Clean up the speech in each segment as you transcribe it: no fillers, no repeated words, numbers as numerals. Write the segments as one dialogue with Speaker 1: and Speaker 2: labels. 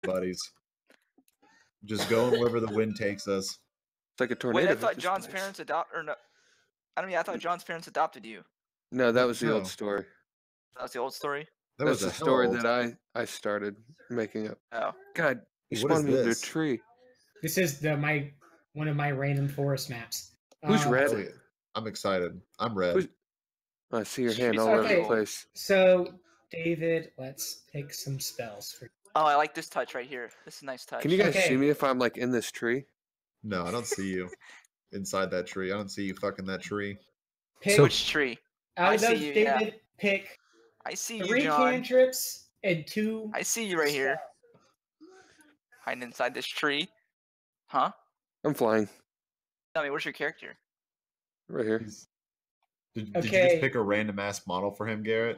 Speaker 1: buddies. Just going wherever the wind takes us.
Speaker 2: It's like a tornado.
Speaker 3: Wait, I thought John's parents adopted, or no? I thought John's parents adopted you.
Speaker 2: No, that was the
Speaker 1: No.
Speaker 2: old story.
Speaker 3: That was the old story.
Speaker 2: That's the story that I started making up.
Speaker 3: Oh,
Speaker 2: God, you
Speaker 1: What is
Speaker 2: spawned me into a
Speaker 1: this?
Speaker 2: tree.
Speaker 4: This is one of my random forest maps.
Speaker 2: Who's red?
Speaker 1: Oh, yeah. I'm excited. I'm red.
Speaker 2: I see your hand all over the place.
Speaker 4: So, David, let's pick some spells for.
Speaker 3: oh, I like this touch right here. This is a nice touch.
Speaker 2: Can you guys
Speaker 4: Okay.
Speaker 2: see me if I'm like in this tree?
Speaker 1: No, I don't see you inside that tree. I don't see you fucking that tree.
Speaker 4: Pick
Speaker 3: Which tree?
Speaker 4: out
Speaker 3: I
Speaker 4: of
Speaker 3: see
Speaker 4: those,
Speaker 3: you,
Speaker 4: David,
Speaker 3: yeah.
Speaker 4: pick
Speaker 3: I see you,
Speaker 4: 3
Speaker 3: John.
Speaker 4: cantrips and 2.
Speaker 3: I see you right here, hiding inside this tree. Huh?
Speaker 2: I'm flying.
Speaker 3: Tell me, where's your character?
Speaker 2: Right here.
Speaker 1: Did you
Speaker 4: Okay.
Speaker 1: just pick a random ass model for him, Garrett?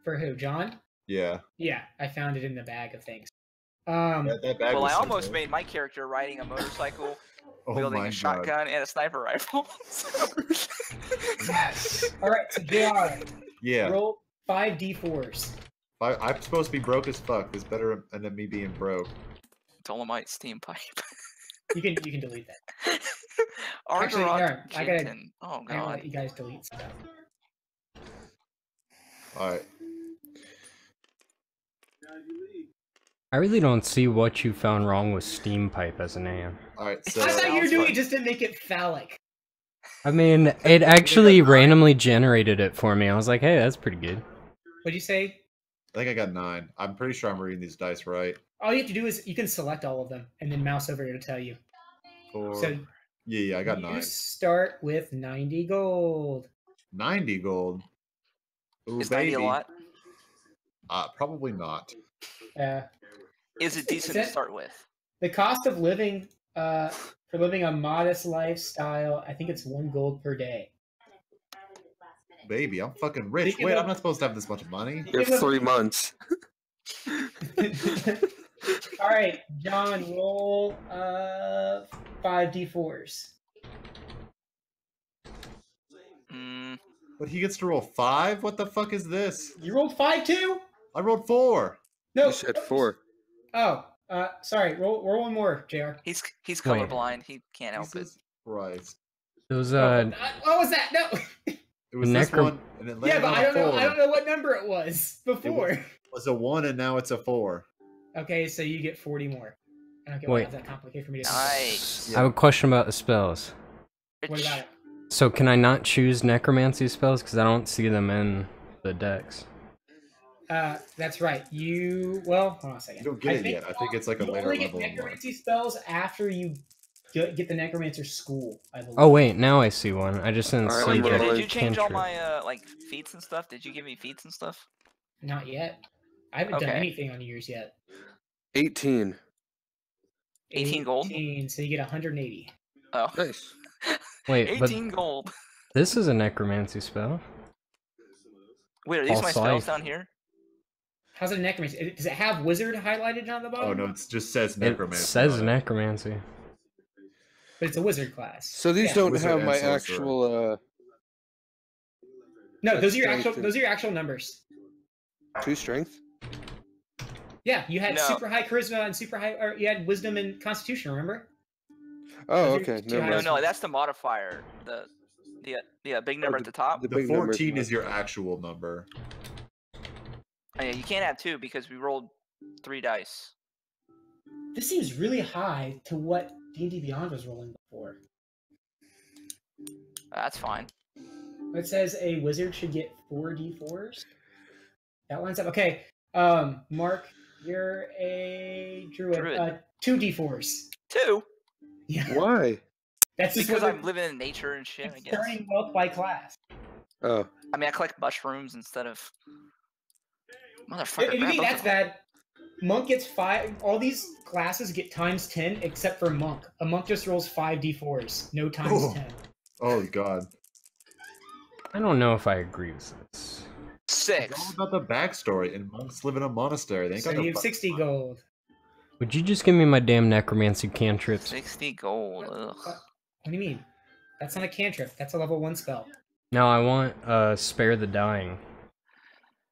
Speaker 4: For who, John?
Speaker 1: Yeah.
Speaker 4: Yeah, I found it in the bag of things.
Speaker 1: That bag
Speaker 3: Well,
Speaker 1: was
Speaker 3: I
Speaker 1: so
Speaker 3: almost
Speaker 1: good.
Speaker 3: made my character riding a motorcycle,
Speaker 1: Oh
Speaker 3: wielding
Speaker 1: my
Speaker 3: a
Speaker 1: God.
Speaker 3: shotgun and a sniper rifle.
Speaker 4: All right, so JR,
Speaker 1: Yeah.
Speaker 4: roll 5d4s.
Speaker 1: I'm supposed to be broke as fuck. It's better than me being broke.
Speaker 3: Dolomite steam pipe.
Speaker 4: You can delete that. Actually,
Speaker 3: Argonaut
Speaker 4: Aaron, I gotta-
Speaker 3: Jinten. Oh
Speaker 4: I'm gonna
Speaker 3: god.
Speaker 4: let you guys delete stuff.
Speaker 1: Alright.
Speaker 5: I really don't see what you found wrong with steam pipe as a name.
Speaker 1: Alright,
Speaker 4: I
Speaker 1: so
Speaker 4: thought you were
Speaker 3: sounds
Speaker 4: doing
Speaker 3: fun.
Speaker 4: it just to make it phallic.
Speaker 5: I mean, it actually randomly generated it for me. I was like, hey, that's pretty good.
Speaker 4: What'd you say?
Speaker 1: I think I got 9. I'm pretty sure I'm reading these dice right.
Speaker 4: All you have to do is you can select all of them and then mouse over to tell you.
Speaker 1: 4.
Speaker 4: So
Speaker 1: Yeah, I got
Speaker 4: you
Speaker 1: 9.
Speaker 4: start with 90 gold.
Speaker 1: 90 gold. Ooh,
Speaker 3: Is 90 a
Speaker 1: baby.
Speaker 3: lot?
Speaker 1: Probably not.
Speaker 3: Is it decent
Speaker 4: Is
Speaker 3: to
Speaker 4: it-
Speaker 3: start with?
Speaker 4: The cost of living for living a modest lifestyle, I think it's 1 gold per day.
Speaker 1: Baby, I'm fucking rich.
Speaker 4: Speaking
Speaker 1: Wait,
Speaker 4: of-
Speaker 1: I'm not supposed to have this much money.
Speaker 2: You have 3 months.
Speaker 4: All right, John, roll 5d4s.
Speaker 3: Mm,
Speaker 1: But he gets to roll 5? What the fuck is this?
Speaker 4: You rolled 5 too?
Speaker 1: I rolled 4.
Speaker 4: No.
Speaker 2: You said 4.
Speaker 4: Oh, sorry. Roll 1 more, JR.
Speaker 3: he's
Speaker 5: Wait.
Speaker 3: colorblind. He can't help it.
Speaker 1: Jesus Christ.
Speaker 5: It was,
Speaker 4: What was that? No.
Speaker 1: It was this
Speaker 5: Necro-
Speaker 1: one, and it
Speaker 4: Yeah,
Speaker 1: landed
Speaker 4: but
Speaker 1: on
Speaker 4: I
Speaker 1: a
Speaker 4: don't know.
Speaker 1: 4.
Speaker 4: I don't know what number it was before.
Speaker 1: It was a 1, and now it's a 4.
Speaker 4: Okay, so you get 40 more. I don't get why
Speaker 5: Wait.
Speaker 4: it's that complicated for me to do.
Speaker 3: Nice.
Speaker 5: I have a question about the spells.
Speaker 4: What about it?
Speaker 5: So can I not choose necromancy spells? Because I don't see them in the decks.
Speaker 4: That's right. Well, hold on a second.
Speaker 1: You don't get it yet. I think it's like a
Speaker 4: you
Speaker 1: later
Speaker 4: only get
Speaker 1: level in life.
Speaker 4: necromancy spells after you get the necromancer school, I believe.
Speaker 5: Oh wait, now I see one. I just didn't
Speaker 2: Alright,
Speaker 5: see
Speaker 2: I'm
Speaker 5: the
Speaker 3: Did
Speaker 2: rolling
Speaker 3: you change all
Speaker 5: cantrip.
Speaker 3: my like feats and stuff? Did you give me feats and stuff?
Speaker 4: Not yet. I haven't done
Speaker 3: Okay.
Speaker 4: anything on yours yet.
Speaker 2: 18.
Speaker 3: 18 gold?
Speaker 4: 18, so you get 180.
Speaker 3: Oh,
Speaker 2: Nice.
Speaker 5: Wait, but
Speaker 3: 18 gold.
Speaker 5: this is a necromancy spell.
Speaker 3: Wait, are these my
Speaker 5: Also,
Speaker 3: spells down here?
Speaker 4: How's it a necromancy? Does it have wizard highlighted on the bottom?
Speaker 1: Oh no, it just says
Speaker 5: It
Speaker 1: necromancy.
Speaker 5: says
Speaker 1: on it.
Speaker 5: necromancy.
Speaker 4: But it's a wizard class.
Speaker 2: So these
Speaker 4: Yeah.
Speaker 2: don't
Speaker 1: Wizard
Speaker 2: have
Speaker 1: and
Speaker 2: my
Speaker 1: sorcerer.
Speaker 2: actual
Speaker 4: No, those are your
Speaker 2: strength
Speaker 4: actual.
Speaker 2: and-
Speaker 4: Those are your actual numbers.
Speaker 2: 2 strength.
Speaker 4: Yeah, you had
Speaker 3: No.
Speaker 4: super high charisma and super high, or you had wisdom and constitution. Remember?
Speaker 2: Oh,
Speaker 4: Those are
Speaker 2: okay.
Speaker 4: two
Speaker 2: Never
Speaker 4: high-
Speaker 3: No,
Speaker 2: mind.
Speaker 3: no, that's the modifier. The big number at the top.
Speaker 2: The
Speaker 1: The
Speaker 2: big number's
Speaker 1: 14
Speaker 2: not-
Speaker 1: is your actual number.
Speaker 3: Oh, yeah, you can't have 2 because we rolled 3 dice.
Speaker 4: This seems really high to what D&D Beyond was rolling before.
Speaker 3: That's fine.
Speaker 4: It says a wizard should get 4d4s. That lines up. Okay, Mark, you're a druid.
Speaker 3: Druid.
Speaker 4: 2d4s.
Speaker 3: 2?
Speaker 4: Yeah,
Speaker 2: Why?
Speaker 4: that's just
Speaker 3: Because
Speaker 4: what
Speaker 3: I'm living in nature and shit, I
Speaker 4: it's
Speaker 3: guess.
Speaker 4: turning wealth by class.
Speaker 2: Oh,
Speaker 3: I mean, I collect mushrooms instead of...
Speaker 4: If
Speaker 3: Motherfucker,
Speaker 4: you
Speaker 3: grab
Speaker 4: think
Speaker 3: those
Speaker 4: that's
Speaker 3: of-
Speaker 4: bad, monk gets 5. All these classes get times 10 except for monk. A monk just rolls 5d4s, no times
Speaker 1: Oh.
Speaker 4: 10.
Speaker 1: Oh god.
Speaker 5: I don't know if I agree with this.
Speaker 1: It's all
Speaker 3: 6.
Speaker 1: about the backstory, and monks live in a monastery. They ain't
Speaker 4: So
Speaker 1: got no
Speaker 4: you have
Speaker 1: fuck-
Speaker 4: 60 gold.
Speaker 5: Would you just give me my damn necromancy cantrips?
Speaker 3: 60 gold. Ugh.
Speaker 4: What do you mean? That's not a cantrip. That's a level 1 spell.
Speaker 5: No, I want spare the dying.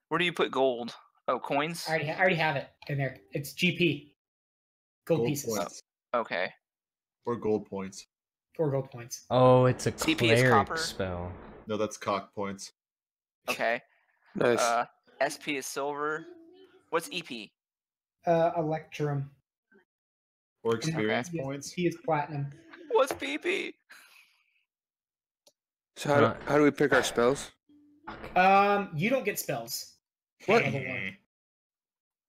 Speaker 3: Where do you put gold? Oh, coins?
Speaker 4: I already have it in there. It's GP. Gold pieces.
Speaker 1: points.
Speaker 3: Okay.
Speaker 1: Or gold points.
Speaker 4: 4 gold points.
Speaker 5: Oh, it's a
Speaker 3: CP is
Speaker 5: cleric
Speaker 3: copper.
Speaker 5: spell.
Speaker 1: No, that's cock points.
Speaker 3: Okay.
Speaker 2: Nice.
Speaker 3: SP is silver. What's EP?
Speaker 4: Electrum.
Speaker 1: Or experience
Speaker 4: He is-
Speaker 1: points.
Speaker 4: He is platinum.
Speaker 3: What's PP?
Speaker 2: So how do we pick our spells?
Speaker 4: You don't get spells.
Speaker 2: What?
Speaker 4: Level 1.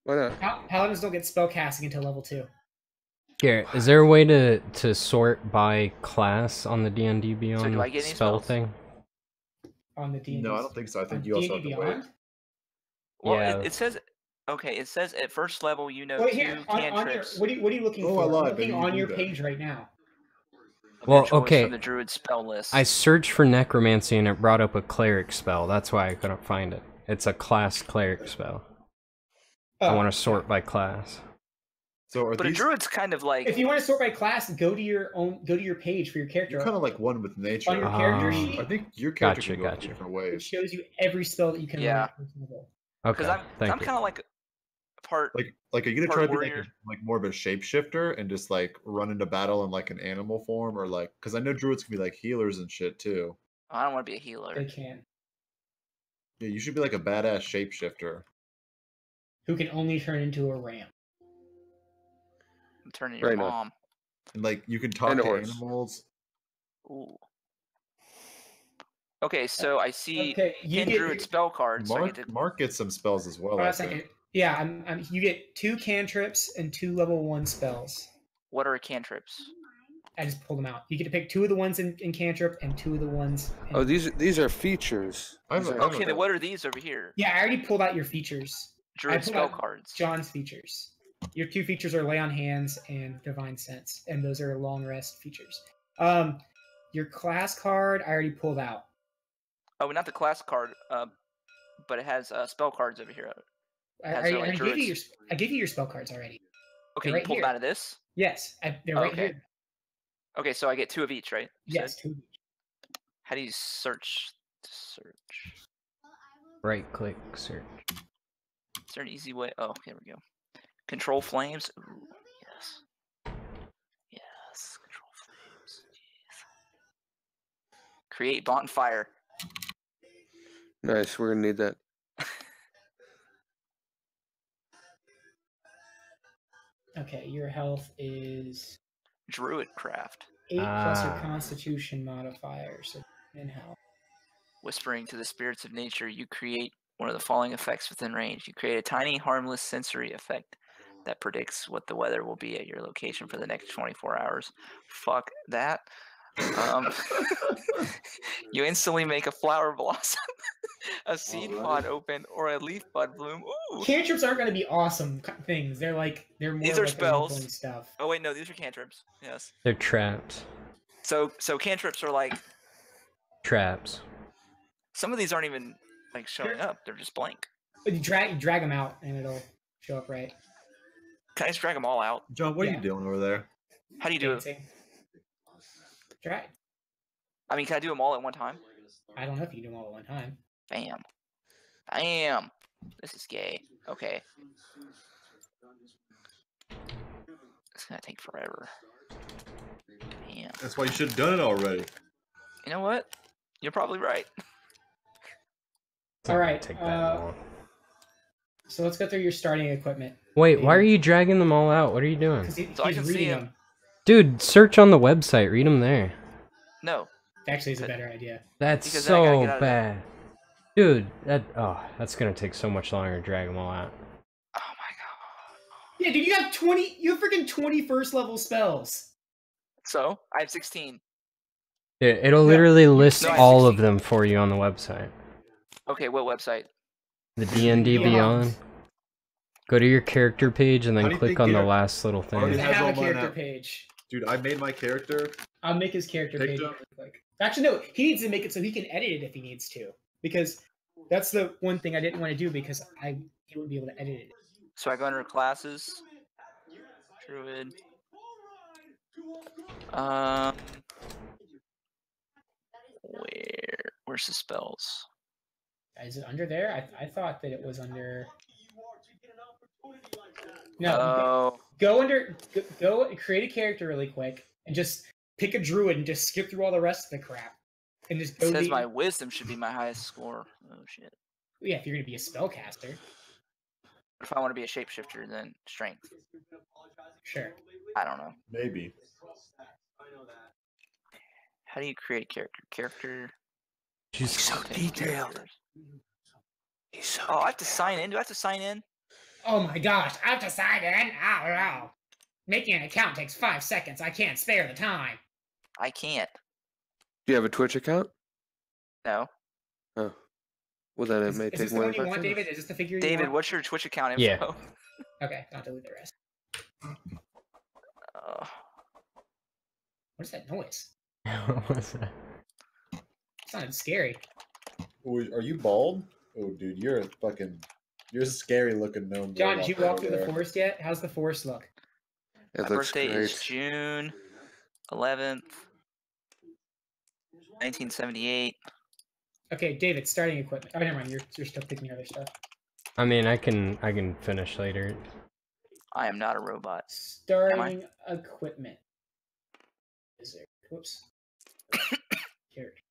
Speaker 2: Why not?
Speaker 4: Paladins don't get spell casting until level 2.
Speaker 5: Here, is there a way to sort by class on the D&D Beyond
Speaker 3: do I get any
Speaker 5: spell
Speaker 3: spells?
Speaker 5: thing?
Speaker 4: On the D&D.
Speaker 1: No, I don't think so. I think
Speaker 4: on
Speaker 1: you also have
Speaker 4: D&D
Speaker 1: to wait.
Speaker 4: Beyond?
Speaker 3: Well,
Speaker 5: Yeah.
Speaker 3: it says. Okay, it says at first level you know
Speaker 4: Wait,
Speaker 3: 2
Speaker 4: here, on your,
Speaker 3: cantrips.
Speaker 4: what are you looking
Speaker 1: Oh,
Speaker 4: for?
Speaker 1: I lied,
Speaker 4: I'm looking
Speaker 1: maybe you
Speaker 4: on
Speaker 1: do
Speaker 4: your
Speaker 1: that.
Speaker 4: page right now.
Speaker 3: of your
Speaker 5: Well,
Speaker 3: choice
Speaker 5: okay.
Speaker 3: From the druid spell list.
Speaker 5: I searched for necromancy and it brought up a cleric spell. That's why I couldn't find it. It's a class cleric spell. I want to sort by class.
Speaker 1: So are
Speaker 3: But a
Speaker 1: these
Speaker 3: druid's kind of like.
Speaker 4: If you want to sort by class, go to your page for your character.
Speaker 1: you're kind of like one with nature?
Speaker 4: On your character
Speaker 5: Ah.
Speaker 4: sheet,
Speaker 1: I think your character
Speaker 5: Gotcha,
Speaker 1: can go
Speaker 5: gotcha.
Speaker 1: different
Speaker 4: it
Speaker 1: ways.
Speaker 4: shows you every spell that you can
Speaker 3: Yeah.
Speaker 4: learn at first level.
Speaker 5: Okay,
Speaker 3: Because
Speaker 5: thank
Speaker 3: I'm
Speaker 5: you.
Speaker 3: kind of like part.
Speaker 1: Like are you gonna
Speaker 3: Part
Speaker 1: try to be
Speaker 3: warrior.
Speaker 1: like more of a shapeshifter and just like run into battle in like an animal form, or like because I know druids can be like healers and shit too.
Speaker 3: I don't want to be a healer.
Speaker 4: They can.
Speaker 1: Yeah, you should be like a badass shapeshifter.
Speaker 4: Who can only turn into a ram.
Speaker 3: I'm turning your
Speaker 2: Right now.
Speaker 3: mom.
Speaker 1: And like you can talk
Speaker 2: And a
Speaker 1: to
Speaker 2: horse.
Speaker 1: animals.
Speaker 3: Ooh. Okay, so I see
Speaker 4: Okay, you
Speaker 3: 10
Speaker 4: get
Speaker 3: druid spell cards. So I get to,
Speaker 1: Mark gets some spells as well.
Speaker 4: Hold on
Speaker 1: I
Speaker 4: a second.
Speaker 1: think.
Speaker 4: Yeah, you get 2 cantrips and 2 level 1 spells.
Speaker 3: what are cantrips?
Speaker 4: I just pulled them out. You get to pick 2 of the ones in cantrip and 2 of the ones. In...
Speaker 2: Oh, these are features.
Speaker 1: I
Speaker 2: These
Speaker 1: don't-
Speaker 2: are-
Speaker 1: I don't
Speaker 3: Okay, then
Speaker 1: know.
Speaker 3: what are these over here?
Speaker 4: Yeah, I already pulled out your features.
Speaker 3: Druid
Speaker 4: pulled
Speaker 3: spell
Speaker 4: out
Speaker 3: cards.
Speaker 4: John's features. Your 2 features are Lay on Hands and Divine Sense, and those are long rest features. Your class card I already pulled out.
Speaker 3: Oh, not the class card, but it has spell cards over here. Has
Speaker 4: I
Speaker 3: there, like,
Speaker 4: gave you
Speaker 3: druids?
Speaker 4: I gave you your spell cards already.
Speaker 3: Okay,
Speaker 4: Right
Speaker 3: you pulled
Speaker 4: here.
Speaker 3: them out of this?
Speaker 4: Yes, they're
Speaker 3: Oh,
Speaker 4: right
Speaker 3: okay.
Speaker 4: here.
Speaker 3: Okay, so I get 2 of each, right? You
Speaker 4: Yes,
Speaker 3: said?
Speaker 4: 2.
Speaker 3: How do you search? Search.
Speaker 5: Right click, search.
Speaker 3: Is there an easy way? Oh, here we go. Control flames. Ooh, yes. Yes. Control flames. Jeez. Create bonfire.
Speaker 2: Nice. We're gonna need that.
Speaker 4: Okay, your health is
Speaker 3: Druid craft.
Speaker 4: 8 plus your
Speaker 5: Ah.
Speaker 4: Constitution modifier, so in health.
Speaker 3: Whispering to the spirits of nature, you create one of the following effects within range. You create a tiny, harmless sensory effect that predicts what the weather will be at your location for the next 24 hours. Fuck that. You instantly make a flower blossom, a seed pod open, or a leaf bud bloom. Ooh.
Speaker 4: Cantrips aren't going to be awesome things. They're more
Speaker 3: These are
Speaker 4: like
Speaker 3: spells.
Speaker 4: enabling stuff.
Speaker 3: Oh wait, no, these are cantrips. Yes.
Speaker 5: They're traps.
Speaker 3: So cantrips are like
Speaker 5: Traps.
Speaker 3: some of these aren't even like showing up. They're just blank.
Speaker 4: But you drag them out and it'll show up right.
Speaker 3: Can I just drag them all out?
Speaker 1: John, what are
Speaker 4: Yeah.
Speaker 1: you doing over there?
Speaker 3: How do you do it?
Speaker 4: Dancing. Drag.
Speaker 3: I mean, can I do them all at one time?
Speaker 4: I don't know if you can do them all at one time.
Speaker 3: Bam. Bam. This is gay. Okay. It's gonna take forever. Bam.
Speaker 1: That's why you should have done it already.
Speaker 3: You know what? You're probably right.
Speaker 5: It's not
Speaker 4: All
Speaker 5: gonna
Speaker 4: right,
Speaker 5: Take that long.
Speaker 4: So let's go through your starting equipment.
Speaker 5: Wait, why are you dragging them all out? What are you doing?
Speaker 4: Because
Speaker 3: So I
Speaker 4: he's
Speaker 3: can see
Speaker 4: reading
Speaker 3: him.
Speaker 4: them.
Speaker 5: Dude, search on the website. Read them there.
Speaker 3: No.
Speaker 4: Actually, is a better idea.
Speaker 5: That's
Speaker 3: Because then I gotta
Speaker 5: so
Speaker 3: get out of there.
Speaker 5: bad. Dude, that's gonna take so much longer to drag them all out.
Speaker 3: Oh my god.
Speaker 4: Yeah, dude, you have 20. You have freaking 20 first level spells.
Speaker 3: So I have 16.
Speaker 5: It'll literally list
Speaker 3: No, I have
Speaker 5: all of
Speaker 3: 16.
Speaker 5: them for you on the website.
Speaker 3: Okay, what website?
Speaker 5: The D&D Beyond. Go to your character page and
Speaker 1: How
Speaker 5: then
Speaker 1: do you
Speaker 5: click
Speaker 1: think
Speaker 5: on the
Speaker 1: Garrett
Speaker 5: last little
Speaker 1: already
Speaker 4: Does
Speaker 5: thing.
Speaker 4: it
Speaker 1: has
Speaker 4: have a
Speaker 1: all mine
Speaker 4: character
Speaker 1: out.
Speaker 4: page?
Speaker 1: Dude, I made my character.
Speaker 4: I'll make his character
Speaker 1: Picked
Speaker 4: page.
Speaker 1: up.
Speaker 4: real quick. Actually, no. He needs to make it so he can edit it if he needs to. Because that's the one thing I didn't want to do because he wouldn't be able to edit it.
Speaker 3: So I go under classes. Druid. Where's the spells?
Speaker 4: Is it under there? I thought that it was under. No,
Speaker 3: Oh,
Speaker 4: go create a character really quick and just pick a druid and just skip through all the rest of the crap and just
Speaker 3: It
Speaker 4: go.
Speaker 3: says my wisdom should be my highest score. Oh shit.
Speaker 4: Yeah, if you're gonna be a spellcaster.
Speaker 3: If I want to be a shapeshifter, then strength.
Speaker 4: Sure.
Speaker 3: I don't know.
Speaker 1: Maybe.
Speaker 3: How do you create a character? Character.
Speaker 5: Just
Speaker 2: So detailed.
Speaker 3: Characters.
Speaker 2: He's so.
Speaker 3: Oh, I have to sign in. Do I have to sign in?
Speaker 4: Oh my gosh, I have to sign in. Oh. Making an account takes 5 seconds. I can't spare the time.
Speaker 3: I can't.
Speaker 2: Do you have a Twitch account?
Speaker 3: No.
Speaker 2: Oh. Well, then it may
Speaker 4: Is
Speaker 2: take
Speaker 4: this the
Speaker 2: more
Speaker 4: one
Speaker 2: than
Speaker 4: you
Speaker 2: 5
Speaker 4: want,
Speaker 2: seconds.
Speaker 4: David? Is this the figure you
Speaker 3: David,
Speaker 4: want?
Speaker 3: what's your Twitch account info?
Speaker 5: Yeah.
Speaker 4: Okay, I'll delete the rest. What is that noise?
Speaker 5: what was that?
Speaker 4: It sounded scary.
Speaker 1: Ooh, are you bald? Oh, dude, you're a scary looking gnome.
Speaker 4: John, did you walk through the
Speaker 1: forest?
Speaker 4: forest yet? How's the forest look?
Speaker 2: It
Speaker 3: My
Speaker 2: looks
Speaker 3: birthday
Speaker 2: great.
Speaker 3: is June 11th, 1978.
Speaker 4: Okay, David, starting equipment. Oh, never mind. You're still picking other stuff.
Speaker 5: I mean, I can finish later.
Speaker 3: I am not a robot.
Speaker 4: Starting equipment. Is there? Whoops. Character.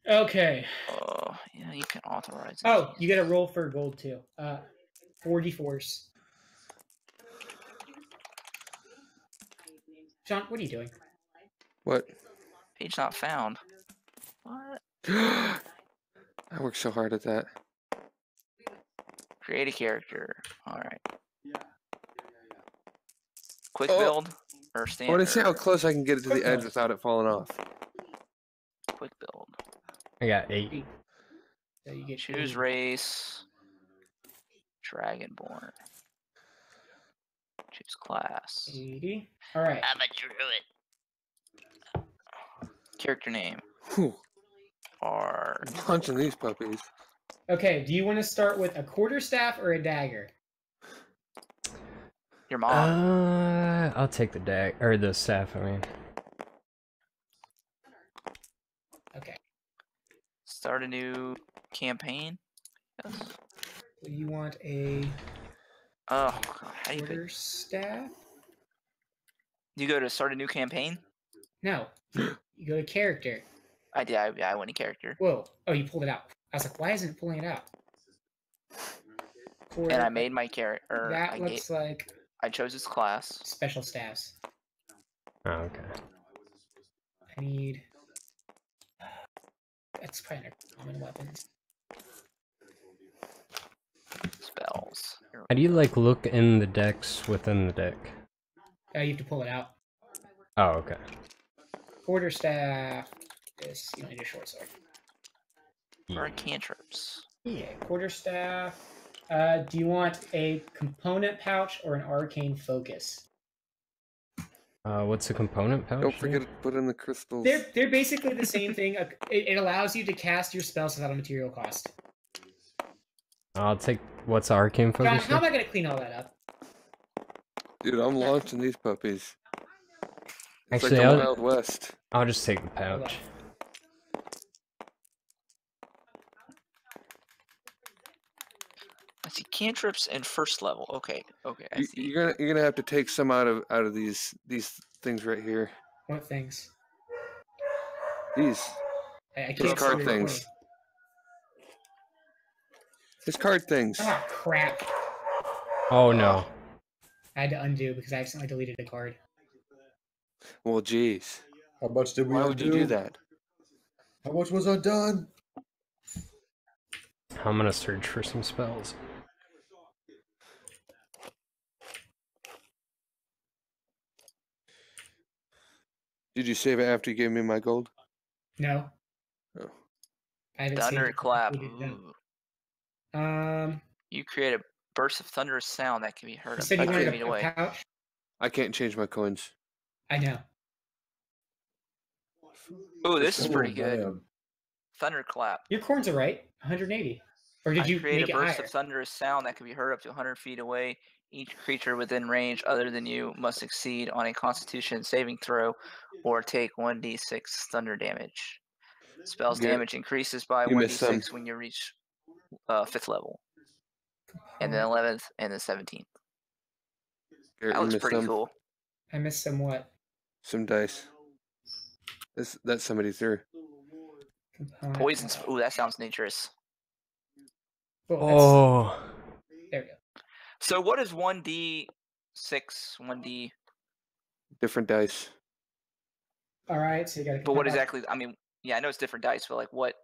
Speaker 4: Okay.
Speaker 3: Oh, yeah, you can authorize it.
Speaker 4: Oh, you get a roll for gold too. 4d4s. John, what are you doing?
Speaker 2: What?
Speaker 3: Page not found. What?
Speaker 2: I worked so hard at that.
Speaker 3: Create a character. Alright. Quick
Speaker 2: Oh.
Speaker 3: build or
Speaker 2: I
Speaker 3: standard?
Speaker 2: want to see how close I can get it to the edge without it falling off.
Speaker 3: Quick build.
Speaker 5: I got 8.
Speaker 4: So you get
Speaker 3: Choose
Speaker 4: 80.
Speaker 3: race. Dragonborn. Choose class.
Speaker 4: 80. All right.
Speaker 3: I'm a druid. Character name.
Speaker 2: Whew.
Speaker 3: Or
Speaker 2: I'm punching these puppies.
Speaker 4: Okay. Do you want to start with a quarterstaff or a dagger?
Speaker 3: your mom.
Speaker 5: I'll take the deck or the staff. I mean,
Speaker 4: Okay.
Speaker 3: Start a new campaign. Yes.
Speaker 4: So you want a
Speaker 3: Oh, how do you pick?
Speaker 4: quarterstaff?
Speaker 3: You go to start a new campaign?
Speaker 4: No. You go to character.
Speaker 3: I did. I went to character,
Speaker 4: Whoa. Oh, you pulled it out. I was like, why isn't it pulling it out?
Speaker 3: and I made my character.
Speaker 4: That looks like
Speaker 3: I chose its class.
Speaker 4: special staffs.
Speaker 5: oh, okay.
Speaker 4: I need. That's probably under common weapons.
Speaker 3: Spells.
Speaker 5: How do you like look in the decks within the deck?
Speaker 4: You have to pull it out.
Speaker 5: Oh, okay.
Speaker 4: Quarterstaff. This you don't need a short sword.
Speaker 3: Or cantrips.
Speaker 4: Yeah, quarterstaff. Do you want a component pouch or an arcane focus?
Speaker 5: What's the component pouch?
Speaker 2: Don't forget to put in the crystals.
Speaker 4: They're basically the same thing. It allows you to cast your spells without a material cost.
Speaker 5: I'll take. What's the arcane
Speaker 4: John,
Speaker 5: focus?
Speaker 4: how am I going to clean all that up?
Speaker 2: Dude, I'm launching these puppies. It's
Speaker 5: Actually,
Speaker 2: like the
Speaker 5: I'll-
Speaker 2: Wild West.
Speaker 5: I'll just take the
Speaker 4: Hold
Speaker 5: pouch.
Speaker 3: I see cantrips and first level. Okay. Okay. I see.
Speaker 2: You're gonna have to take some out of these things right here.
Speaker 4: What things?
Speaker 2: These
Speaker 4: I
Speaker 2: These
Speaker 4: can't see
Speaker 2: card
Speaker 4: your
Speaker 2: things.
Speaker 4: recording.
Speaker 2: These card things.
Speaker 4: Ah, crap.
Speaker 5: Oh no.
Speaker 4: I had to undo because I accidentally deleted a card.
Speaker 2: Well, geez.
Speaker 1: How much did we
Speaker 2: Why would you do that?
Speaker 1: How much was undone?
Speaker 5: I'm gonna search for some spells.
Speaker 2: Did you save it after you gave me my gold?
Speaker 4: No.
Speaker 2: Oh.
Speaker 4: I haven't saved it.
Speaker 3: Thunderclap.
Speaker 4: Completed it.
Speaker 3: Ooh. You create a burst of thunderous sound that can be heard
Speaker 4: You
Speaker 3: up
Speaker 4: said
Speaker 3: to
Speaker 4: you
Speaker 3: 100
Speaker 4: wanted
Speaker 3: feet
Speaker 4: a
Speaker 3: away.
Speaker 4: pouch?
Speaker 2: I can't change my coins.
Speaker 4: I know.
Speaker 3: Ooh, this is
Speaker 1: Oh,
Speaker 3: pretty good.
Speaker 1: man.
Speaker 3: Thunderclap.
Speaker 4: Your corns are right. 180. Or did you
Speaker 3: create
Speaker 4: make
Speaker 3: a
Speaker 4: it
Speaker 3: burst
Speaker 4: higher?
Speaker 3: of thunderous sound that can be heard up to 100 feet away. Each creature within range other than you must succeed on a Constitution saving throw or take 1d6 thunder damage. Spell's
Speaker 2: Garrett,
Speaker 3: damage increases by
Speaker 2: you missed some.
Speaker 3: 1d6 when you reach 5th level, and then 11th, and then 17th.
Speaker 2: Garrett,
Speaker 3: That
Speaker 2: you
Speaker 3: looks
Speaker 2: missed
Speaker 3: pretty
Speaker 2: some.
Speaker 3: cool.
Speaker 4: I missed somewhat.
Speaker 2: Some dice. That's somebody threw.
Speaker 4: Component.
Speaker 3: Poisons. Ooh, that sounds dangerous.
Speaker 4: Oh,
Speaker 5: Oh,
Speaker 4: there we go.
Speaker 3: So what is 1d6, 1d?
Speaker 2: Different dice.
Speaker 4: All right, so you got to.
Speaker 3: But what exactly? I mean, yeah, I know it's different dice, but like what?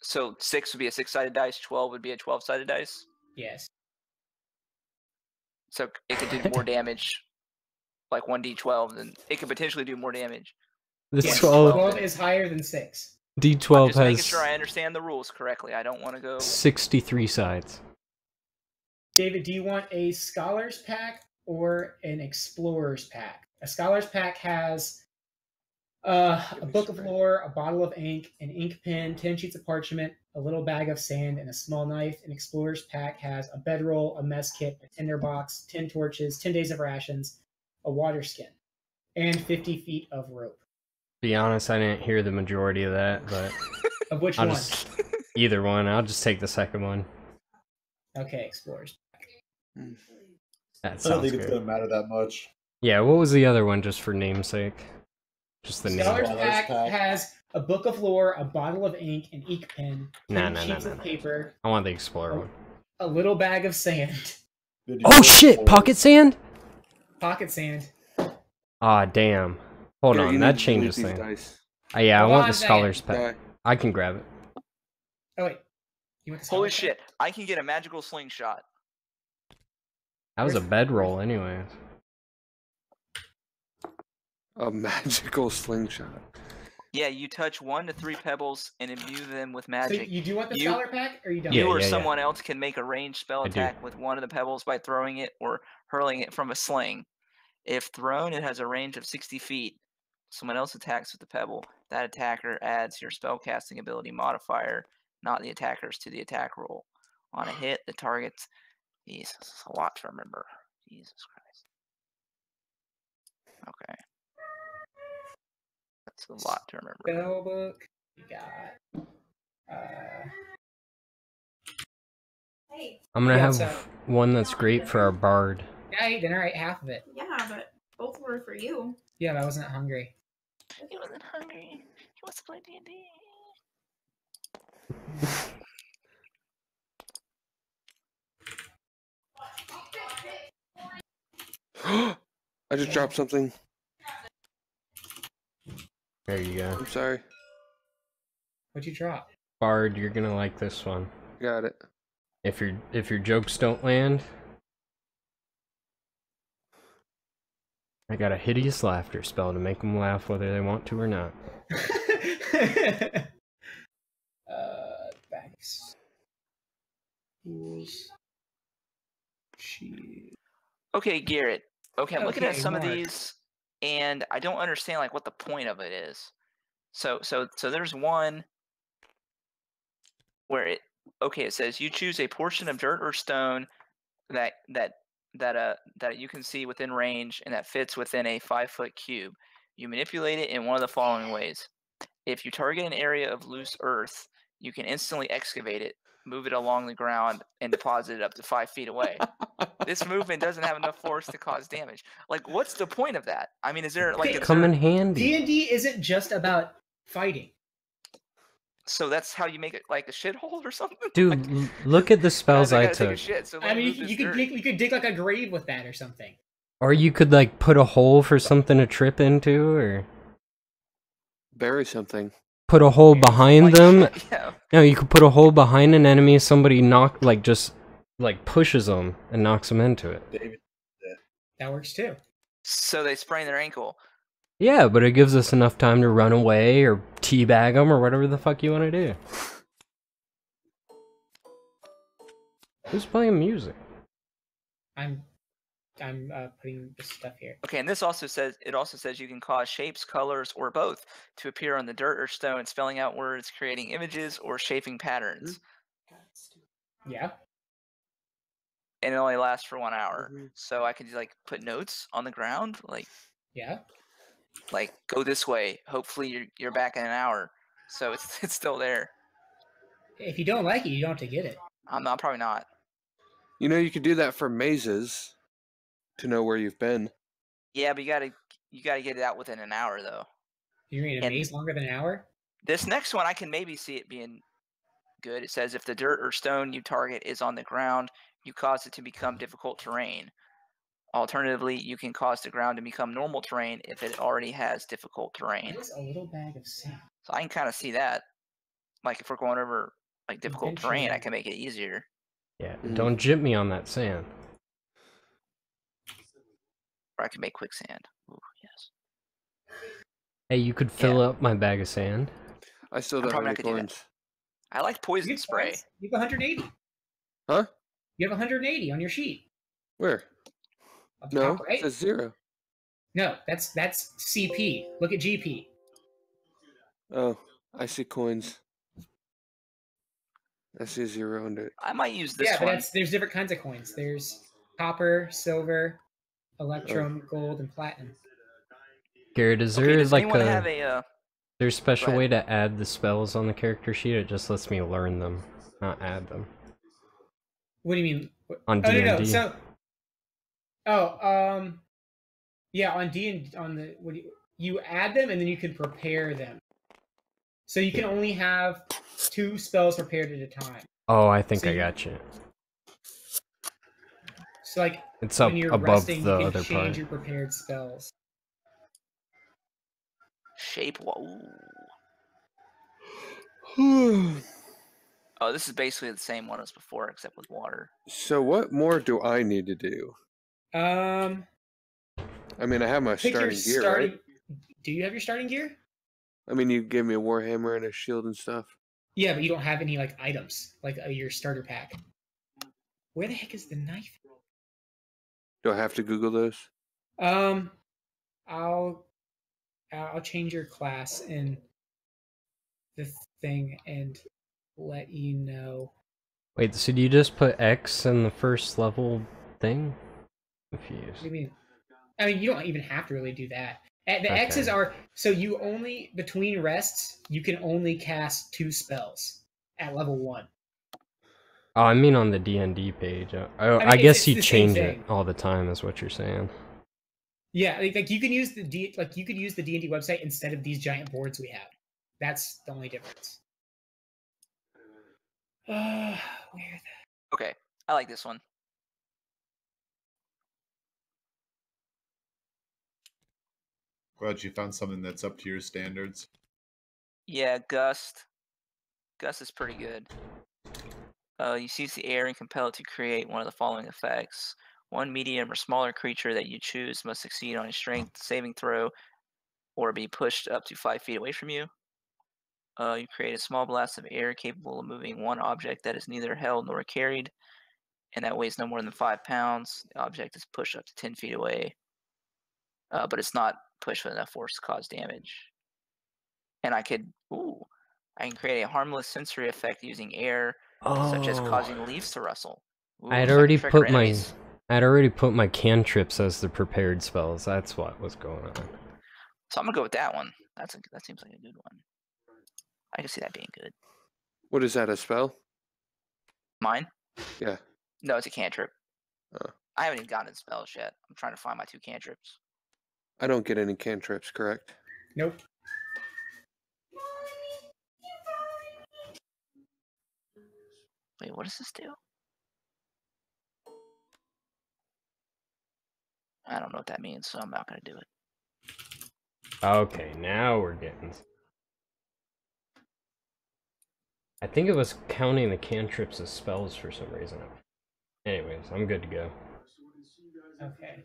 Speaker 3: So 6 would be a 6-sided dice. 12 would be a 12-sided dice.
Speaker 4: Yes.
Speaker 3: So it could do more damage, like 1d12, and it could potentially do more damage.
Speaker 5: this
Speaker 4: Yes.
Speaker 5: 12
Speaker 4: 12 is higher than 6.
Speaker 3: I'm
Speaker 5: D12
Speaker 3: just making
Speaker 5: has
Speaker 3: sure I understand the rules correctly. I don't want to go.
Speaker 5: 63 sides.
Speaker 4: David, do you want a Scholars Pack or an Explorers Pack? A Scholars Pack has a book of lore, a bottle of ink, an ink pen, 10 sheets of parchment, a little bag of sand, and a small knife. An Explorers Pack has a bedroll, a mess kit, a tinderbox, 10 torches, 10 days of rations, a water skin, and 50 feet of rope.
Speaker 5: Be honest, I didn't hear the majority of that, but
Speaker 4: Of which
Speaker 5: I'll
Speaker 4: one?
Speaker 5: just either one. I'll just take the second one.
Speaker 4: Okay, Explorers.
Speaker 5: That
Speaker 1: I don't
Speaker 5: sounds
Speaker 1: think it's
Speaker 5: good.
Speaker 1: gonna matter that much.
Speaker 5: Yeah, what was the other one, just for namesake? Just the name.
Speaker 4: Scholars
Speaker 1: Scholars
Speaker 4: Pack
Speaker 1: Pack.
Speaker 4: has a book of lore, a bottle of ink, an ink pen, 10 sheets of paper,
Speaker 5: I want the Explorer one.
Speaker 4: a little bag of sand,
Speaker 1: Dude, you
Speaker 5: Oh
Speaker 1: know
Speaker 5: shit!
Speaker 1: what?
Speaker 5: Pocket sand?
Speaker 4: pocket sand.
Speaker 5: Ah, damn. Hold
Speaker 2: Garrett,
Speaker 5: on,
Speaker 2: you
Speaker 5: that
Speaker 2: need to delete
Speaker 5: changes
Speaker 2: these
Speaker 5: things.
Speaker 2: dice.
Speaker 5: Yeah, I
Speaker 4: Hold
Speaker 5: want
Speaker 4: on
Speaker 5: the
Speaker 4: a second.
Speaker 5: Scholars Pack.
Speaker 2: Die.
Speaker 5: I can grab it.
Speaker 4: Oh wait, you want the
Speaker 3: Holy
Speaker 4: Scholars Pack?
Speaker 3: shit! I can get a magical slingshot.
Speaker 5: That was a
Speaker 4: Where's-
Speaker 5: bedroll, anyways.
Speaker 2: A magical slingshot.
Speaker 3: Yeah, you touch 1 to 3 pebbles and imbue them with
Speaker 4: So
Speaker 3: magic.
Speaker 4: you do want the
Speaker 3: You-
Speaker 4: Scholar Pack, or you don't?
Speaker 5: Yeah,
Speaker 3: You or
Speaker 5: yeah.
Speaker 3: someone else can make a ranged spell
Speaker 5: I do.
Speaker 3: attack with one of the pebbles by throwing it or hurling it from a sling. If thrown, it has a range of 60 feet. Someone else attacks with the pebble. That attacker adds your spellcasting ability modifier, not the attacker's, to the attack roll. On a hit, the target's. Jesus, it's a lot to remember. Jesus Christ. Okay. That's a lot to remember.
Speaker 4: Spell book. You got.
Speaker 5: I'm gonna
Speaker 4: Yeah,
Speaker 5: have
Speaker 4: so-
Speaker 5: one that's great for our bard.
Speaker 4: I ate dinner. I ate half of it.
Speaker 6: Yeah, but both were for you.
Speaker 4: Yeah, but I wasn't hungry.
Speaker 3: He wasn't hungry. He wants to play D&D.
Speaker 2: I just dropped something.
Speaker 5: There you go.
Speaker 2: I'm sorry.
Speaker 4: What'd you drop?
Speaker 5: Bard, you're gonna like this one.
Speaker 2: Got it.
Speaker 5: If your jokes don't land, I got a hideous laughter spell to make them laugh whether they want to or not.
Speaker 4: Bags. Tools. Sheet.
Speaker 3: Okay, Garrett. Okay, I'm looking at
Speaker 4: Okay,
Speaker 3: some of
Speaker 4: Mark.
Speaker 3: these, and I don't understand like what the point of it is. So there's one where it says you choose a portion of dirt or stone that you can see within range and that fits within a 5-foot cube. You manipulate it in one of the following ways. If you target an area of loose earth, you can instantly excavate it, move it along the ground, and deposit it up to 5 feet away. This movement doesn't have enough force to cause damage. Like, what's the point of that? I mean, is there like
Speaker 5: Come in handy.
Speaker 4: D&D isn't just about fighting.
Speaker 3: So that's how you make it like a shithole or something?
Speaker 5: Dude,
Speaker 3: Like,
Speaker 5: look at the spells
Speaker 3: guys,
Speaker 5: I
Speaker 3: gotta take a
Speaker 5: took.
Speaker 3: shit, so
Speaker 4: I
Speaker 3: let me
Speaker 4: mean,
Speaker 3: move this
Speaker 4: you
Speaker 3: dirt.
Speaker 4: could dig like a grave with that or something.
Speaker 5: Or you could like put a hole for something to trip into, or
Speaker 2: Bury something.
Speaker 5: put a hole behind
Speaker 3: Like,
Speaker 5: them.
Speaker 3: yeah.
Speaker 5: No, you could put a hole behind an enemy. Somebody just pushes them and knocks them into it.
Speaker 1: David,
Speaker 4: That works too.
Speaker 3: So they sprain their ankle.
Speaker 5: Yeah, but it gives us enough time to run away or teabag them or whatever the fuck you want to do. Who's playing music?
Speaker 4: I'm putting this stuff here.
Speaker 3: Okay, and this also says you can cause shapes, colors, or both to appear on the dirt or stone, spelling out words, creating images, or shaping patterns.
Speaker 4: Yeah.
Speaker 3: And it only lasts for 1 hour. So I could like put notes on the ground,
Speaker 4: Yeah.
Speaker 3: like go this way. Hopefully you're back in an hour. So it's still there.
Speaker 4: If you don't like it, you don't have to get it.
Speaker 3: I'm probably not.
Speaker 2: You know, you could do that for mazes. to know where you've been.
Speaker 3: Yeah, but you gotta get it out within an hour though.
Speaker 4: You're in a
Speaker 3: And-
Speaker 4: maze longer than an hour?
Speaker 3: This next one, I can maybe see it being good. It says if the dirt or stone you target is on the ground, you cause it to become difficult terrain. Alternatively, you can cause the ground to become normal terrain if it already has difficult terrain.
Speaker 4: What is a little bag of sand?
Speaker 3: So I can kind of see that. Like if we're going over like difficult terrain, I can make it easier.
Speaker 5: Yeah, don't jip me on that sand.
Speaker 3: Or I can make quicksand. Ooh, yes.
Speaker 5: Hey, you could fill up my bag of sand.
Speaker 2: I still
Speaker 3: I'm
Speaker 2: don't have
Speaker 3: probably
Speaker 2: any
Speaker 3: not gonna do that.
Speaker 2: coins.
Speaker 3: I like poison
Speaker 4: You
Speaker 3: spray.
Speaker 4: have 180.
Speaker 2: Huh?
Speaker 4: You have 180 on your sheet.
Speaker 2: Where?
Speaker 4: Up the
Speaker 2: No,
Speaker 4: top right?
Speaker 2: it says 0.
Speaker 4: No, that's CP. Look at GP.
Speaker 2: Oh, I see coins. I see a 0 under it.
Speaker 3: I might use this
Speaker 4: Yeah,
Speaker 3: one.
Speaker 4: but there's different kinds of coins. There's copper, silver, electrum, gold, and platinum.
Speaker 5: Garrett, is
Speaker 3: Okay,
Speaker 5: there
Speaker 3: does
Speaker 5: like
Speaker 3: anyone have
Speaker 5: there's a special
Speaker 3: ahead.
Speaker 5: way to add the spells on the character sheet? It just lets me learn them, not add them.
Speaker 4: What do you mean?
Speaker 5: On
Speaker 4: Oh,
Speaker 5: D&D.
Speaker 4: no. So, yeah, on D and on the you add them and then you can prepare them. So you can only have 2 spells prepared at a time.
Speaker 5: Oh, I think
Speaker 4: So
Speaker 5: I got you.
Speaker 4: So like
Speaker 5: It's up
Speaker 4: when you're
Speaker 5: above
Speaker 4: resting,
Speaker 5: the
Speaker 4: you can
Speaker 5: other
Speaker 4: change
Speaker 5: part.
Speaker 4: your prepared spells.
Speaker 3: shape? Ooh.
Speaker 2: So
Speaker 3: Oh, this is basically the same one as before, except with water.
Speaker 2: what more do I need to do?
Speaker 4: Um,
Speaker 2: I mean, I have my
Speaker 4: pick your
Speaker 2: starting gear,
Speaker 4: starting.
Speaker 2: right?
Speaker 4: Do you have your starting gear?
Speaker 2: I mean, you gave me a warhammer and a shield and stuff.
Speaker 4: Yeah, but you don't have any like items like your starter pack. Where the heck is the knife?
Speaker 2: Do I have to Google those?
Speaker 4: I'll change your class in the thing and let you know.
Speaker 5: Wait, so do you just put X in the first level thing? Confused.
Speaker 4: What do you mean? I mean, you don't even have to really do that. The
Speaker 5: Okay.
Speaker 4: X's are so you only between rests you can only cast 2 spells at level 1.
Speaker 5: Oh, I mean on the D&D page.
Speaker 4: I mean,
Speaker 5: I guess
Speaker 4: it's
Speaker 5: you
Speaker 4: the same
Speaker 5: change it
Speaker 4: thing.
Speaker 5: all the time, is what you're saying.
Speaker 4: Yeah, like you can use the you could use the D&D website instead of these giant boards we have. That's the only difference. Where the
Speaker 3: Okay, I like this one.
Speaker 1: Glad you found something that's up to your standards.
Speaker 3: Yeah, gust. Gust is pretty good. You seize the air and compel it to create one of the following effects. One medium or smaller creature that you choose must succeed on a strength saving throw or be pushed up to 5 feet away from you. You create a small blast of air capable of moving one object that is neither held nor carried, and that weighs no more than 5 pounds. The object is pushed up to 10 feet away, but it's not pushed with enough force to cause damage. And I can create a harmless sensory effect using air, such as causing leaves to rustle. Ooh,
Speaker 5: I had
Speaker 3: so can
Speaker 5: already
Speaker 3: trigger
Speaker 5: put my
Speaker 3: enemies.
Speaker 5: cantrips as the prepared spells. That's what was going on.
Speaker 3: So I'm gonna go with that one. That seems like a good one. I can see that being good.
Speaker 2: What is that, a spell?
Speaker 3: Mine?
Speaker 2: Yeah.
Speaker 3: No, it's a cantrip.
Speaker 2: Oh.
Speaker 3: I haven't even gotten spells yet. I'm trying to find my 2 cantrips.
Speaker 2: I don't get any cantrips, correct?
Speaker 4: Nope.
Speaker 3: Wait, what does this do? I don't know what that means, so I'm not gonna do it.
Speaker 5: Okay, now we're getting... I think it was counting the cantrips as spells for some reason. Anyways, I'm good to go.
Speaker 4: Okay.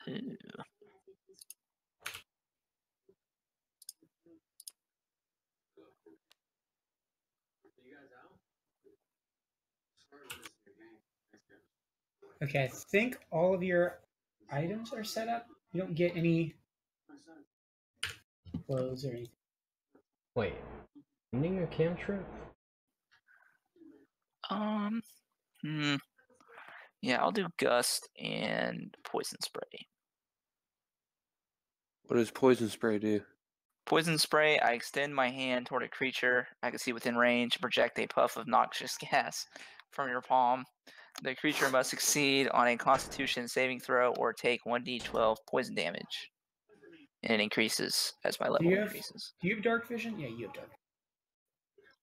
Speaker 3: Ooh.
Speaker 4: Okay, I think all of your items are set up. You don't get any clothes or anything.
Speaker 5: Wait, ending a cantrip?
Speaker 3: Yeah, I'll do gust and poison spray.
Speaker 2: What does poison spray do?
Speaker 3: Poison spray. I extend my hand toward a creature I can see within range and project a puff of noxious gas from your palm. The creature must succeed on a Constitution saving throw or take 1d12 poison damage. And it increases as my level increases.
Speaker 4: Do you have dark vision? Yeah, you have dark.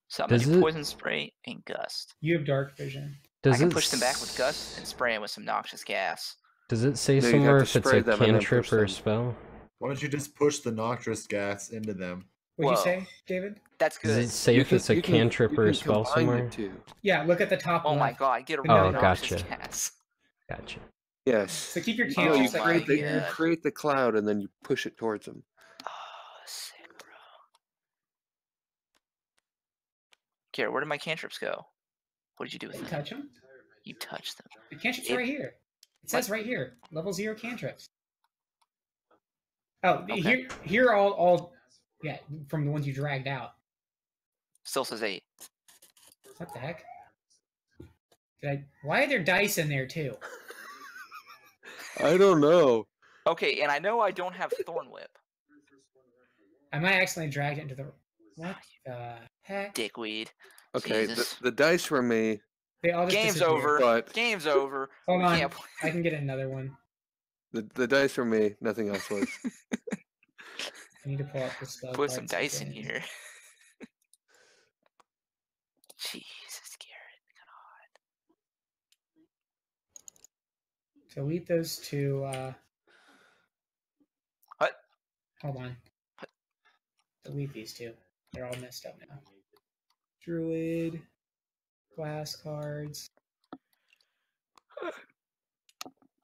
Speaker 3: So I'm going to do poison spray and gust.
Speaker 4: You have dark vision.
Speaker 3: I can push them back with gust and spray them with some noxious gas.
Speaker 5: Does it say somewhere if it's a cantrip or a spell?
Speaker 1: Why don't you just push the noxious gas into them?
Speaker 4: What'd you say, David?
Speaker 3: That's good.
Speaker 5: Does it say if it's a cantrip or a spell somewhere?
Speaker 4: Yeah, look at the top.
Speaker 3: Oh my god, get a
Speaker 5: gotcha.
Speaker 3: Gas.
Speaker 5: Gotcha.
Speaker 2: Yes.
Speaker 4: So keep your cantrips
Speaker 2: you create the cloud and then you push it towards them.
Speaker 3: Oh, sick, bro. Garrett, where did my cantrips go? What did you do with them?
Speaker 4: Touch them.
Speaker 3: You touched them.
Speaker 4: The cantrips are right here. It says right here, level 0 cantrips. Oh, okay. Here are all, yeah, from the ones you dragged out.
Speaker 3: Still says 8.
Speaker 4: What the heck? Why are there dice in there too?
Speaker 2: I don't know.
Speaker 3: Okay, and I know I don't have Thorn Whip.
Speaker 4: I might accidentally drag it into the... What the heck?
Speaker 3: Dickweed.
Speaker 2: Okay, the dice were me.
Speaker 4: They all just
Speaker 3: Game's
Speaker 4: disappear.
Speaker 3: over.
Speaker 2: But...
Speaker 3: Game's over.
Speaker 4: Hold on. I can get another one.
Speaker 2: The dice were me. Nothing else was.
Speaker 4: I need to pull up the spell.
Speaker 3: Put some dice in here. Jesus, Garrett. God.
Speaker 4: Delete those two.
Speaker 3: What?
Speaker 4: Hold on.
Speaker 3: What?
Speaker 4: Delete these two. They're all messed up now. Druid. Class cards.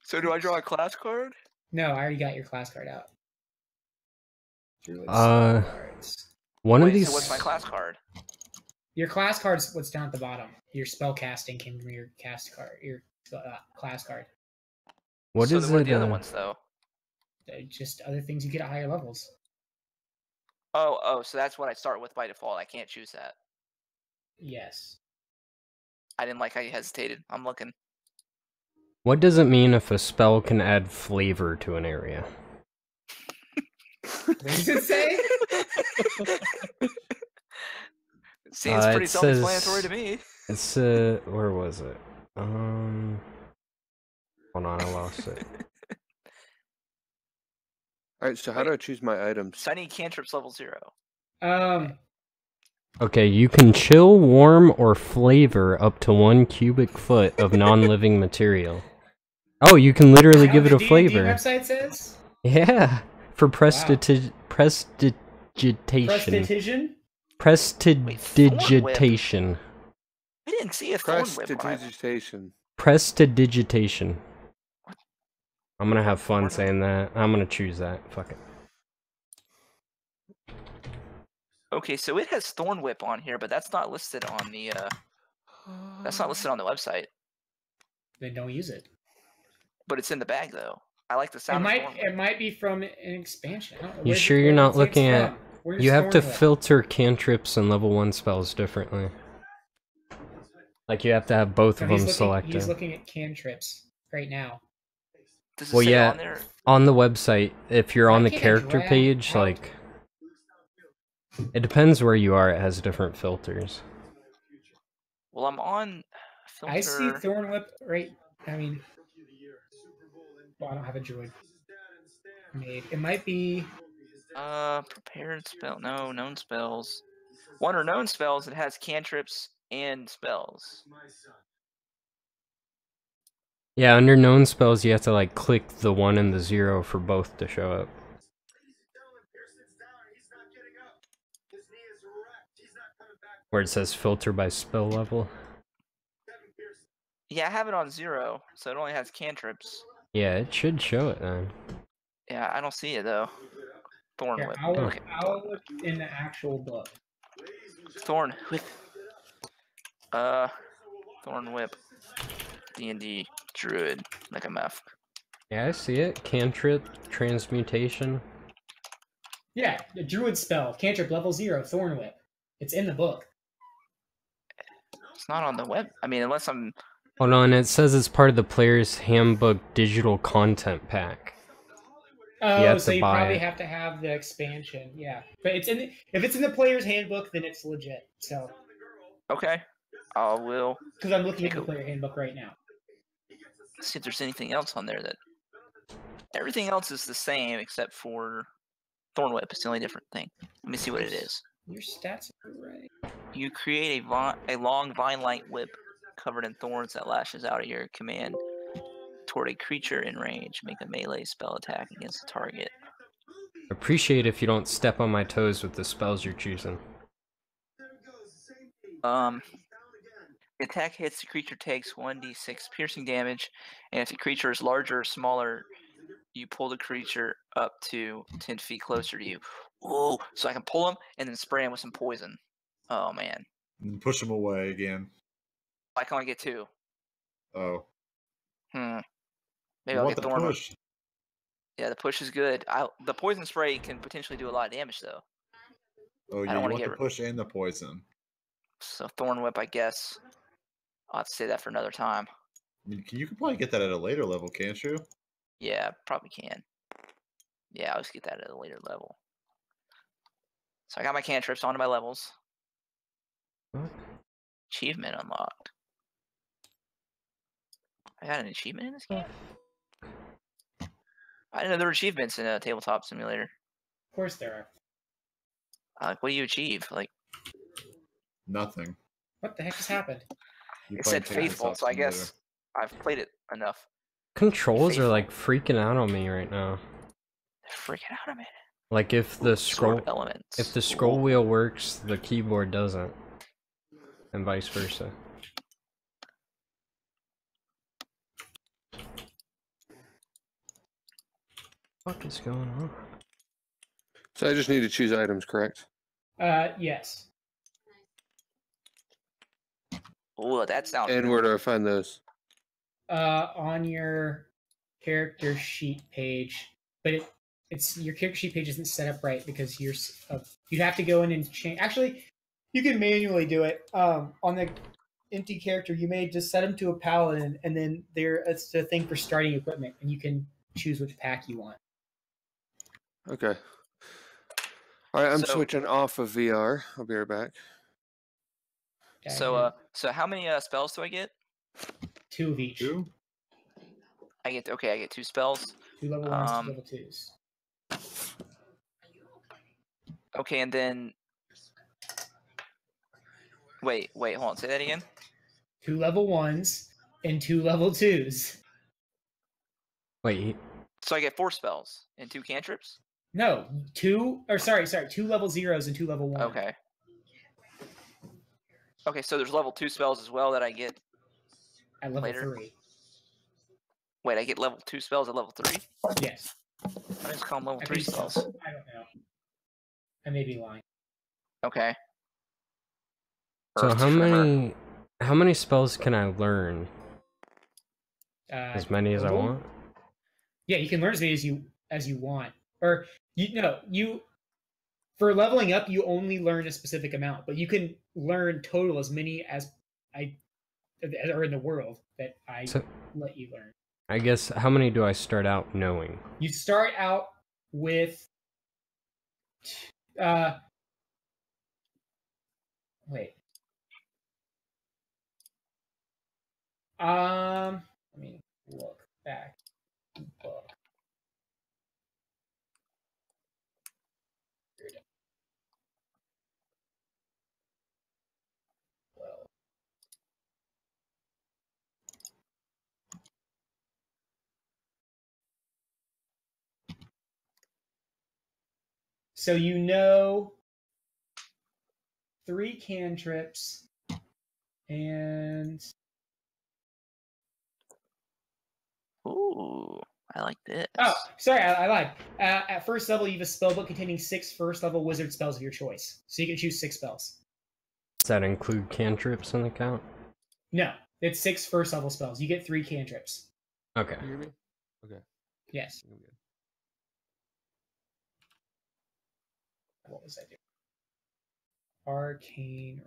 Speaker 3: So do I draw a class card?
Speaker 4: No, I already got your class card out. Druid
Speaker 5: one of these.
Speaker 3: So what's my class card?
Speaker 4: Your class card's what's down at the bottom. Your spell casting came from your cast card. Your class card.
Speaker 5: What is
Speaker 3: it? What are the other ones though?
Speaker 4: They're just other things you get at higher levels.
Speaker 3: Oh, so that's what I start with by default. I can't choose that.
Speaker 4: Yes.
Speaker 3: I didn't like how you hesitated. I'm looking.
Speaker 5: What does it mean if a spell can add flavor to an area?
Speaker 4: What does it say?
Speaker 3: Seems pretty self-explanatory to me.
Speaker 5: It's where was it? Hold on, I lost it.
Speaker 2: Alright, so how do I choose my items?
Speaker 3: So I need cantrips level 0.
Speaker 5: Okay, you can chill, warm, or flavor up to 1 cubic foot of non-living material. Oh, you can literally give it a flavor.
Speaker 4: The website says?
Speaker 5: Yeah, for prestidigitation. Prestidigitation.
Speaker 3: I didn't see a Thorn Whip.
Speaker 2: Prestidigitation.
Speaker 5: Prestidigitation. I'm gonna have fun saying that. I'm gonna choose that. Fuck it.
Speaker 3: Okay, so it has Thorn Whip on here, but that's not listed on the that's not listed on the website.
Speaker 4: Then don't use it.
Speaker 3: But it's in the bag though. I like the sound.
Speaker 4: It might be from an expansion.
Speaker 5: You sure you're not looking at? You have to filter cantrips and level 1 spells differently. Like you have to have both of them selected.
Speaker 4: He's looking at cantrips right now.
Speaker 3: Does it say on there?
Speaker 5: On the website, if you're on the character page, like it depends where you are. It has different filters.
Speaker 3: Well, I'm on filter.
Speaker 4: I see Thorn Whip right. I mean, well, I don't have a druid made. It might be.
Speaker 3: Prepared spell. No, known spells. One or known spells. It has cantrips and spells.
Speaker 5: Yeah, under known spells, you have to like click the 1 and the 0 for both to show up. Where it says filter by spell level.
Speaker 3: Yeah, I have it on 0, so it only has cantrips.
Speaker 5: Yeah, it should show it then.
Speaker 3: Yeah, I don't see it though. Thorn Whip.
Speaker 4: I'll look in the actual book.
Speaker 3: Thorn Whip. Thorn Whip. D&D Druid, like a meth.
Speaker 5: Yeah, I see it. Cantrip, transmutation.
Speaker 4: Yeah, the druid spell, cantrip level 0, Thorn Whip. It's in the book.
Speaker 3: It's not on the web. I mean, unless I'm.
Speaker 5: Hold on, it says it's part of the player's handbook digital content pack.
Speaker 4: Oh,
Speaker 5: have
Speaker 4: so
Speaker 5: to
Speaker 4: you
Speaker 5: buy
Speaker 4: probably
Speaker 5: it.
Speaker 4: have to have the expansion. Yeah, but it's if it's in the player's handbook, then it's legit. So
Speaker 3: Okay. I will
Speaker 4: because I'm looking at
Speaker 3: take
Speaker 4: the
Speaker 3: a
Speaker 4: player handbook right now.
Speaker 3: see if there's anything else on there that. Everything else is the same except for Thorn Whip. It's the only different thing. Let me see what it is.
Speaker 4: Your stats are right.
Speaker 3: You create a long vine-like whip covered in thorns that lashes out at your command toward a creature in range. Make a melee spell attack against the target.
Speaker 5: Appreciate if you don't step on my toes with the spells you're choosing.
Speaker 3: The attack hits, the creature takes 1d6 piercing damage, and if the creature is larger or smaller, you pull the creature up to 10 feet closer to you. Ooh, so I can pull him and then spray him with some poison. Oh, man.
Speaker 1: And push him away again.
Speaker 3: I can only get 2.
Speaker 1: Oh.
Speaker 3: Maybe
Speaker 1: You
Speaker 3: I'll
Speaker 1: want
Speaker 3: get
Speaker 1: the
Speaker 3: Thorn Whip.
Speaker 1: push.
Speaker 3: Yeah, the push is good. The poison spray can potentially do a lot of damage, though.
Speaker 1: Oh, yeah,
Speaker 3: don't
Speaker 1: you
Speaker 3: wanna
Speaker 1: want the
Speaker 3: get
Speaker 1: push and the poison.
Speaker 3: So Thorn Whip, I guess. I'll have to say that for another time.
Speaker 1: I mean, you could probably get that at a later level, can't you?
Speaker 3: Yeah, probably can. Yeah, I'll just get that at a later level. So I got my cantrips onto my levels.
Speaker 5: What?
Speaker 3: Achievement unlocked. I got an achievement in this game? I didn't know there were achievements in a tabletop simulator.
Speaker 4: Of course there are.
Speaker 3: Like, what do you achieve? Like,
Speaker 1: Nothing.
Speaker 4: What the heck just happened?
Speaker 1: You
Speaker 3: it
Speaker 1: play
Speaker 3: said faithful,
Speaker 1: tabletop
Speaker 3: so I
Speaker 1: simulator.
Speaker 3: guess I've played it enough.
Speaker 5: Controls are
Speaker 3: Faithful.
Speaker 5: like freaking out on me right now.
Speaker 3: They're freaking out a minute.
Speaker 5: Like if the scroll
Speaker 3: elements.
Speaker 5: if the scroll wheel works, the keyboard doesn't. And vice versa. What is going on?
Speaker 2: So I just need to choose items, correct?
Speaker 4: Yes.
Speaker 3: Ooh, that sounds
Speaker 2: And where do I find those?
Speaker 4: On your character sheet page, but it's your character sheet page isn't set up right because you'd have to go in and change. Actually, you can manually do it. On the empty character, you may just set them to a paladin, and then it's the thing for starting equipment, and you can choose which pack you want.
Speaker 2: Okay. All right, I'm
Speaker 3: So-
Speaker 2: switching off of VR. I'll be right back.
Speaker 3: So how many spells do I get?
Speaker 4: 2 of each.
Speaker 1: 2?
Speaker 3: I get 2 spells.
Speaker 4: 2 level 1s, 2 level 2s.
Speaker 3: Okay, and then wait, hold on. Say that again.
Speaker 4: 2 level 1s and 2 level 2s.
Speaker 5: Wait,
Speaker 3: So I get 4 spells and 2 cantrips.
Speaker 4: No, 2 level 0s and 2 level 1s.
Speaker 3: Okay. Okay, so there's level 2 spells as well that I get.
Speaker 4: At level
Speaker 3: later.
Speaker 4: 3.
Speaker 3: Wait, I get level 2 spells at level 3?
Speaker 4: Yes.
Speaker 3: I just call them level
Speaker 4: I
Speaker 3: 3
Speaker 4: think so.
Speaker 3: spells.
Speaker 4: I don't know. I may be lying.
Speaker 3: Okay.
Speaker 5: so
Speaker 3: Earth
Speaker 5: how
Speaker 3: Tremor.
Speaker 5: many spells can I learn? As many as I
Speaker 4: total?
Speaker 5: want?
Speaker 4: Yeah, you can learn as many as you want. Or you for leveling up you only learn a specific amount, but you can learn total as many as are in the world that I let you learn.
Speaker 5: I guess how many do I start out knowing?
Speaker 4: You start out with wait. Let me look back. Book. Well. So you know 3 cantrips and
Speaker 3: Ooh, I like this.
Speaker 4: oh, sorry, I lied. At first level, you have a spellbook containing 6 first-level wizard spells of your choice. So you can choose 6 spells.
Speaker 5: Does that include cantrips in the count?
Speaker 4: No, it's 6 first-level spells. You get 3 cantrips.
Speaker 5: Okay.
Speaker 2: You hear me? Okay.
Speaker 4: Yes.
Speaker 2: I'm good.
Speaker 4: What was I doing? Arcane.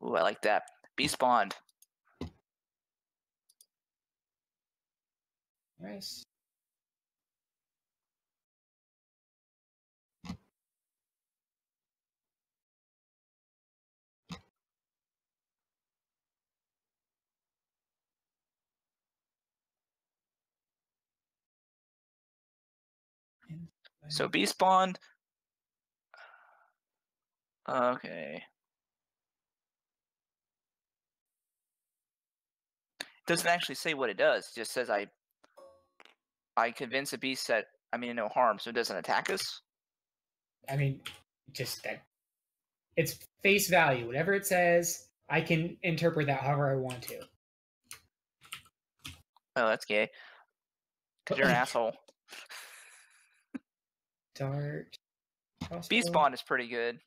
Speaker 3: Ooh, I like that. Beast Bond.
Speaker 4: Nice.
Speaker 3: So B spawned. Okay. Doesn't actually say what it does. It just says I convince a beast that I mean no harm, so it doesn't attack us.
Speaker 4: I mean, just that. It's face value. Whatever it says, I can interpret that however I want to.
Speaker 3: Oh, that's gay. Cause you're an asshole.
Speaker 4: Dart.
Speaker 3: B spawn is pretty good.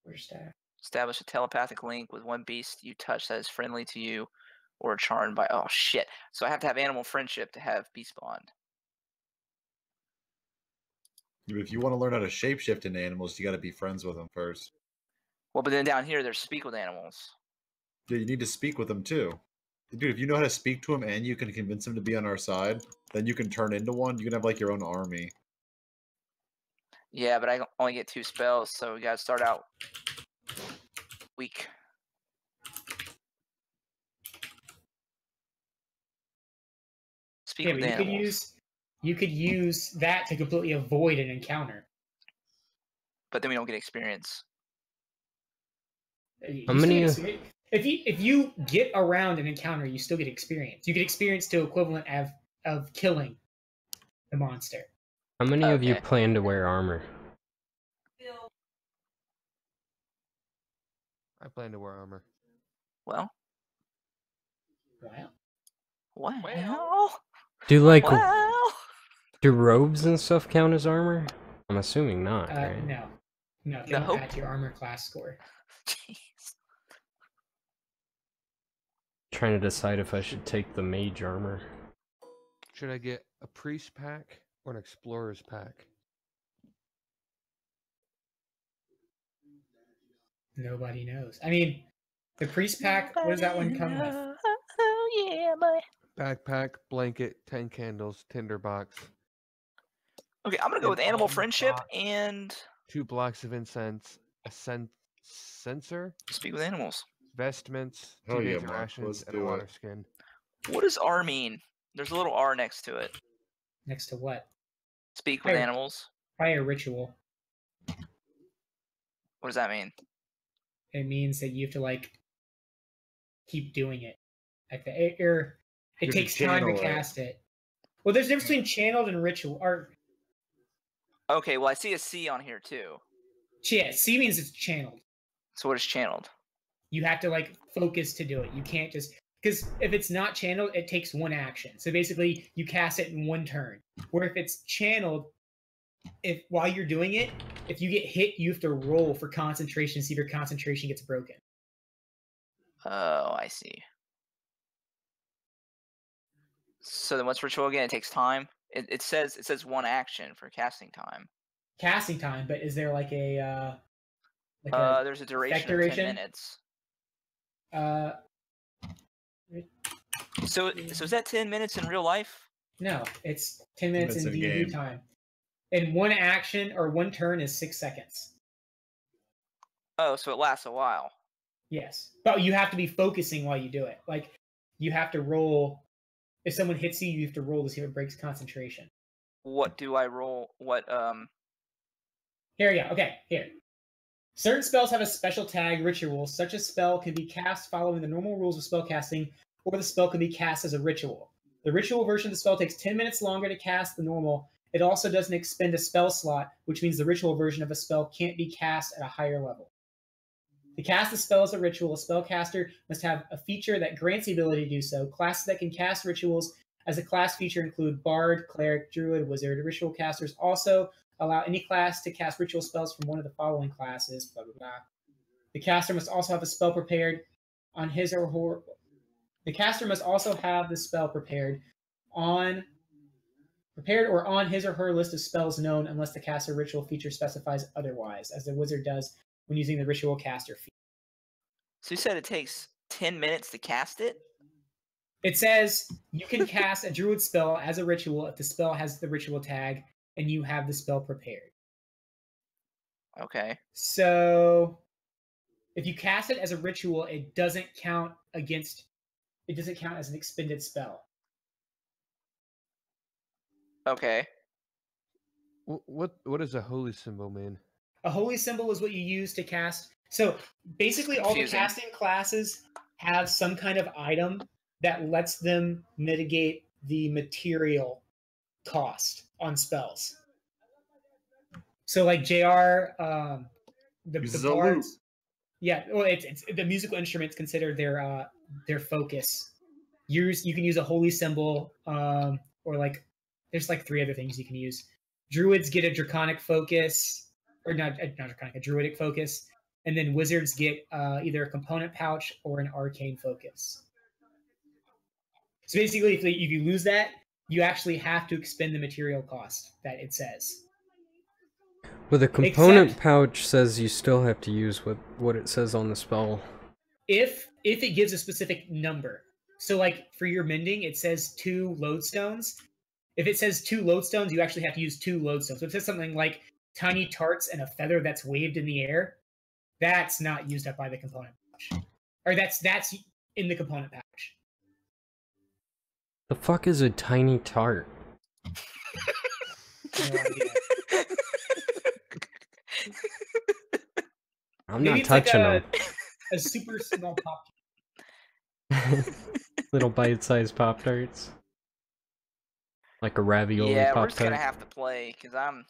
Speaker 4: Where's that?
Speaker 3: Establish a telepathic link with one beast you touch that is friendly to you or charmed by. Oh shit! So I have to have animal friendship to have B spawn.
Speaker 1: If you want to learn how to shapeshift into animals, you got to be friends with them first.
Speaker 3: Well, but then down here there's speak with animals.
Speaker 1: Yeah, you need to speak with them too. Dude, if you know how to speak to them and you can convince them to be on our side, then you can turn into one. You can have like your own army.
Speaker 3: Yeah, but I only get 2 spells, so we gotta start out weak. Speak
Speaker 4: Yeah,
Speaker 3: with
Speaker 4: but
Speaker 3: animals.
Speaker 4: you could use that to completely avoid an encounter.
Speaker 3: But then we don't get experience.
Speaker 4: You
Speaker 5: How
Speaker 4: still
Speaker 5: many-
Speaker 4: get experience. If you get around an encounter, you still get experience. You get experience to equivalent of killing the monster.
Speaker 5: How many of you
Speaker 3: Okay.
Speaker 5: plan to wear armor?
Speaker 2: I plan to wear armor.
Speaker 3: Well,
Speaker 4: Wow.
Speaker 3: well,
Speaker 5: Do like
Speaker 3: well.
Speaker 5: do robes and stuff count as armor? I'm assuming not, right?
Speaker 4: No, they
Speaker 3: No.
Speaker 4: don't add to your armor class score.
Speaker 3: Jeez.
Speaker 5: Trying to decide if I should take the mage armor.
Speaker 2: Should I get a priest pack or an explorer's pack?
Speaker 4: Nobody knows. I mean, the priest pack. What does that one come with?
Speaker 3: Oh yeah, boy.
Speaker 2: Backpack, blanket, 10 candles, tinderbox,
Speaker 3: Okay, I'm gonna go
Speaker 2: An
Speaker 3: with animal
Speaker 2: almond
Speaker 3: friendship
Speaker 2: box.
Speaker 3: and
Speaker 2: 2 blocks of incense, a censer,
Speaker 3: speak with animals.
Speaker 2: vestments,
Speaker 1: Hell
Speaker 2: 2
Speaker 1: yeah,
Speaker 2: days of
Speaker 1: Mark,
Speaker 2: rations,
Speaker 1: let's
Speaker 2: and a
Speaker 1: do it.
Speaker 2: water skin.
Speaker 3: What does R mean? There's a little R next to it.
Speaker 4: Next to what?
Speaker 3: Speak with
Speaker 4: Fire.
Speaker 3: animals.
Speaker 4: Fire ritual.
Speaker 3: What does that mean?
Speaker 4: It means that you have to like keep doing it. Like it
Speaker 1: You have to
Speaker 4: takes time to
Speaker 1: channel it.
Speaker 4: cast it. Well, there's a difference between channeled and ritual. Or
Speaker 3: Okay, well I see a C on here too.
Speaker 4: yeah, C means it's channeled.
Speaker 3: So what is channeled?
Speaker 4: You have to like focus to do it. You can't just because if it's not channeled, it takes one action. So basically, you cast it in one turn. Where if it's channeled, if while you're doing it, if you get hit, you have to roll for concentration. See if your concentration gets broken.
Speaker 3: Oh, I see. So then what's ritual again? It takes time. It says one action for casting time.
Speaker 4: Casting time, but is there like a
Speaker 3: There's a duration of 10
Speaker 4: duration?
Speaker 3: minutes.
Speaker 4: uh
Speaker 3: So is that 10 minutes in real life?
Speaker 4: no, it's 10 minutes in
Speaker 1: Minutes in
Speaker 4: D&D
Speaker 1: game.
Speaker 4: time. And one action or one turn is 6 seconds.
Speaker 3: Oh, so it lasts a while.
Speaker 4: Yes, but you have to be focusing while you do it. Like you have to roll. If someone hits you, you have to roll to see if it breaks concentration.
Speaker 3: What do I roll? What
Speaker 4: Here we go. Okay, here. Certain spells have a special tag ritual. Such a spell can be cast following the normal rules of spellcasting, or the spell can be cast as a ritual. The ritual version of the spell takes 10 minutes longer to cast than normal. It also doesn't expend a spell slot, which means the ritual version of a spell can't be cast at a higher level. To cast a spell as a ritual, a spellcaster must have a feature that grants the ability to do so. Classes that can cast rituals as a class feature include Bard, Cleric, Druid, Wizard. Ritual casters also allow any class to cast ritual spells from one of the following classes, blah, blah, blah. The caster must also have a spell prepared on his or her... The caster must also have the spell prepared or on his or her list of spells known unless the caster ritual feature specifies otherwise, as the wizard does when using the ritual caster feature.
Speaker 3: So you said it takes 10 minutes to cast it?
Speaker 4: It says you can cast a druid spell as a ritual if the spell has the ritual tag and you have the spell prepared.
Speaker 3: Okay.
Speaker 4: So if you cast it as a ritual, it doesn't count against. It doesn't count as an expended spell.
Speaker 3: Okay.
Speaker 2: What does a holy symbol mean?
Speaker 4: A holy symbol is what you use to cast. So basically, all the
Speaker 3: Confusing.
Speaker 4: casting classes have some kind of item that lets them mitigate the material cost on spells. So, like JR, the
Speaker 1: Uses a
Speaker 4: bards, yeah. Well, it's the musical instruments considered their focus. You can use a holy symbol, or like there's like 3 other things you can use. Druids get a draconic focus, or not draconic, a druidic focus, and then wizards get either a component pouch or an arcane focus. So basically, if you lose that, you actually have to expend the material cost that it says.
Speaker 5: Well, the component pouch says you still have to use what it says on the spell.
Speaker 4: If it gives a specific number. So like for your mending, it says 2 lodestones. If it says 2 lodestones, you actually have to use 2 lodestones. So if it says something like tiny tarts and a feather that's waved in the air, that's not used up by the component pouch. Or that's in the component pouch.
Speaker 5: The fuck is a tiny tart?
Speaker 4: No idea.
Speaker 5: I'm
Speaker 4: Maybe
Speaker 5: not
Speaker 4: it's like
Speaker 5: touching them.
Speaker 4: a super small pop.
Speaker 5: Little bite-sized Pop-Tarts. Like a ravioli
Speaker 3: Yeah,
Speaker 5: Pop-Tart.
Speaker 3: we're just gonna have to play because I'm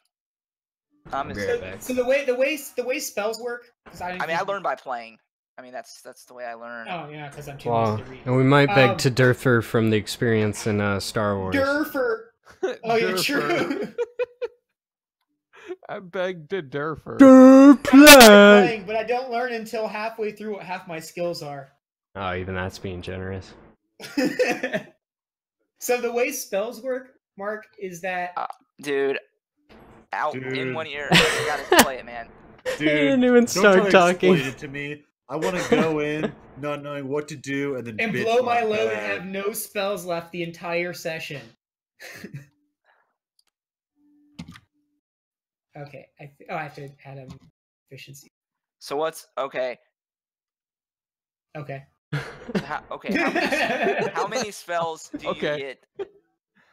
Speaker 5: I'll be right back.
Speaker 4: So the way spells work, because
Speaker 3: I mean, I learned by playing. I mean, that's the way I learn.
Speaker 4: Oh yeah, because I'm too
Speaker 5: Wow.
Speaker 4: lazy to read.
Speaker 5: And we might beg to differ from the experience in Star Wars.
Speaker 4: Durfer. Oh yeah, true.
Speaker 2: I beg to differ.
Speaker 4: I'm playing, but I don't learn until halfway through what half my skills are.
Speaker 5: Oh, even that's being generous.
Speaker 4: So the way spells work, Mark, is that
Speaker 3: Dude, out
Speaker 1: Dude.
Speaker 3: in one ear. You gotta play it, man.
Speaker 1: Dude,
Speaker 5: I didn't even
Speaker 1: don't
Speaker 5: start
Speaker 1: try to
Speaker 5: talking.
Speaker 1: explain it to me. I want to go in not knowing what to do and then
Speaker 4: and
Speaker 1: bitch
Speaker 4: blow my
Speaker 1: like
Speaker 4: load
Speaker 1: that.
Speaker 4: and have no spells left the entire session. Okay, I have to add efficiency.
Speaker 3: So what's okay?
Speaker 4: Okay.
Speaker 3: How many spells do you
Speaker 2: Okay.
Speaker 3: get?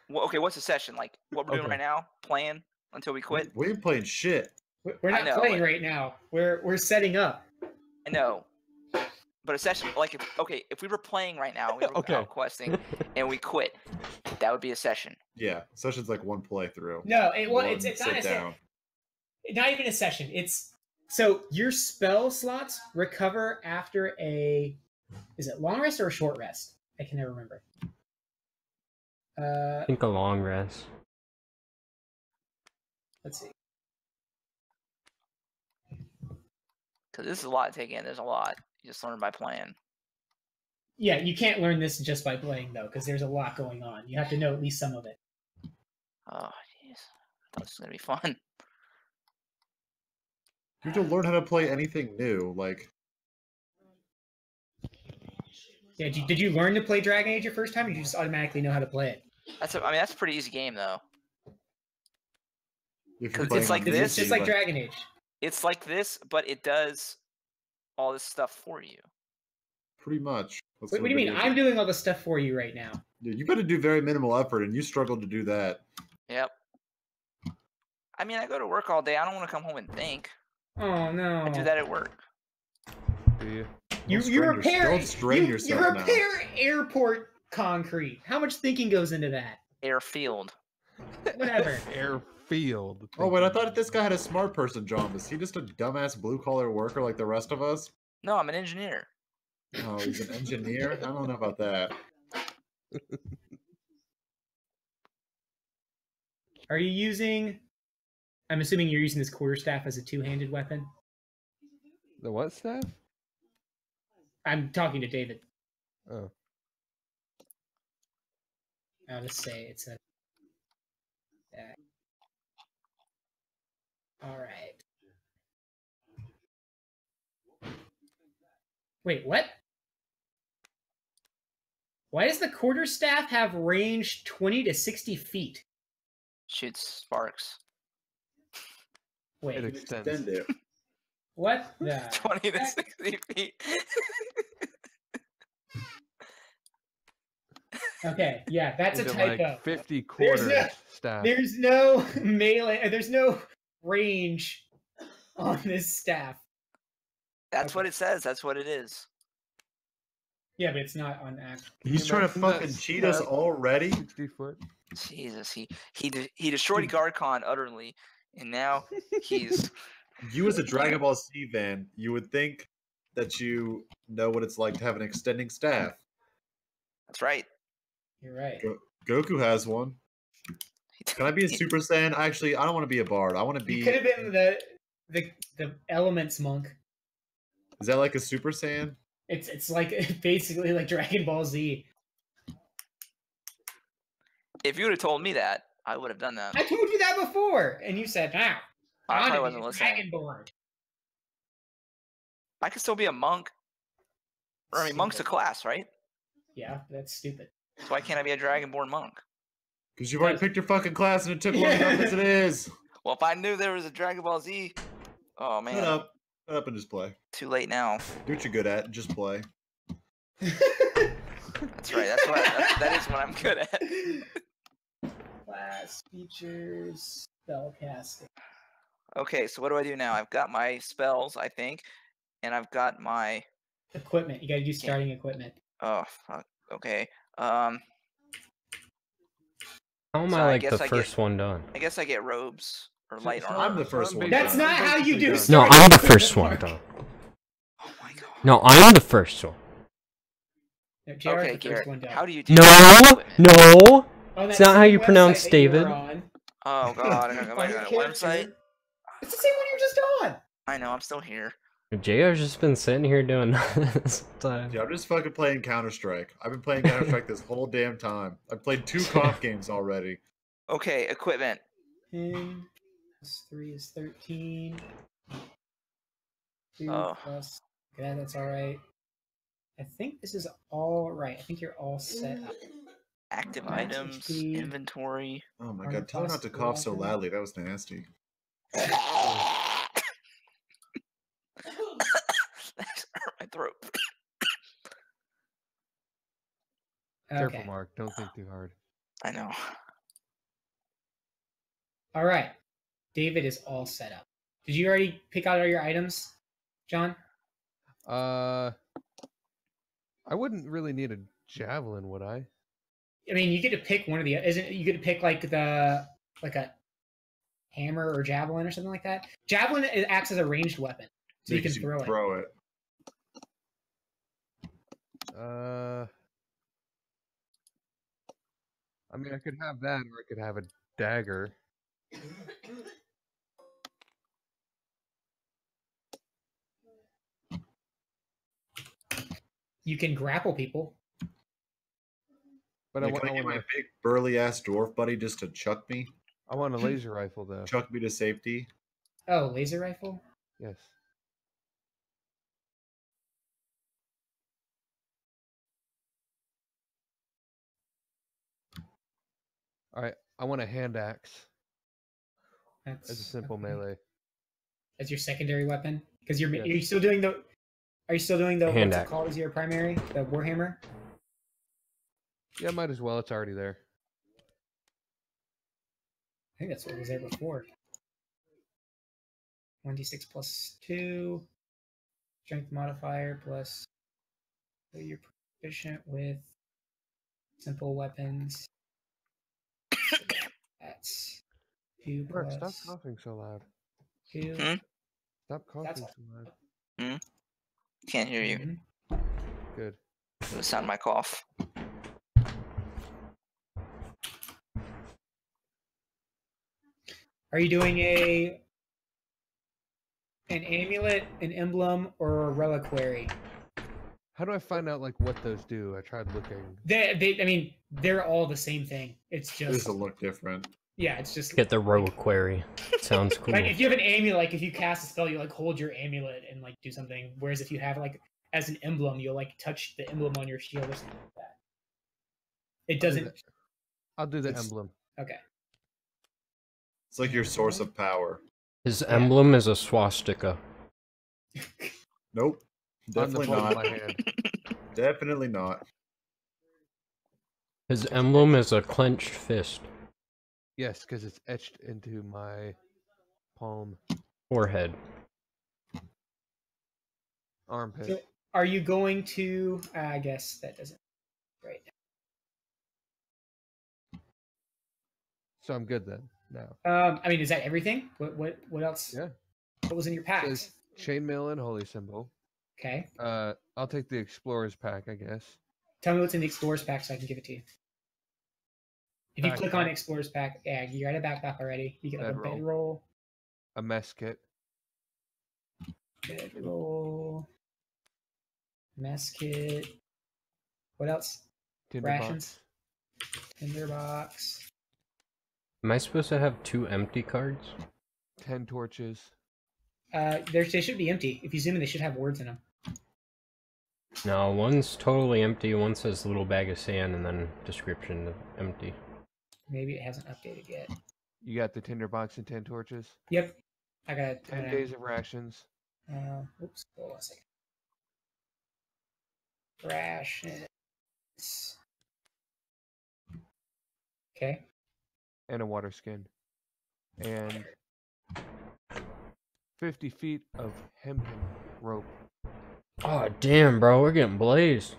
Speaker 3: Well, okay, what's the session like? What we're doing
Speaker 2: Okay.
Speaker 3: right now? Playing until we quit.
Speaker 1: We ain't playing shit.
Speaker 4: We're
Speaker 3: I
Speaker 4: not
Speaker 3: know,
Speaker 4: playing
Speaker 3: but-
Speaker 4: right now. We're setting up.
Speaker 3: I know, but a session like if we were playing right now, we were
Speaker 2: Okay.
Speaker 3: out questing, and we quit, that would be a session.
Speaker 1: Yeah, session's like one playthrough.
Speaker 4: No,
Speaker 1: One
Speaker 4: it's not
Speaker 1: sit down.
Speaker 4: not even a session. It's so your spell slots recover after is it long rest or a short rest? I can never remember.
Speaker 5: I think a long rest.
Speaker 4: Let's see.
Speaker 3: Because this is a lot to take in. There's a lot. You just learn by playing.
Speaker 4: Yeah, you can't learn this just by playing though, because there's a lot going on. You have to know at least some of it.
Speaker 3: Oh, jeez. I thought this was gonna be fun.
Speaker 1: You have to learn how to play anything new. Like,
Speaker 4: Yeah, did you learn to play Dragon Age your first time, or did you just automatically know how to play it?
Speaker 3: I mean, that's a pretty easy game though.
Speaker 1: if
Speaker 3: 'Cause
Speaker 1: you're
Speaker 3: it's
Speaker 1: playing
Speaker 3: like
Speaker 1: on
Speaker 3: this.
Speaker 4: It's just like
Speaker 1: easy,
Speaker 4: Dragon Age.
Speaker 3: It's like this, but it does all this stuff for you.
Speaker 1: pretty much. That's
Speaker 4: What do you mean?
Speaker 1: it is.
Speaker 4: I'm doing all the stuff for you right now.
Speaker 1: Dude, you got to do very minimal effort, and you struggle to do that.
Speaker 3: Yep. I mean, I go to work all day. I don't want to come home and think.
Speaker 4: Oh no!
Speaker 3: I do that at work.
Speaker 2: Do you?
Speaker 4: You repair.
Speaker 1: Don't strain yourself
Speaker 4: you
Speaker 1: now.
Speaker 4: repair airport concrete. How much thinking goes into that?
Speaker 3: Airfield.
Speaker 4: Whatever.
Speaker 2: Airfield.
Speaker 1: Oh wait, I thought this guy had a smart person job. Is he just a dumbass blue collar worker like the rest of us?
Speaker 3: No, I'm an engineer.
Speaker 1: Oh, he's an engineer. I don't know about that.
Speaker 4: Are you using? I'm assuming you're using this quarterstaff as a two-handed weapon.
Speaker 2: The what staff?
Speaker 4: I'm talking to David.
Speaker 2: Oh.
Speaker 4: I'll just say it's a. All right. Wait, what? Why does the quarterstaff have range 20 to 60 feet?
Speaker 3: Shoots sparks.
Speaker 4: Wait,
Speaker 2: It
Speaker 1: Extend
Speaker 2: extends.
Speaker 1: it.
Speaker 4: what the
Speaker 3: 20 to
Speaker 4: heck?
Speaker 3: 60 feet.
Speaker 4: Okay, yeah, that's a
Speaker 2: Into
Speaker 4: typo.
Speaker 2: like 50
Speaker 4: There's
Speaker 2: quarter
Speaker 4: no-
Speaker 2: staff.
Speaker 4: There's no melee. There's no range on this staff.
Speaker 3: That's what
Speaker 4: Okay.
Speaker 3: it says. That's what it is.
Speaker 4: Yeah, but it's not on act.
Speaker 1: He's trying to
Speaker 2: imagine that
Speaker 1: fucking cheat us
Speaker 2: staff?
Speaker 1: already.
Speaker 2: 60 foot.
Speaker 3: Jesus, he destroyed GuardCon utterly, and now he's
Speaker 1: You as a Dragon Ball Z fan, you would think that you know what it's like to have an extending staff.
Speaker 3: that's right.
Speaker 4: You're right.
Speaker 1: Goku has one. Can I be a Super Saiyan? Actually, I don't want to be a bard. I want to be.
Speaker 4: You could have been the elements monk.
Speaker 1: Is that like a Super Saiyan?
Speaker 4: It's like basically like Dragon Ball Z.
Speaker 3: If you would have told me that, I would have done that.
Speaker 4: I told you that before, and you said, "Now,
Speaker 3: I
Speaker 4: I
Speaker 3: probably
Speaker 4: want to
Speaker 3: wasn't
Speaker 4: be a
Speaker 3: listening.
Speaker 4: Dragonborn."
Speaker 3: I could still be a monk. Or I mean, monk's a
Speaker 4: Stupid.
Speaker 3: class, right?
Speaker 4: Yeah, that's stupid.
Speaker 3: So why can't I be a Dragonborn monk?
Speaker 1: Because you've already picked your fucking class and it took long enough as it is.
Speaker 3: Well, if I knew there was a Dragon Ball Z, oh man,
Speaker 1: Shut up and just play.
Speaker 3: too late now.
Speaker 1: Do what you're good at. Just play.
Speaker 3: That's right. That is what I'm good at.
Speaker 4: Class features spellcasting.
Speaker 3: Okay, so what do I do now? I've got my spells, I think, and I've got my
Speaker 4: Equipment. You got to do starting equipment.
Speaker 3: oh fuck. Okay.
Speaker 5: How am
Speaker 3: So
Speaker 5: I
Speaker 3: I
Speaker 5: like
Speaker 3: guess
Speaker 5: the
Speaker 3: I
Speaker 5: first one done?
Speaker 3: I guess I get robes or light
Speaker 2: So
Speaker 3: armor.
Speaker 1: I'm the first one.
Speaker 4: That's
Speaker 1: done.
Speaker 4: not how you do.
Speaker 2: No,
Speaker 5: No,
Speaker 4: starting
Speaker 5: I'm the
Speaker 4: equipment,
Speaker 5: first one
Speaker 4: Mark.
Speaker 5: done.
Speaker 3: Oh my god.
Speaker 5: No, I'm the first one.
Speaker 4: No, JR is
Speaker 3: Okay,
Speaker 4: the first
Speaker 3: Garrett.
Speaker 4: one done.
Speaker 3: How do you do
Speaker 5: No,
Speaker 3: equipment?
Speaker 5: no.
Speaker 4: On
Speaker 5: It's
Speaker 4: that
Speaker 5: not how
Speaker 4: same
Speaker 5: you pronounce
Speaker 4: website that you were
Speaker 5: David.
Speaker 4: on,
Speaker 3: Oh god, I gotta go
Speaker 4: on
Speaker 3: back
Speaker 4: your
Speaker 3: to that
Speaker 4: character,
Speaker 3: website.
Speaker 4: it's the same one you were just on.
Speaker 3: I know, I'm still here.
Speaker 5: JR's just been sitting here doing nothing this time.
Speaker 1: Yeah, I'm just fucking playing Counter-Strike. I've been playing Counter-Strike this whole damn time. I've played 2 comp games already.
Speaker 3: Okay, equipment.
Speaker 4: 10 plus 3 is 13. 2
Speaker 3: Oh.
Speaker 4: plus. Yeah, that's all right. I think this is all right. I think you're all set up.
Speaker 3: Active
Speaker 4: Max
Speaker 3: items,
Speaker 4: HP.
Speaker 3: inventory.
Speaker 1: Oh my
Speaker 4: Armor
Speaker 1: god, tell her not to
Speaker 4: class
Speaker 1: cough so
Speaker 4: 11.
Speaker 1: loudly. That was nasty.
Speaker 3: That's hurt my throat.
Speaker 2: Careful,
Speaker 4: Okay.
Speaker 2: Mark. Don't think too hard.
Speaker 3: I know.
Speaker 4: All right. David is all set up. Did you already pick out all your items, John?
Speaker 2: I wouldn't really need a javelin, would I?
Speaker 4: I mean, you get to pick one of the. Isn't you get to pick like a hammer or javelin or something like that? Javelin acts as a ranged weapon, so you can
Speaker 1: Because
Speaker 4: throw it.
Speaker 2: I mean, I could have that, or I could have a dagger.
Speaker 4: You can grapple people.
Speaker 2: But
Speaker 1: Yeah, can I get my big burly ass dwarf buddy just to chuck me?
Speaker 2: I want a laser rifle, though.
Speaker 1: Chuck me to safety?
Speaker 4: Oh, laser rifle.
Speaker 2: Yes. All right, I want a hand axe
Speaker 4: That's
Speaker 2: as a simple
Speaker 4: okay.
Speaker 2: melee.
Speaker 4: As your secondary weapon, because you're
Speaker 2: Yes.
Speaker 4: you're still doing the. Are you still doing the
Speaker 5: Hand
Speaker 4: what's it
Speaker 5: axe.
Speaker 4: called as your primary? The warhammer.
Speaker 2: Yeah, might as well. It's already there.
Speaker 4: I think that's what was there before. 1d6 plus 2. Strength modifier plus. So you're proficient with simple weapons. So that's 2
Speaker 2: Mark, stop
Speaker 4: plus
Speaker 2: coughing so loud.
Speaker 4: 2.
Speaker 3: Hmm?
Speaker 2: Stop coughing
Speaker 4: That's
Speaker 2: so
Speaker 4: all.
Speaker 2: loud.
Speaker 3: Can't hear you.
Speaker 4: Mhm.
Speaker 2: Good.
Speaker 3: It was sound of my cough.
Speaker 4: Are you doing an amulet, an emblem, or a reliquary?
Speaker 2: How do I find out like what those do? I tried looking.
Speaker 4: I mean, they're all the same thing. It's
Speaker 1: This
Speaker 4: just
Speaker 1: will look different.
Speaker 4: yeah, it's just
Speaker 5: Get the reliquary. Sounds cool.
Speaker 4: like if you have an amulet, like if you cast a spell, you like hold your amulet and like do something. Whereas if you have like as an emblem, you'll like touch the emblem on your shield or something like that. It doesn't.
Speaker 2: I'll do the
Speaker 1: It's-
Speaker 2: emblem.
Speaker 4: Okay.
Speaker 1: It's like your source of power.
Speaker 5: His emblem is a swastika.
Speaker 1: Nope.
Speaker 2: On the
Speaker 1: Definitely
Speaker 2: palm of
Speaker 1: not.
Speaker 2: my hand.
Speaker 1: Definitely not.
Speaker 5: His emblem is a clenched fist.
Speaker 2: Yes, because it's etched into my palm,
Speaker 5: Forehead.
Speaker 2: armpit.
Speaker 4: So, are you going to? I guess that doesn't. Right.
Speaker 2: So I'm good then. Now.
Speaker 4: I mean, is that everything? What else?
Speaker 2: Yeah.
Speaker 4: What was in your packs?
Speaker 2: Says chainmail and holy symbol.
Speaker 4: Okay.
Speaker 2: I'll take the explorer's pack, I guess.
Speaker 4: Tell me what's in the explorer's pack so I can give it to you. If you click on
Speaker 2: Backpack.
Speaker 4: explorer's pack, yeah, you got a backpack already. You get like a
Speaker 2: Bedroll.
Speaker 4: bedroll.
Speaker 2: A mess kit.
Speaker 4: Bedroll. Mess kit. What else?
Speaker 2: Tinder
Speaker 4: Rations.
Speaker 2: box.
Speaker 4: Tinderbox.
Speaker 5: Am I supposed to have 2 empty cards?
Speaker 2: 10 torches.
Speaker 4: They should be empty. If you zoom in, they should have words in them.
Speaker 5: No, one's totally empty, one says little bag of sand, and then description of empty.
Speaker 4: Maybe it hasn't updated yet.
Speaker 2: You got the tinder box and 10 torches.
Speaker 4: Yep. I got
Speaker 2: 10 days of rations.
Speaker 4: Oops. Hold on a second. Rations. Okay.
Speaker 2: And a water skin. And 50 feet of hempen rope.
Speaker 5: Oh, damn, bro, we're getting blazed.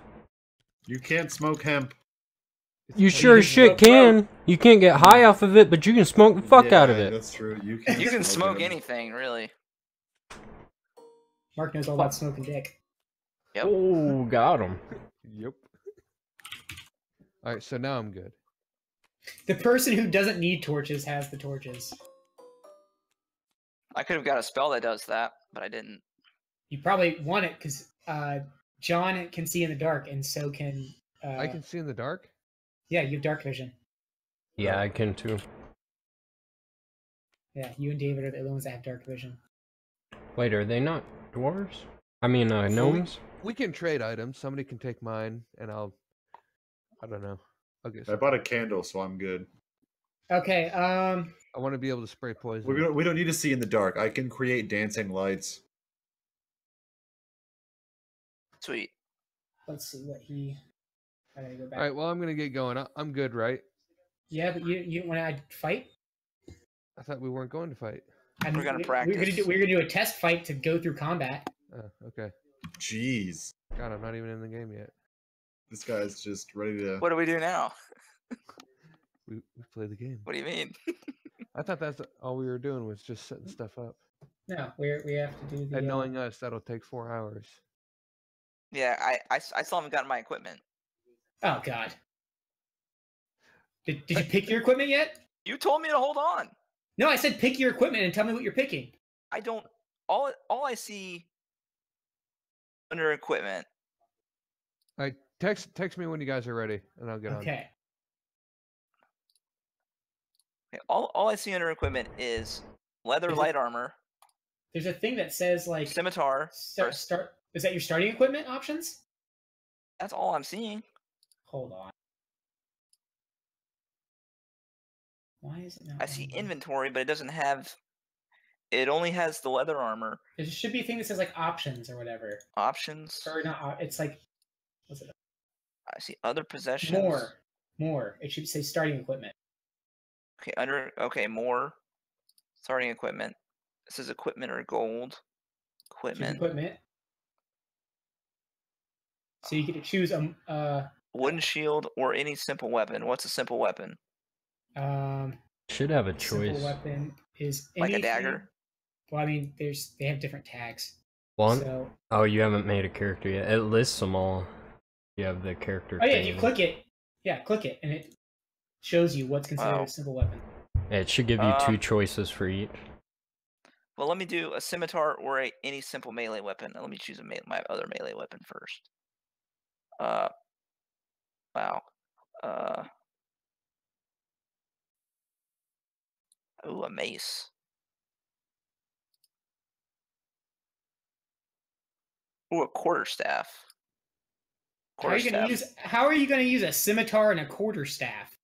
Speaker 1: You can't smoke hemp.
Speaker 5: You sure as shit can. You can't get high off of it, but you can smoke the fuck out of it.
Speaker 1: That's true. You
Speaker 3: You can smoke
Speaker 1: hemp.
Speaker 3: anything, really.
Speaker 4: Mark knows all about smoking dick.
Speaker 3: Yep.
Speaker 5: Oh, got him.
Speaker 2: Yep. Alright, so now I'm good.
Speaker 4: The person who doesn't need torches has the torches.
Speaker 3: I could have got a spell that does that, but I didn't.
Speaker 4: You probably want it because John can see in the dark, and so can.
Speaker 2: I can see in the dark?
Speaker 4: Yeah, you have dark vision.
Speaker 5: Yeah, I can too.
Speaker 4: Yeah, you and David are the only ones that have dark vision.
Speaker 5: Wait, are they not dwarves? I mean, gnomes?
Speaker 2: We can trade items. Somebody can take mine, and I don't know. I'll get
Speaker 1: I
Speaker 2: some.
Speaker 1: bought a candle, so I'm good.
Speaker 4: Okay.
Speaker 2: I want to be able to spray poison.
Speaker 1: We don't need to see in the dark. I can create dancing lights.
Speaker 3: Sweet.
Speaker 4: Let's see what he. I gotta go back.
Speaker 2: All right, well, I'm going to get going. I'm good, right?
Speaker 4: Yeah, but you want to fight?
Speaker 2: I thought we weren't going to fight.
Speaker 4: I mean,
Speaker 3: We're gonna
Speaker 4: We're
Speaker 3: practice.
Speaker 4: gonna do a test fight to go through combat.
Speaker 2: Oh, okay.
Speaker 1: Jeez.
Speaker 2: God, I'm not even in the game yet.
Speaker 1: This guy's just ready to...
Speaker 3: What do we do now?
Speaker 2: We play the game.
Speaker 3: What do you mean?
Speaker 2: I thought that's all we were doing was just setting stuff up.
Speaker 4: No, we have to do the.
Speaker 2: And knowing us, that'll take 4 hours.
Speaker 3: Yeah, I still haven't gotten my equipment.
Speaker 4: Oh God. Did you pick your equipment yet?
Speaker 3: You told me to hold on.
Speaker 4: No, I said pick your equipment and tell me what you're picking.
Speaker 3: I don't. All I see under equipment.
Speaker 2: All right, text me when you guys are ready, and I'll get on.
Speaker 4: Okay.
Speaker 3: Okay, all I see under equipment is leather
Speaker 4: Is it-
Speaker 3: light armor,
Speaker 4: There's a thing that says like
Speaker 3: scimitar.
Speaker 4: start. Is that your starting equipment options?
Speaker 3: That's all I'm seeing.
Speaker 4: Hold on. Why is it not?
Speaker 3: I see
Speaker 4: letting me-
Speaker 3: inventory, but it doesn't have. It only has the leather armor
Speaker 4: There should be a thing that says like options or whatever.
Speaker 3: options.
Speaker 4: Or not. It's like. What's it?
Speaker 3: I see other possessions.
Speaker 4: More. It should say starting equipment.
Speaker 3: Okay, more. Starting equipment. This is equipment or gold.
Speaker 4: Choose
Speaker 3: Equipment.
Speaker 4: equipment. So you get to choose
Speaker 3: Wooden shield or any simple weapon. What's a simple weapon?
Speaker 5: Should have a
Speaker 4: simple
Speaker 5: choice.
Speaker 4: weapon is
Speaker 3: Like a
Speaker 4: anything-
Speaker 3: dagger?
Speaker 4: Well, I mean, they have different tags.
Speaker 5: One?
Speaker 4: So
Speaker 5: Oh, you haven't made a character yet. It lists them all. You have the character.
Speaker 4: oh yeah,
Speaker 5: thing.
Speaker 4: you click it. Yeah, click it, and it shows you what's considered
Speaker 3: Oh.
Speaker 4: a simple weapon.
Speaker 5: It should give you 2 choices for each.
Speaker 3: Well, let me do a scimitar or any simple melee weapon. Let me choose my other melee weapon first. Wow. Ooh, a mace. Ooh, a quarterstaff. Quarterstaff.
Speaker 4: How are you gonna use a scimitar and a quarterstaff?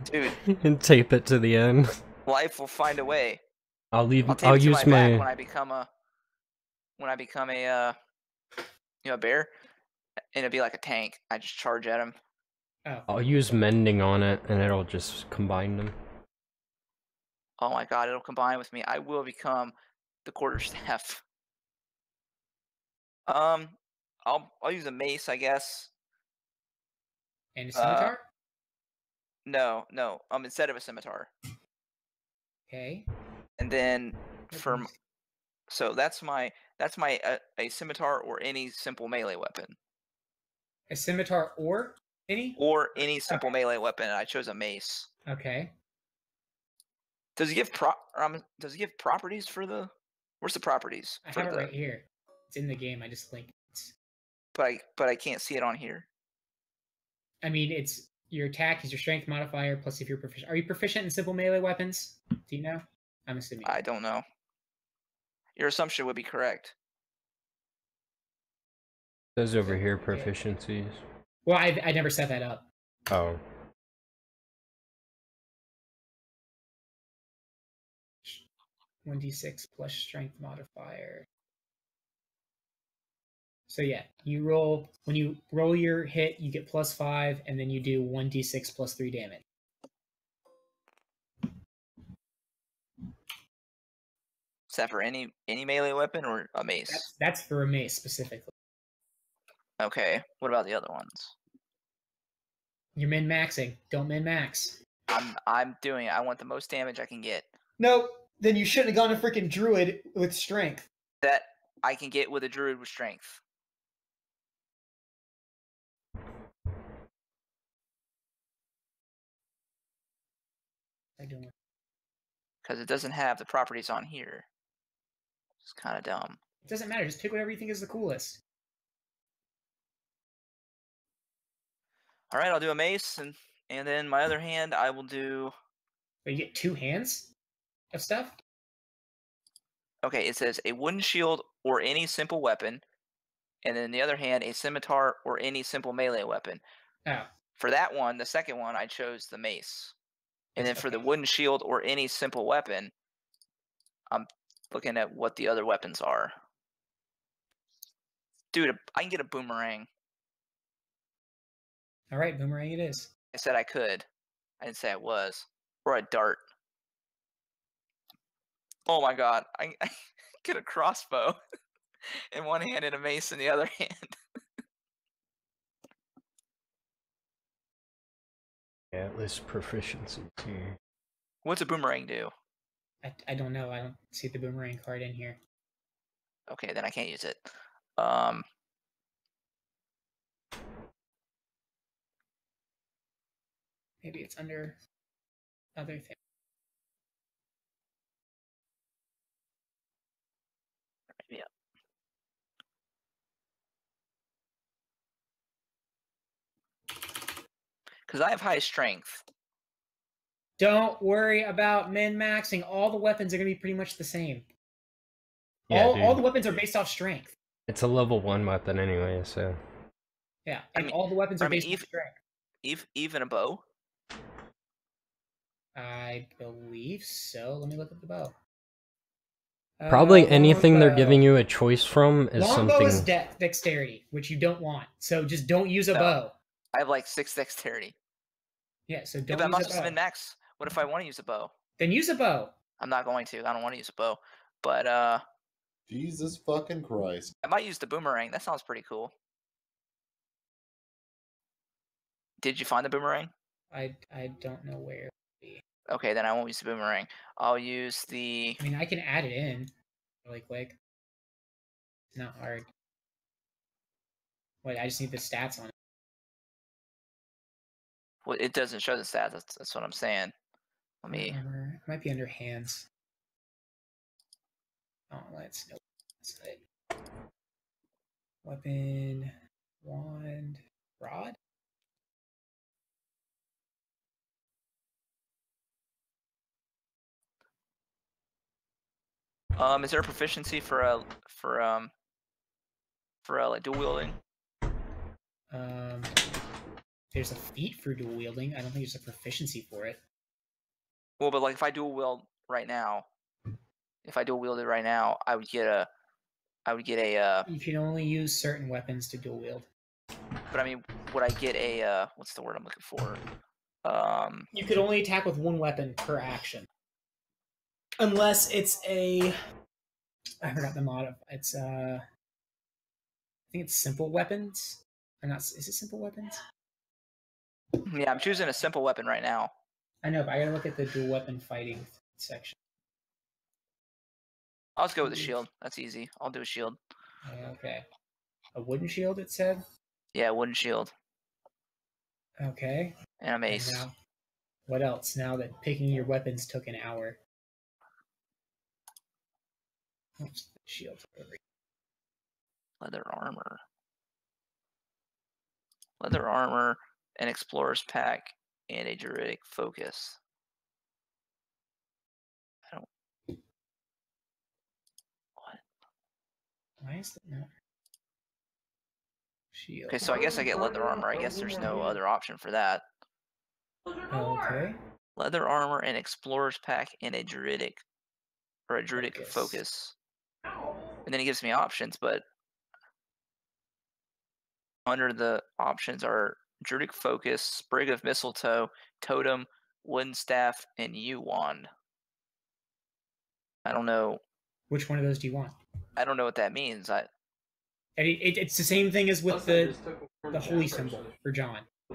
Speaker 3: Dude.
Speaker 5: And tape it to the end.
Speaker 3: Life will find a way.
Speaker 5: I'll
Speaker 3: I'll tape
Speaker 5: I'll
Speaker 3: it to
Speaker 5: use
Speaker 3: my back
Speaker 5: my
Speaker 3: when I become a a bear, and it'll be like a tank. I just charge at him.
Speaker 4: Oh.
Speaker 5: I'll use mending on it, and it'll just combine them.
Speaker 3: Oh my god, it'll combine with me. I will become the quarterstaff. I'll use a mace, I guess.
Speaker 4: And a scimitar?
Speaker 3: No. Instead of a scimitar.
Speaker 4: Okay.
Speaker 3: And then so that's my a scimitar or any simple melee weapon.
Speaker 4: A scimitar or any?
Speaker 3: Or any simple melee weapon. I chose a mace.
Speaker 4: Okay.
Speaker 3: Does it give properties for the? Where's the properties?
Speaker 4: I have it right here. It's in the game. I just linked it.
Speaker 3: But I can't see it on here.
Speaker 4: I mean, it's your attack is your strength modifier plus if you're proficient. Are you proficient in simple melee weapons? Do you know? I'm assuming.
Speaker 3: I don't know. Your assumption would be correct.
Speaker 5: It says over here proficiencies.
Speaker 4: Well, I never set that up.
Speaker 5: Oh.
Speaker 4: One d6 plus strength modifier. So yeah, when you roll your hit, you get +5, and then you do 1d6 plus 3 damage.
Speaker 3: Is that for any melee weapon or a mace?
Speaker 4: That's for a mace specifically.
Speaker 3: Okay. What about the other ones?
Speaker 4: You're min-maxing. Don't min-max.
Speaker 3: I'm doing it. I want the most damage I can get.
Speaker 4: Nope. Then you shouldn't have gone to freaking druid with strength. That
Speaker 3: I can get with a druid with strength.
Speaker 4: I don't.
Speaker 3: Because it doesn't have the properties on here. It's kind of dumb.
Speaker 4: It doesn't matter. Just pick whatever you think is the coolest.
Speaker 3: All right, I'll do a mace, and then my other hand, I will do.
Speaker 4: But you get 2 hands of stuff.
Speaker 3: Okay, it says a wooden shield or any simple weapon, and then the other hand, a scimitar or any simple melee weapon.
Speaker 4: Oh.
Speaker 3: For that one, the second one, I chose the mace. And then for the wooden shield or any simple weapon, I'm looking at what the other weapons are. Dude, I can get a boomerang.
Speaker 4: All right, boomerang it is.
Speaker 3: I said I could. I didn't say I was. Or a dart. Oh my god, I get a crossbow in one hand and a mace in the other hand.
Speaker 5: Atlas proficiency here.
Speaker 3: What's a boomerang do?
Speaker 4: I don't know. I don't see the boomerang card in here.
Speaker 3: Okay, then I can't use it.
Speaker 4: Maybe it's under other things.
Speaker 3: Yeah. Because I have high strength.
Speaker 4: Don't worry about min-maxing. All the weapons are going to be pretty much the same.
Speaker 5: Yeah,
Speaker 4: all the weapons are based off strength.
Speaker 5: It's a level 1 weapon anyway, so.
Speaker 4: Yeah, and all the weapons are based on strength.
Speaker 3: Even a bow?
Speaker 4: I believe so. Let me look at the bow.
Speaker 5: Probably anything they're giving you a choice from is
Speaker 4: Longbow
Speaker 5: something.
Speaker 4: is dexterity, which you don't want. So just don't use a bow.
Speaker 3: I have like 6 dexterity.
Speaker 4: Yeah, so don't
Speaker 3: Yeah, but I'm
Speaker 4: use
Speaker 3: also min-max. What if I want to use a bow?
Speaker 4: Then use a bow.
Speaker 3: I'm not going to. I don't want to use a bow. But
Speaker 1: Jesus fucking Christ.
Speaker 3: I might use the boomerang. That sounds pretty cool. Did you find the boomerang?
Speaker 4: I don't know where it would be.
Speaker 3: Okay, then I won't use the boomerang. I'll use the.
Speaker 4: I mean, I can add it in really quick. It's not hard. Wait, I just need the stats on it.
Speaker 3: Well, it doesn't show the stats. That's what I'm saying. Let me.
Speaker 4: It might be under hands. Oh, let's know. Weapon, wand, rod.
Speaker 3: Is there a proficiency for like dual wielding?
Speaker 4: There's a feat for dual wielding. I don't think there's a proficiency for it.
Speaker 3: Well, but like if I dual wield right now, if I dual wielded right now, I would get a.
Speaker 4: You can only use certain weapons to dual wield.
Speaker 3: But I mean, would I get a? What's the word I'm looking for?
Speaker 4: You could only attack with one weapon per action, unless it's a. I forgot the mod. It's I think it's simple weapons. Or not? Is it simple weapons?
Speaker 3: Yeah, I'm choosing a simple weapon right now.
Speaker 4: I know, but I gotta look at the dual weapon fighting section.
Speaker 3: I'll just go with the shield. That's easy. I'll do a shield.
Speaker 4: Okay. A wooden shield, it said?
Speaker 3: Yeah, wooden shield.
Speaker 4: Okay.
Speaker 3: And a mace.
Speaker 4: And now, what else? Now that picking your weapons took an hour. Oops, shield.
Speaker 3: Leather armor. Leather armor, an explorer's pack, and a druidic focus. I don't. What?
Speaker 4: Why is that not? Shield.
Speaker 3: Okay, so I guess I get leather armor. I guess there's no other option for that.
Speaker 4: Okay.
Speaker 3: Leather armor, an explorer's pack, and a druidic focus. And then it gives me options, but under the options are druidic focus, sprig of mistletoe, totem, wooden staff, and yew wand. I don't know.
Speaker 4: Which one of those do you want?
Speaker 3: I don't know what that means.
Speaker 4: It's the same thing as with the holy symbol for John.
Speaker 3: I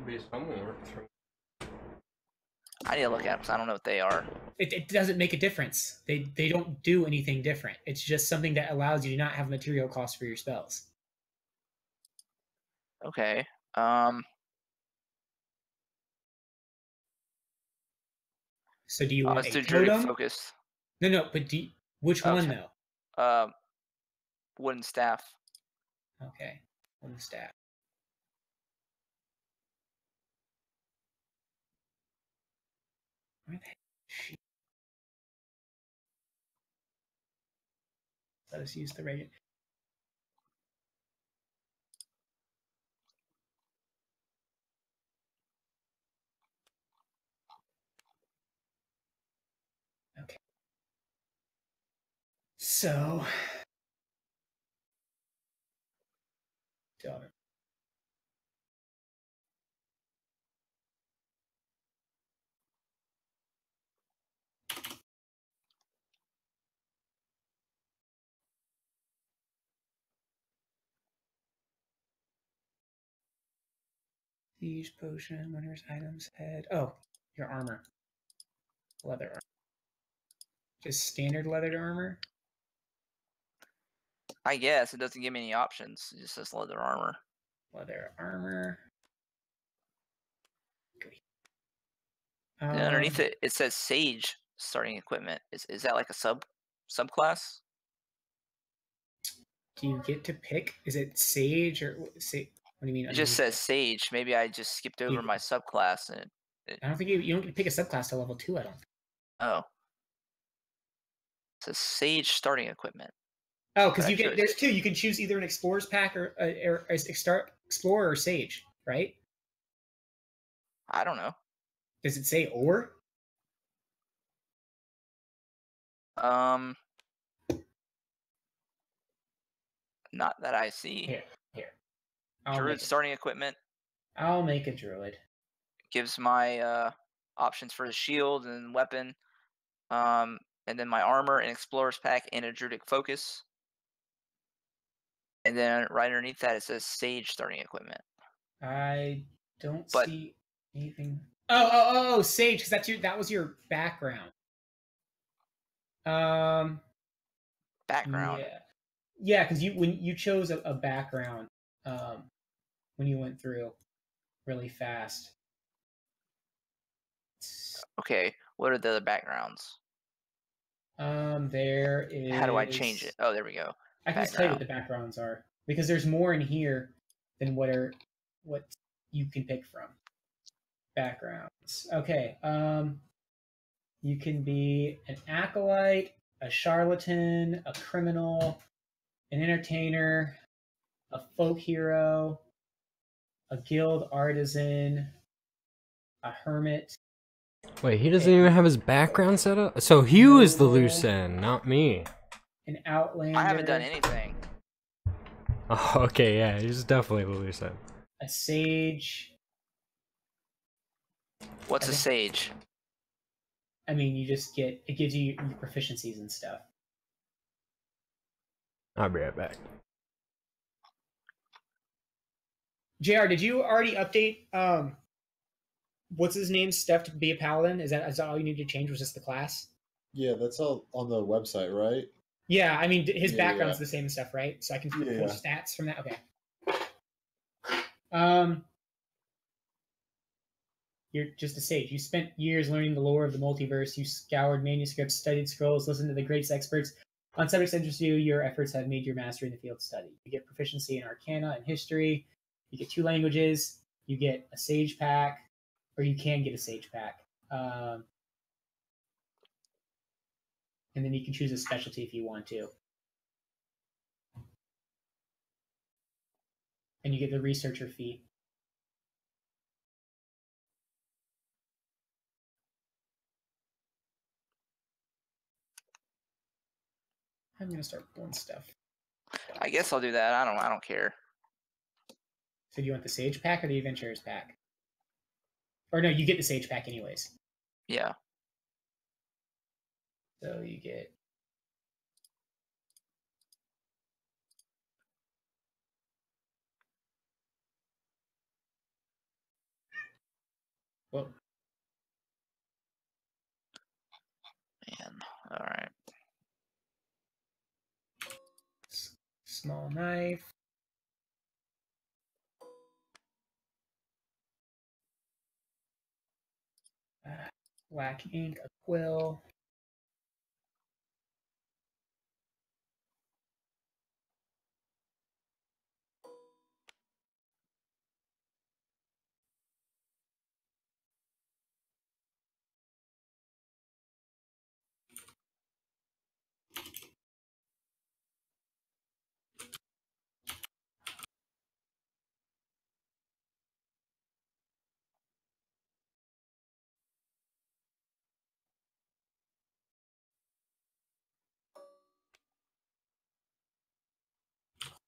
Speaker 3: need to look at them because I don't know what they are.
Speaker 4: It doesn't make a difference. They don't do anything different. It's just something that allows you to not have material costs for your spells.
Speaker 3: Okay.
Speaker 4: So do you want
Speaker 3: let's
Speaker 4: a
Speaker 3: do druidic
Speaker 4: totem?
Speaker 3: focus.
Speaker 4: No, but which one though?
Speaker 3: Wooden staff.
Speaker 4: Okay, wooden staff. Where the heck is she? Let us use the radiant. Okay. So, daughter. Siege potion, winner's items, head. Oh, your armor. Leather armor. Just standard leather armor?
Speaker 3: I guess it doesn't give me any options. It just says leather armor.
Speaker 4: Leather armor.
Speaker 3: And underneath it, it says sage starting equipment. Is that like a subclass?
Speaker 4: Do you get to pick? Is it sage or say? What do you mean?
Speaker 3: It just says sage. Maybe I just skipped over my subclass and
Speaker 4: I don't think you don't get to pick a subclass till level 2. I don't think.
Speaker 3: Oh. It says sage starting equipment.
Speaker 4: Oh, because there's 2. You can choose either an explorer's pack or explorer or sage, right?
Speaker 3: I don't know.
Speaker 4: Does it say or?
Speaker 3: Not that I see.
Speaker 4: Here.
Speaker 3: Druid starting equipment.
Speaker 4: I'll make a druid.
Speaker 3: Gives my options for the shield and weapon. And then my armor and explorer's pack and a druidic focus. And then right underneath that it says sage starting equipment.
Speaker 4: I don't see anything. Oh, sage, because that was your background.
Speaker 3: Background.
Speaker 4: Yeah, because when you chose a background, when you went through really fast.
Speaker 3: Okay, what are the other backgrounds?
Speaker 4: There is.
Speaker 3: How do I change it? Oh, there we go.
Speaker 4: I can just tell you what the backgrounds are because there's more in here than what you can pick from. Backgrounds. Okay. You can be an acolyte, a charlatan, a criminal, an entertainer, a folk hero, a guild artisan, a hermit.
Speaker 5: Wait, he doesn't even have his background set up? So Hugh is the loose end, not me.
Speaker 4: An outlander.
Speaker 3: I haven't done anything.
Speaker 5: Oh, okay, yeah, he's definitely the loose end.
Speaker 4: A sage.
Speaker 3: What's a sage?
Speaker 4: I mean, you just get it gives you your proficiencies and stuff.
Speaker 5: I'll be right back.
Speaker 4: JR, did you already update what's his name stuff to be a paladin? Is that all you need to change? Was just the class?
Speaker 1: Yeah, that's all on the website, right?
Speaker 4: Yeah, I mean his
Speaker 1: Yeah,
Speaker 4: background's
Speaker 1: yeah.
Speaker 4: the same and stuff, right? So I can pull
Speaker 1: Yeah.
Speaker 4: stats from that. Okay. You're just a sage. You spent years learning the lore of the multiverse. You scoured manuscripts, studied scrolls, listened to the greatest experts on subjects that interest you. Your efforts have made your mastery in the field study. You get proficiency in Arcana and History. You get 2 languages. You get a Sage pack, or you can get a Sage pack. And then you can choose a specialty if you want to. And you get the researcher fee. I'm gonna start pulling stuff.
Speaker 3: I guess I'll do that. I don't care.
Speaker 4: So do you want the Sage pack or the Adventurers pack? Or no, you get the Sage pack anyways.
Speaker 3: Yeah.
Speaker 4: So you get well,
Speaker 3: Man. All right.
Speaker 4: small knife. Black ink, a quill.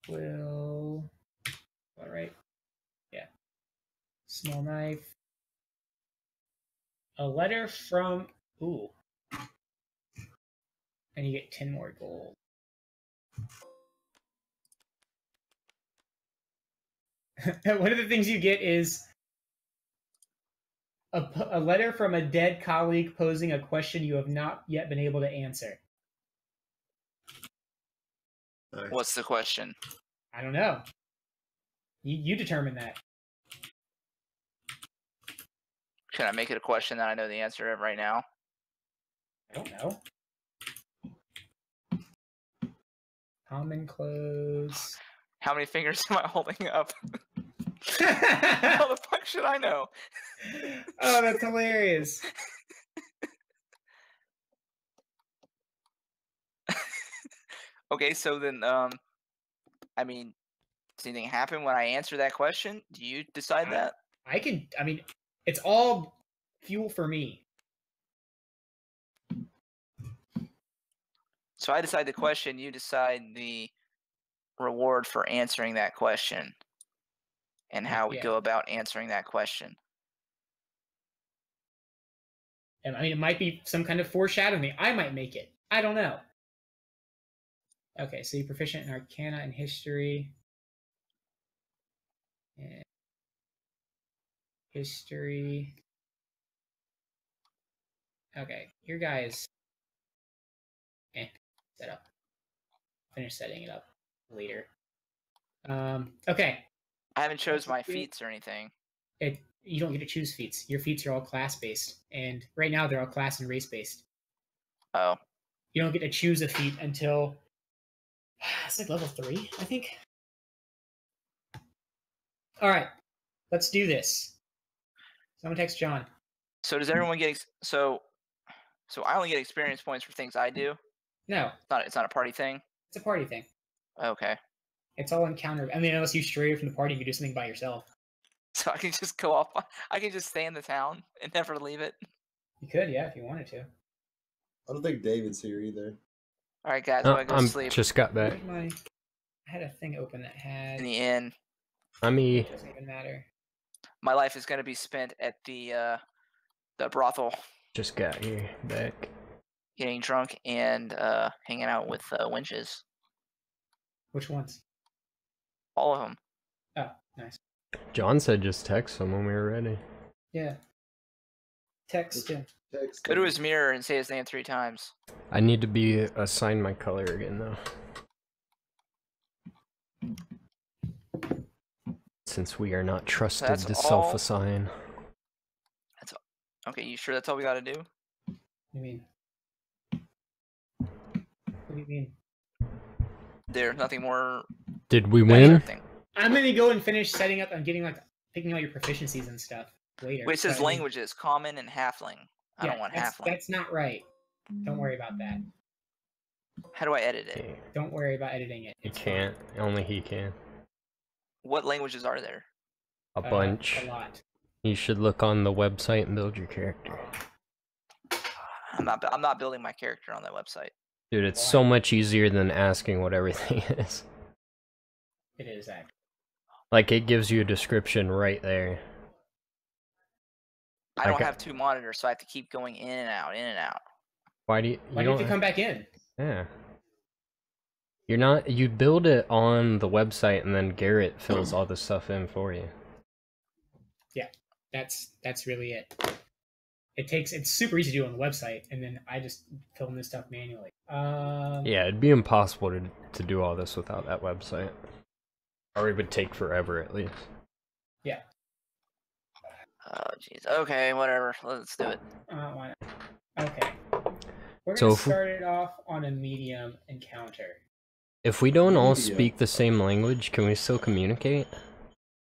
Speaker 4: Quill. All right. Yeah. Small knife. A letter from. Ooh. And you get 10 more gold. One of the things you get is a letter from a dead colleague posing a question you have not yet been able to answer.
Speaker 1: Nice.
Speaker 3: What's the question?
Speaker 4: I don't know. You determine that.
Speaker 3: Can I make it a question that I know the answer of right now?
Speaker 4: I don't know. Common clothes.
Speaker 3: How many fingers am I holding up? How the fuck should I know?
Speaker 4: Oh, that's hilarious.
Speaker 3: Okay, so then, I mean, does anything happen when I answer that question? Do you decide that?
Speaker 4: I mean, it's all fuel for me.
Speaker 3: So I decide the question, you decide the reward for answering that question and how we
Speaker 4: Yeah.
Speaker 3: go about answering that question.
Speaker 4: And I mean, it might be some kind of foreshadowing. I might make it. I don't know. Okay, so you're proficient in Arcana and History. And History. Okay, your guys. Set up. Finish setting it up later. Okay.
Speaker 3: I haven't chose
Speaker 4: That's
Speaker 3: my
Speaker 4: okay.
Speaker 3: feats or anything.
Speaker 4: You don't get to choose feats. Your feats are all class based, and right now they're all class and race based.
Speaker 3: Oh,
Speaker 4: You don't get to choose a feat until it's like level 3, I think. All right, let's do this. Someone text John.
Speaker 3: so does everyone get so I only get experience points for things I do?
Speaker 4: No,
Speaker 3: It's not a party thing?
Speaker 4: it's a party thing.
Speaker 3: Okay.
Speaker 4: It's all encounter. I mean, unless you stray from the party, you do something by yourself.
Speaker 3: So I can just go off. I can just stay in the town and never leave it.
Speaker 4: You could, yeah, if you wanted to.
Speaker 1: I don't think David's here either.
Speaker 3: All right, guys, I'm gonna go
Speaker 5: I'm
Speaker 3: sleep
Speaker 5: just got back.
Speaker 4: Where's my? I had a thing open that had.
Speaker 3: in the inn.
Speaker 4: It doesn't even matter.
Speaker 3: My life is gonna be spent at the brothel,
Speaker 5: Just got here back.
Speaker 3: getting drunk and hanging out with wenches.
Speaker 4: Which ones?
Speaker 3: All of them.
Speaker 4: Oh, nice.
Speaker 5: John said just text him when we were ready.
Speaker 4: Yeah. Text him.
Speaker 3: Go to his mirror and say his name 3 times.
Speaker 5: I need to be assigned my color again though. Since we are not trusted
Speaker 3: That's
Speaker 5: to
Speaker 3: all?
Speaker 5: self-assign.
Speaker 3: That's all. Okay. You sure that's all we got to do?
Speaker 4: You mean? What do you mean?
Speaker 3: There's nothing more.
Speaker 5: Did we
Speaker 3: That's
Speaker 5: win?
Speaker 3: everything.
Speaker 4: I'm gonna go and finish setting up. I'm getting picking out your proficiencies and stuff later.
Speaker 3: Wait, it says
Speaker 4: but I mean-
Speaker 3: languages: common and halfling. I
Speaker 4: Yeah,
Speaker 3: don't want
Speaker 4: that's,
Speaker 3: halfling.
Speaker 4: That's not right. Don't worry about that.
Speaker 3: How do I edit it?
Speaker 4: Don't worry about editing it.
Speaker 5: He
Speaker 4: It's
Speaker 5: can't. Only he can.
Speaker 3: What languages are there?
Speaker 5: A
Speaker 4: fine.
Speaker 5: bunch.
Speaker 4: A lot.
Speaker 5: You should look on the website and build your character.
Speaker 3: I'm not building my character on that website.
Speaker 5: Dude, it's so much easier than asking what everything is.
Speaker 4: It is actually.
Speaker 5: Like, it gives you a description right there.
Speaker 3: I don't
Speaker 5: Okay.
Speaker 3: have 2 monitors, so I have to keep going in and out, in and out.
Speaker 5: Why do you...
Speaker 4: Why do you have to come back in?
Speaker 5: Yeah. You're not... You build it on the website and then Garrett fills all the stuff in for you.
Speaker 4: Yeah, that's really it. It's super easy to do on the website, and then I just fill in this stuff manually.
Speaker 5: Yeah, it'd be impossible to do all this without that website. Or it would take forever at least.
Speaker 4: Yeah.
Speaker 3: Oh, jeez. Okay, whatever. Let's do it.
Speaker 4: Why not? Okay. We're
Speaker 5: So
Speaker 4: gonna
Speaker 5: if we-
Speaker 4: start it off on a medium encounter.
Speaker 5: If we don't all
Speaker 1: Media.
Speaker 5: speak the same language, can we still communicate?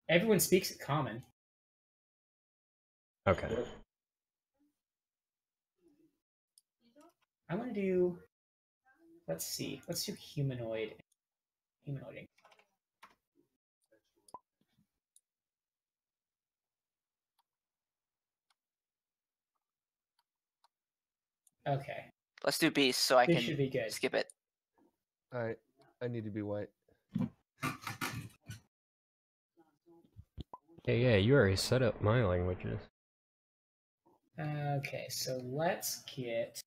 Speaker 4: Everyone speaks it common.
Speaker 5: Okay.
Speaker 4: I want to do. Let's see. Let's do humanoid. Humanoiding. Okay.
Speaker 3: Let's do beasts so I
Speaker 4: This
Speaker 3: can
Speaker 4: should be good.
Speaker 3: skip it.
Speaker 2: Alright, I need to be white.
Speaker 5: Yeah, you already set up my languages.
Speaker 4: Okay, so let's get.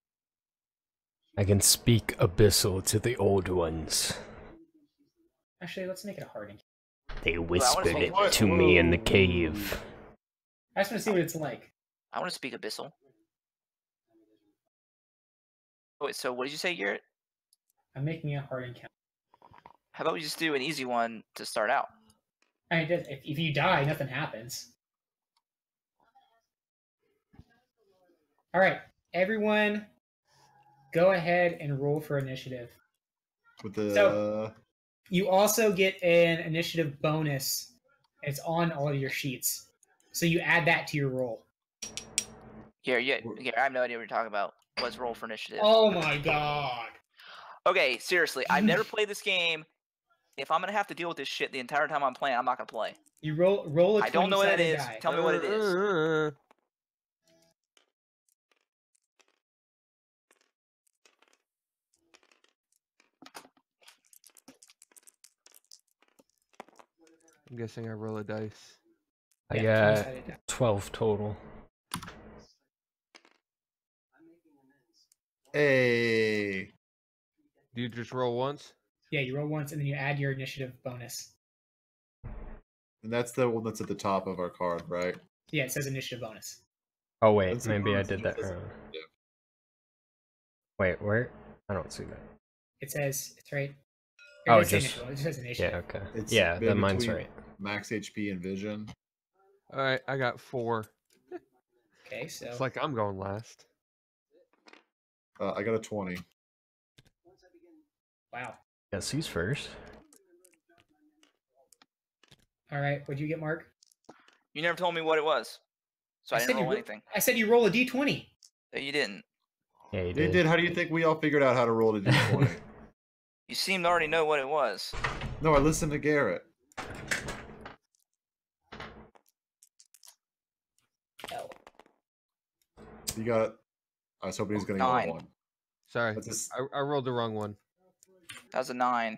Speaker 5: I can speak Abyssal to the old ones.
Speaker 4: Actually, let's make it a hard encounter.
Speaker 5: They
Speaker 3: wanna
Speaker 5: whispered
Speaker 3: speak-
Speaker 5: it to me in the cave.
Speaker 4: I just want to see what it's like.
Speaker 3: I want to speak Abyssal. Wait, so what did you say, Garrett?
Speaker 4: I'm making it a hard encounter.
Speaker 3: How about we just do an easy one to start out?
Speaker 4: I mean, if you die, nothing happens. All right, everyone, go ahead and roll for initiative.
Speaker 1: With the
Speaker 4: So- You also get an initiative bonus. It's on all of your sheets, so you add that to your roll.
Speaker 3: Yeah, I have no idea what you're talking about. What's roll for initiative?
Speaker 4: Oh my god!
Speaker 3: Okay, seriously, I've never played this game. If I'm gonna have to deal with this shit the entire time I'm playing, I'm not gonna play.
Speaker 4: You roll a 20-sided
Speaker 3: I don't know what it is.
Speaker 4: die.
Speaker 3: Tell me what it is.
Speaker 2: I'm guessing I roll a dice.
Speaker 5: I
Speaker 4: Yeah,
Speaker 5: got
Speaker 4: 20-sided die.
Speaker 5: 12 total.
Speaker 1: Hey.
Speaker 2: Do you just roll once?
Speaker 4: Yeah, you roll once, and then you add your initiative bonus.
Speaker 1: And that's the one that's at the top of our card, right?
Speaker 4: Yeah, it says initiative bonus.
Speaker 5: Oh wait,
Speaker 1: That's a
Speaker 5: maybe I
Speaker 1: bonus,
Speaker 5: did
Speaker 1: it
Speaker 5: that
Speaker 1: doesn't-
Speaker 5: wrong.
Speaker 1: yeah.
Speaker 5: Wait, where? I don't see that.
Speaker 4: It says it's right.
Speaker 5: Oh,
Speaker 4: It doesn't say
Speaker 5: just-
Speaker 4: initiative, it just says initiative.
Speaker 5: Yeah, okay.
Speaker 1: It's
Speaker 5: Yeah,
Speaker 1: in
Speaker 5: then mine's
Speaker 1: between
Speaker 5: right.
Speaker 1: Max HP and vision.
Speaker 2: Alright, I got 4.
Speaker 4: Okay, so
Speaker 2: It's like I'm going last.
Speaker 1: I got a 20.
Speaker 4: wow.
Speaker 5: Yes, he's first.
Speaker 4: All right, what'd you get, Mark?
Speaker 3: You never told me what it was, so I
Speaker 4: said
Speaker 3: didn't
Speaker 4: you
Speaker 3: roll
Speaker 4: ro-
Speaker 3: anything.
Speaker 4: I said you roll a d20.
Speaker 3: No, you didn't.
Speaker 5: Yeah, he
Speaker 1: They
Speaker 5: did.
Speaker 1: did. How do you think we all figured out how to roll a d20?
Speaker 3: You seemed to already know what it was.
Speaker 1: No, I listened to Garrett. You got. I was hoping he was going to get
Speaker 3: 9.
Speaker 1: a 1.
Speaker 2: Sorry,
Speaker 1: That's
Speaker 2: I rolled the wrong one.
Speaker 3: That was a 9.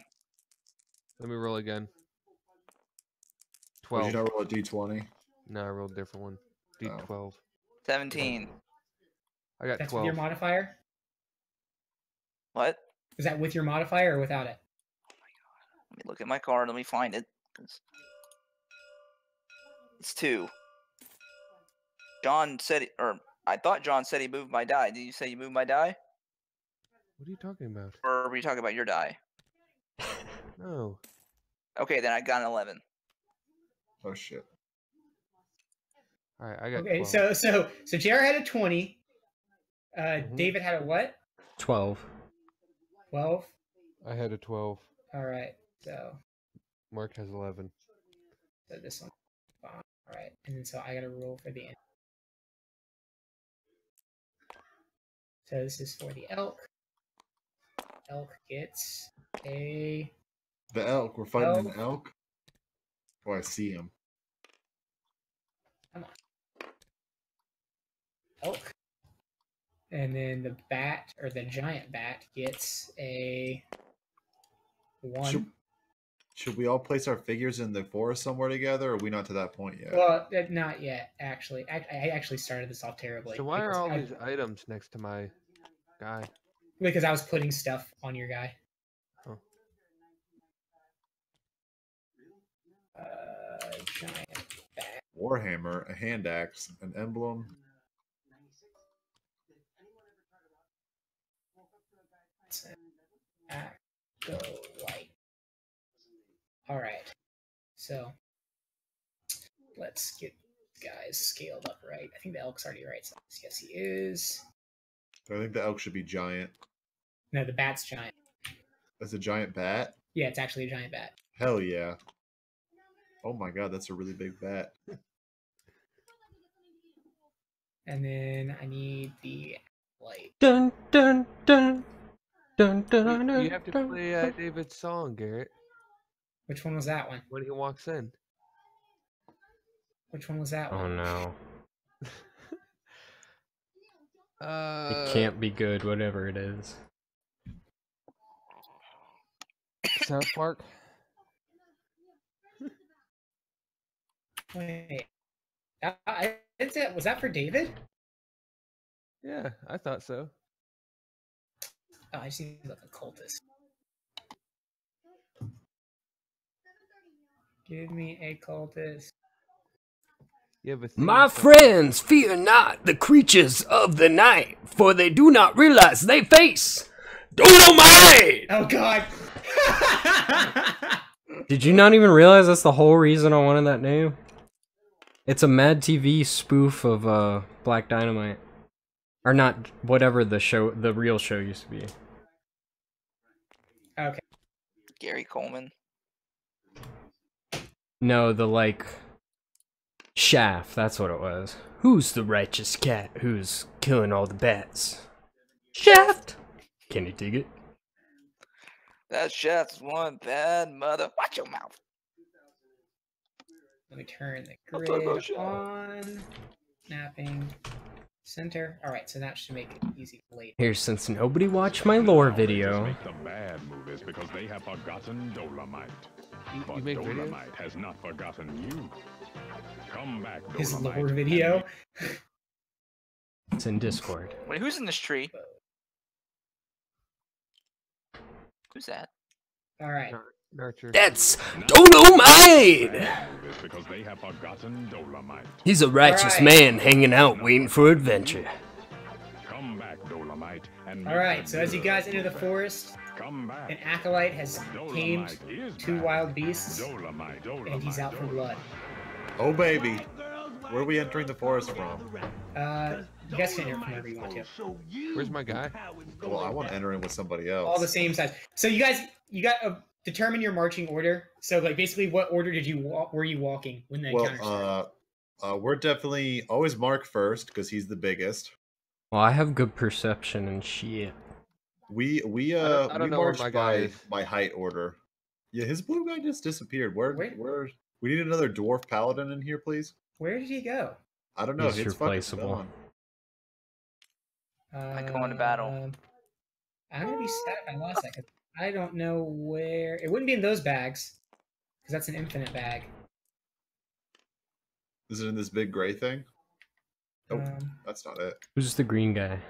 Speaker 2: Let me roll again.
Speaker 1: Did
Speaker 2: 12.
Speaker 1: you not roll a d20?
Speaker 2: No, I rolled a different one. D12.
Speaker 3: 17.
Speaker 2: I got
Speaker 4: That's
Speaker 2: 12.
Speaker 4: with your modifier?
Speaker 3: What?
Speaker 4: Is that with your modifier or without it?
Speaker 3: Let me look at my card. Let me find it. It's 2. John said, I thought John said he moved my die. Did you say you moved my die?
Speaker 2: What are you talking about?
Speaker 3: Or were you talking about your die?
Speaker 2: No.
Speaker 3: Okay, then I got an 11.
Speaker 1: Oh shit.
Speaker 2: All right, I got
Speaker 4: Okay,
Speaker 2: 12.
Speaker 4: so JR had a 20. David had a what?
Speaker 5: 12.
Speaker 4: 12.
Speaker 2: I had a 12.
Speaker 4: All right. So
Speaker 2: Mark has 11.
Speaker 4: this one. All right, and then so I got to roll for the end. So this is for the elk. Elk gets a
Speaker 1: The elk. We're fighting an elk. Oh, I see him.
Speaker 4: come on elk, and then the bat or the giant bat gets a 1.
Speaker 1: Should we all place our figures in the forest somewhere together, or are we not to that point yet?
Speaker 4: Well, not yet. Actually, I actually started this off terribly.
Speaker 2: So why are
Speaker 4: because
Speaker 2: all these items next to my guy?
Speaker 4: Because I was putting stuff on your guy.
Speaker 2: Oh.
Speaker 4: Giant bat.
Speaker 1: Warhammer, a hand axe, an emblem.
Speaker 4: Go light. All right. So let's get guys scaled up right. I think the elk's already right size. Yes, he is.
Speaker 1: I think the elk should be giant.
Speaker 4: No, the bat's giant.
Speaker 1: That's a giant bat?
Speaker 4: Yeah, it's actually a giant bat.
Speaker 1: Hell yeah. Oh my god, that's a really big bat.
Speaker 4: And then I need the light.
Speaker 5: Dun dun dun dun dun dun.
Speaker 2: You have to play David's song, Garrett,
Speaker 4: Which one was that one?
Speaker 2: when he walks in.
Speaker 4: Which one was that
Speaker 5: Oh
Speaker 4: one?
Speaker 5: no.
Speaker 2: Uh,
Speaker 5: It can't be good, whatever it is.
Speaker 2: South Park.
Speaker 4: Wait. Was that for David?
Speaker 2: Yeah, I thought so.
Speaker 4: Oh, I just need to look a cultist. Give me a cultist.
Speaker 2: You have a theme
Speaker 5: My
Speaker 2: song.
Speaker 5: friends, fear not the creatures of the night, for they do not realize they face Dolomite!
Speaker 4: Oh god!
Speaker 5: Did you not even realize that's the whole reason I wanted that name? It's a Mad TV spoof of Black Dynamite. Or not, whatever the real show used to be.
Speaker 4: Okay.
Speaker 3: Gary Coleman.
Speaker 5: No, Shaft, that's what it was. Who's the righteous cat who's killing all the bats? Shaft! Can you dig it?
Speaker 3: That chef's one bad mother. Watch your mouth.
Speaker 4: Let me turn the
Speaker 3: I'll talk about
Speaker 4: grid
Speaker 3: shit.
Speaker 4: on. Snapping. Center. Alright, so that should make it easy to late.
Speaker 5: Here, since nobody watched my lore video,
Speaker 7: Make the bad movies because they have forgotten Dolomite.
Speaker 2: You
Speaker 7: But
Speaker 2: make videos?
Speaker 7: Dolomite has not forgotten you. Come back, Dolomite.
Speaker 4: His lore video.
Speaker 5: it's in Discord.
Speaker 3: Wait, who's in this tree? Who's that?
Speaker 4: Alright.
Speaker 2: Nurture.
Speaker 5: That's Dolomite!
Speaker 7: Bad movies because they have forgotten Dolomite.
Speaker 5: He's a righteous
Speaker 4: Alright.
Speaker 5: man hanging out waiting for adventure.
Speaker 7: Come back, Dolomite. And
Speaker 4: Alright, so as you guys enter the forest,
Speaker 7: come back.
Speaker 4: an acolyte has tamed
Speaker 7: Dolomite is
Speaker 4: 2
Speaker 7: back.
Speaker 4: wild beasts,
Speaker 7: Dolomite, Dolomite,
Speaker 4: and he's out for blood.
Speaker 1: Oh baby. Where are we entering the forest from?
Speaker 4: You guys can enter from wherever you want to.
Speaker 2: Where's my guy?
Speaker 1: Well, I want to enter in with somebody else.
Speaker 4: All the same size. So you got to determine your marching order. So like basically, what order were you walking when the encounter started?
Speaker 1: We're definitely always Mark first because he's the biggest.
Speaker 5: Well, I have good perception and shit.
Speaker 1: We
Speaker 2: I don't know where
Speaker 1: marched
Speaker 2: my guy is.
Speaker 1: by height order. Yeah, his blue guy just disappeared. Where
Speaker 4: Wait.
Speaker 1: we need another dwarf paladin in here, please.
Speaker 4: Where did he go?
Speaker 1: I don't know.
Speaker 5: He's
Speaker 1: It's fucking
Speaker 5: replaceable.
Speaker 1: gone.
Speaker 3: I go into battle.
Speaker 4: I'm gonna be sad if I lost that, 'cause I don't know where. It wouldn't be in those bags, because that's an infinite bag.
Speaker 1: Is it in this big gray thing? Oh,
Speaker 4: Um,
Speaker 1: that's not it.
Speaker 5: Who's the green guy?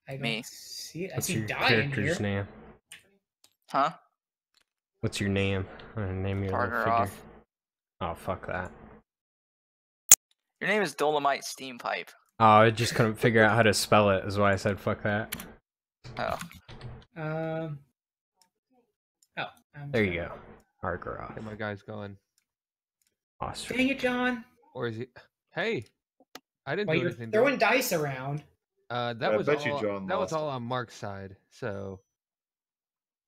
Speaker 4: I don't
Speaker 3: Me.
Speaker 4: see it. I
Speaker 5: What's
Speaker 4: see
Speaker 5: your
Speaker 4: die in
Speaker 5: character's
Speaker 4: here.
Speaker 5: name?
Speaker 3: Huh?
Speaker 5: What's your name? Name your little
Speaker 3: Partner
Speaker 5: figure.
Speaker 3: off.
Speaker 5: Oh, fuck that.
Speaker 3: Your name is Dolomite Steam Pipe.
Speaker 5: Oh, I just couldn't figure out how to spell it, is why I said fuck that.
Speaker 3: Oh.
Speaker 4: Oh,
Speaker 5: There you go. Argaroth.
Speaker 2: Okay, my guy's gone.
Speaker 5: Awesome.
Speaker 4: Dang it, John!
Speaker 2: Or is he? Hey, I didn't
Speaker 4: Well,
Speaker 2: do
Speaker 4: you're
Speaker 2: anything.
Speaker 4: throwing dice around.
Speaker 2: That
Speaker 1: I
Speaker 2: was
Speaker 1: bet
Speaker 2: all.
Speaker 1: you John
Speaker 2: that was
Speaker 1: lost.
Speaker 2: all on Mark's side. So,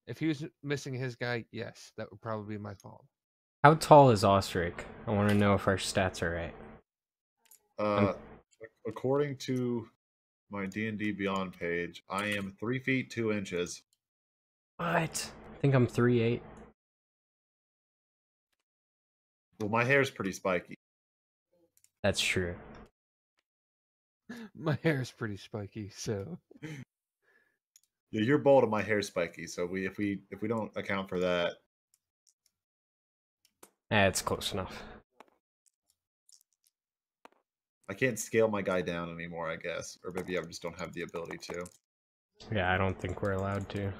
Speaker 2: if he was missing his guy, yes, that would probably be my fault.
Speaker 5: How tall is Ostrich? I want to know if our stats are right.
Speaker 1: According to my D&D Beyond page, I am 3 feet 2 inches.
Speaker 5: What? I think I'm 3'8".
Speaker 1: Well, my hair's pretty spiky.
Speaker 5: That's true.
Speaker 2: My hair is pretty spiky, so
Speaker 1: Yeah, you're bald and my hair's spiky. So if we don't account for that,
Speaker 5: It's close enough.
Speaker 1: I can't scale my guy down anymore, I guess. Or maybe I just don't have the ability to.
Speaker 5: Yeah, I don't think we're allowed to.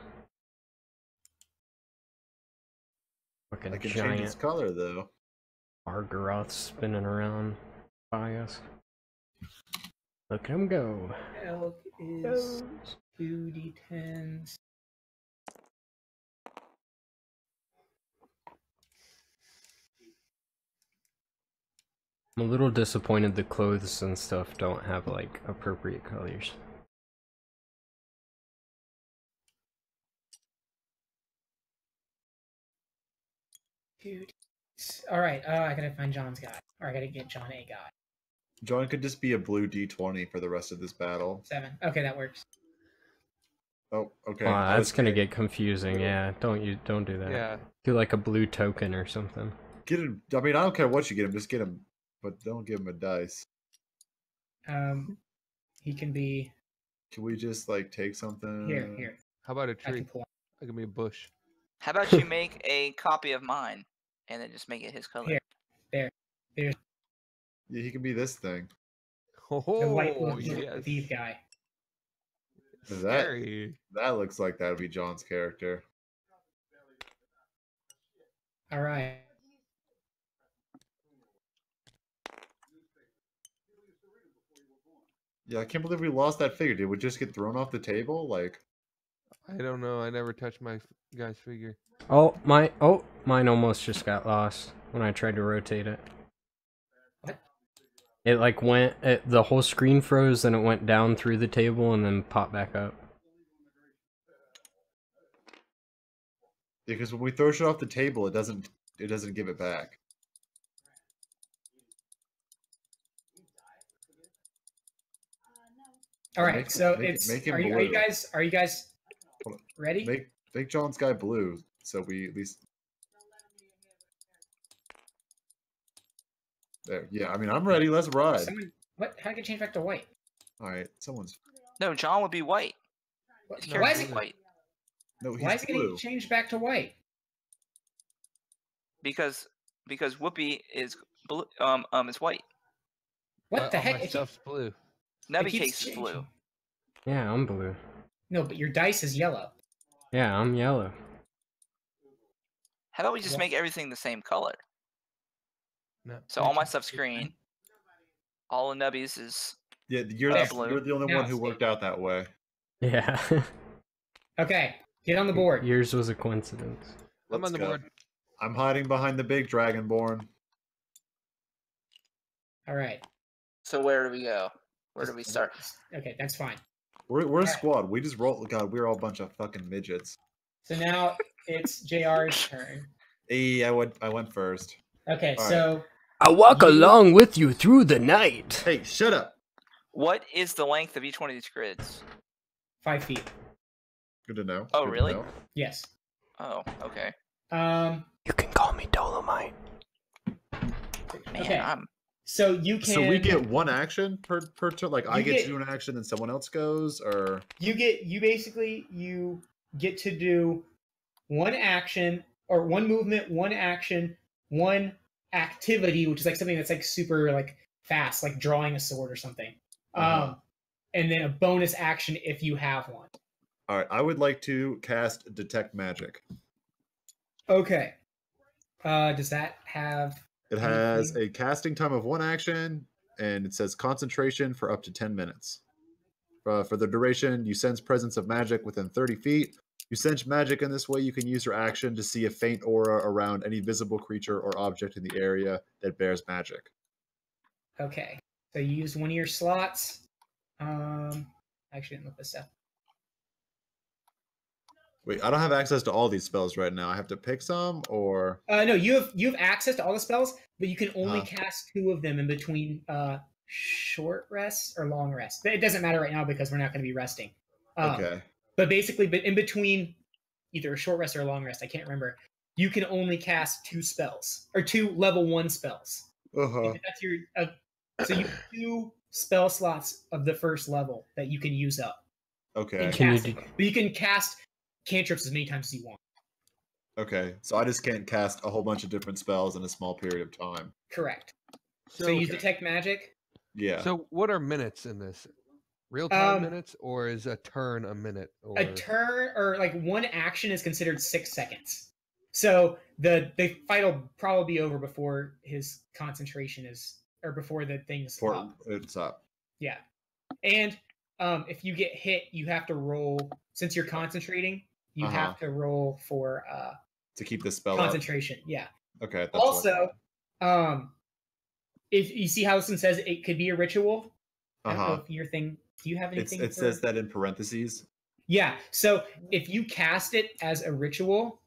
Speaker 5: Fucking
Speaker 1: I can change its
Speaker 5: giant
Speaker 1: color though.
Speaker 5: Argaroth spinning around by us. Look at him go.
Speaker 4: Elk is 2d10s.
Speaker 5: I'm a little disappointed the clothes and stuff don't have like appropriate colors.
Speaker 4: Dude. All right. I gotta find John's guy, or I gotta get John a guy.
Speaker 1: John could just be a blue D20 for the rest of this battle.
Speaker 4: 7. Okay, that works.
Speaker 1: Oh, okay.
Speaker 5: Oh,
Speaker 1: I was
Speaker 5: that's gonna
Speaker 1: kidding.
Speaker 5: get confusing. Yeah, don't do that.
Speaker 2: yeah.
Speaker 5: Do like a blue token or something.
Speaker 1: Get him. I mean, I don't care what you get him. Just get him, but don't give him a dice.
Speaker 4: He can be
Speaker 1: Can we just like take something?
Speaker 4: here.
Speaker 2: How about a
Speaker 4: I
Speaker 2: tree?
Speaker 4: can pull.
Speaker 2: I can be a bush.
Speaker 3: How about you make a copy of mine and then just make it his color?
Speaker 4: Here. There's
Speaker 1: Yeah, he can be this thing.
Speaker 4: the white
Speaker 2: Oh,
Speaker 4: wolf
Speaker 2: yes.
Speaker 4: thief guy.
Speaker 1: Is that
Speaker 2: Scary.
Speaker 1: that looks like that would be John's character.
Speaker 4: All right.
Speaker 1: Yeah, I can't believe we lost that figure. Did we just get thrown off the table? Like,
Speaker 2: I don't know. I never touched my guy's figure.
Speaker 5: Oh, mine almost just got lost when I tried to rotate it.
Speaker 4: What?
Speaker 5: It like the whole screen froze, then it went down through the table and then popped back up.
Speaker 1: because when we throw shit off the table, it doesn't give it back.
Speaker 4: All right.
Speaker 1: Make-
Speaker 4: So
Speaker 1: make-
Speaker 4: it's
Speaker 1: make him
Speaker 4: are you
Speaker 1: blue.
Speaker 4: guys
Speaker 1: Hold on.
Speaker 4: ready?
Speaker 1: Make John's guy blue, so we at least. There, yeah. I mean, I'm ready. Let's ride.
Speaker 4: Someone, what? How did it change back to white?
Speaker 1: All right, someone's.
Speaker 3: No, John would be white.
Speaker 4: What,
Speaker 3: His
Speaker 2: No,
Speaker 4: why
Speaker 3: character's
Speaker 4: is it?
Speaker 3: white
Speaker 1: No, he's
Speaker 4: Why is it
Speaker 1: blue.
Speaker 4: getting changed back to white?
Speaker 3: because Whoopi is blue. Is white.
Speaker 4: What the
Speaker 2: all
Speaker 4: heck?
Speaker 2: My
Speaker 4: It keeps-
Speaker 2: stuff's blue.
Speaker 4: it
Speaker 3: Nubby
Speaker 4: keeps
Speaker 3: Cakes is blue.
Speaker 4: changing.
Speaker 5: Yeah, I'm blue.
Speaker 4: No, but your dice is yellow.
Speaker 5: Yeah, I'm yellow.
Speaker 3: How about we just
Speaker 4: What?
Speaker 3: make everything the same color?
Speaker 2: No.
Speaker 3: So all my stuff's green. All of Nubby's is
Speaker 1: Yeah, you're
Speaker 3: blue.
Speaker 1: you're the only
Speaker 4: Now
Speaker 1: one who
Speaker 4: it's
Speaker 1: worked out that way.
Speaker 5: Yeah.
Speaker 4: Okay, get on the board.
Speaker 5: Yours was a coincidence.
Speaker 2: I'm
Speaker 1: Let's
Speaker 2: on the
Speaker 1: go.
Speaker 2: board.
Speaker 1: I'm hiding behind the big dragonborn.
Speaker 4: All right.
Speaker 3: So where do we go? Where do we start?
Speaker 4: Okay, that's fine.
Speaker 1: We're a
Speaker 4: Alright.
Speaker 1: squad. We just roll. God, we're all a bunch of fucking midgets.
Speaker 4: So now it's JR's turn.
Speaker 1: Hey, I went first.
Speaker 4: Okay,
Speaker 1: All
Speaker 4: so
Speaker 5: I walk
Speaker 4: You-
Speaker 5: along with you through the night.
Speaker 1: Hey, shut up.
Speaker 3: What is the length of each one of these grids?
Speaker 4: 5 feet.
Speaker 1: Good to know.
Speaker 3: Oh,
Speaker 1: Good to
Speaker 3: really?
Speaker 1: know.
Speaker 4: Yes.
Speaker 3: Oh, okay.
Speaker 5: You can call me Dolomite.
Speaker 3: Man,
Speaker 4: Okay.
Speaker 3: I'm
Speaker 4: So you can.
Speaker 1: So we get one action per turn. Like I
Speaker 4: You
Speaker 1: get
Speaker 4: get-
Speaker 1: to do an action, then someone else goes, or
Speaker 4: you get to do one action or one movement, one action, one activity, which is like something that's like super like fast, like drawing a sword or something. And then a bonus action if you have one.
Speaker 1: all right. I would like to cast Detect Magic.
Speaker 4: Okay. Does that have?
Speaker 1: It has
Speaker 4: anything?
Speaker 1: a casting time of one action, and it says concentration for up to 10 minutes. For the duration, you sense presence of magic within 30 feet. You sense magic in this way, you can use your action to see a faint aura around any visible creature or object in the area that bears magic.
Speaker 4: Okay. So you use one of your slots. Actually, didn't look this up.
Speaker 1: Wait, I don't have access to all these spells right now. I have to pick some, or
Speaker 4: No, you have access to all the spells, but you can only cast 2 of them in between short rests or long rests. It doesn't matter right now because we're not going to be resting.
Speaker 1: okay.
Speaker 4: But basically, but in between either a short rest or a long rest, I can't remember. You can only cast 2 spells or 2 level 1 spells. That's your. So you have 2 spell slots of the first level that you can use up.
Speaker 1: Okay.
Speaker 4: In
Speaker 5: Can you
Speaker 4: casting. But you can cast cantrips as many times as you want.
Speaker 1: Okay. So I just can't cast a whole bunch of different spells in a small period of time.
Speaker 4: Correct. So use detect magic.
Speaker 1: Yeah.
Speaker 2: So what are minutes in this? Real time minutes, or is a turn a minute? Or...
Speaker 4: A turn or like one action is considered 6 seconds. So the fight will probably be over before his concentration is, or before the thing's up.
Speaker 1: It's up.
Speaker 4: Yeah, and if you get hit, you have to roll. Since you're concentrating, you have to roll for
Speaker 1: to keep the spell
Speaker 4: concentration.
Speaker 1: Up.
Speaker 4: Yeah.
Speaker 1: Okay. That's
Speaker 4: also, if you see how this one says it could be a ritual. I don't know if your thing. Do you have anything?
Speaker 1: It says that in parentheses.
Speaker 4: Yeah. So if you cast it as a ritual,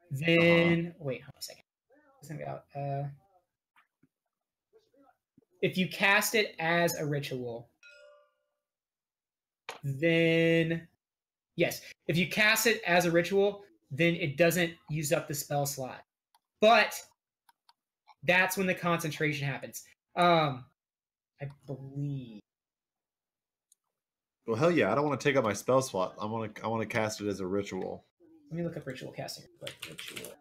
Speaker 4: then wait, hold on a second. If you cast it as a ritual, then yes. If you cast it as a ritual, then it doesn't use up the spell slot. But that's when the concentration happens. I believe.
Speaker 1: Well, hell yeah! I don't want to take up my spell slot. I want to cast it as a ritual.
Speaker 4: Let me look up ritual casting. Ritual.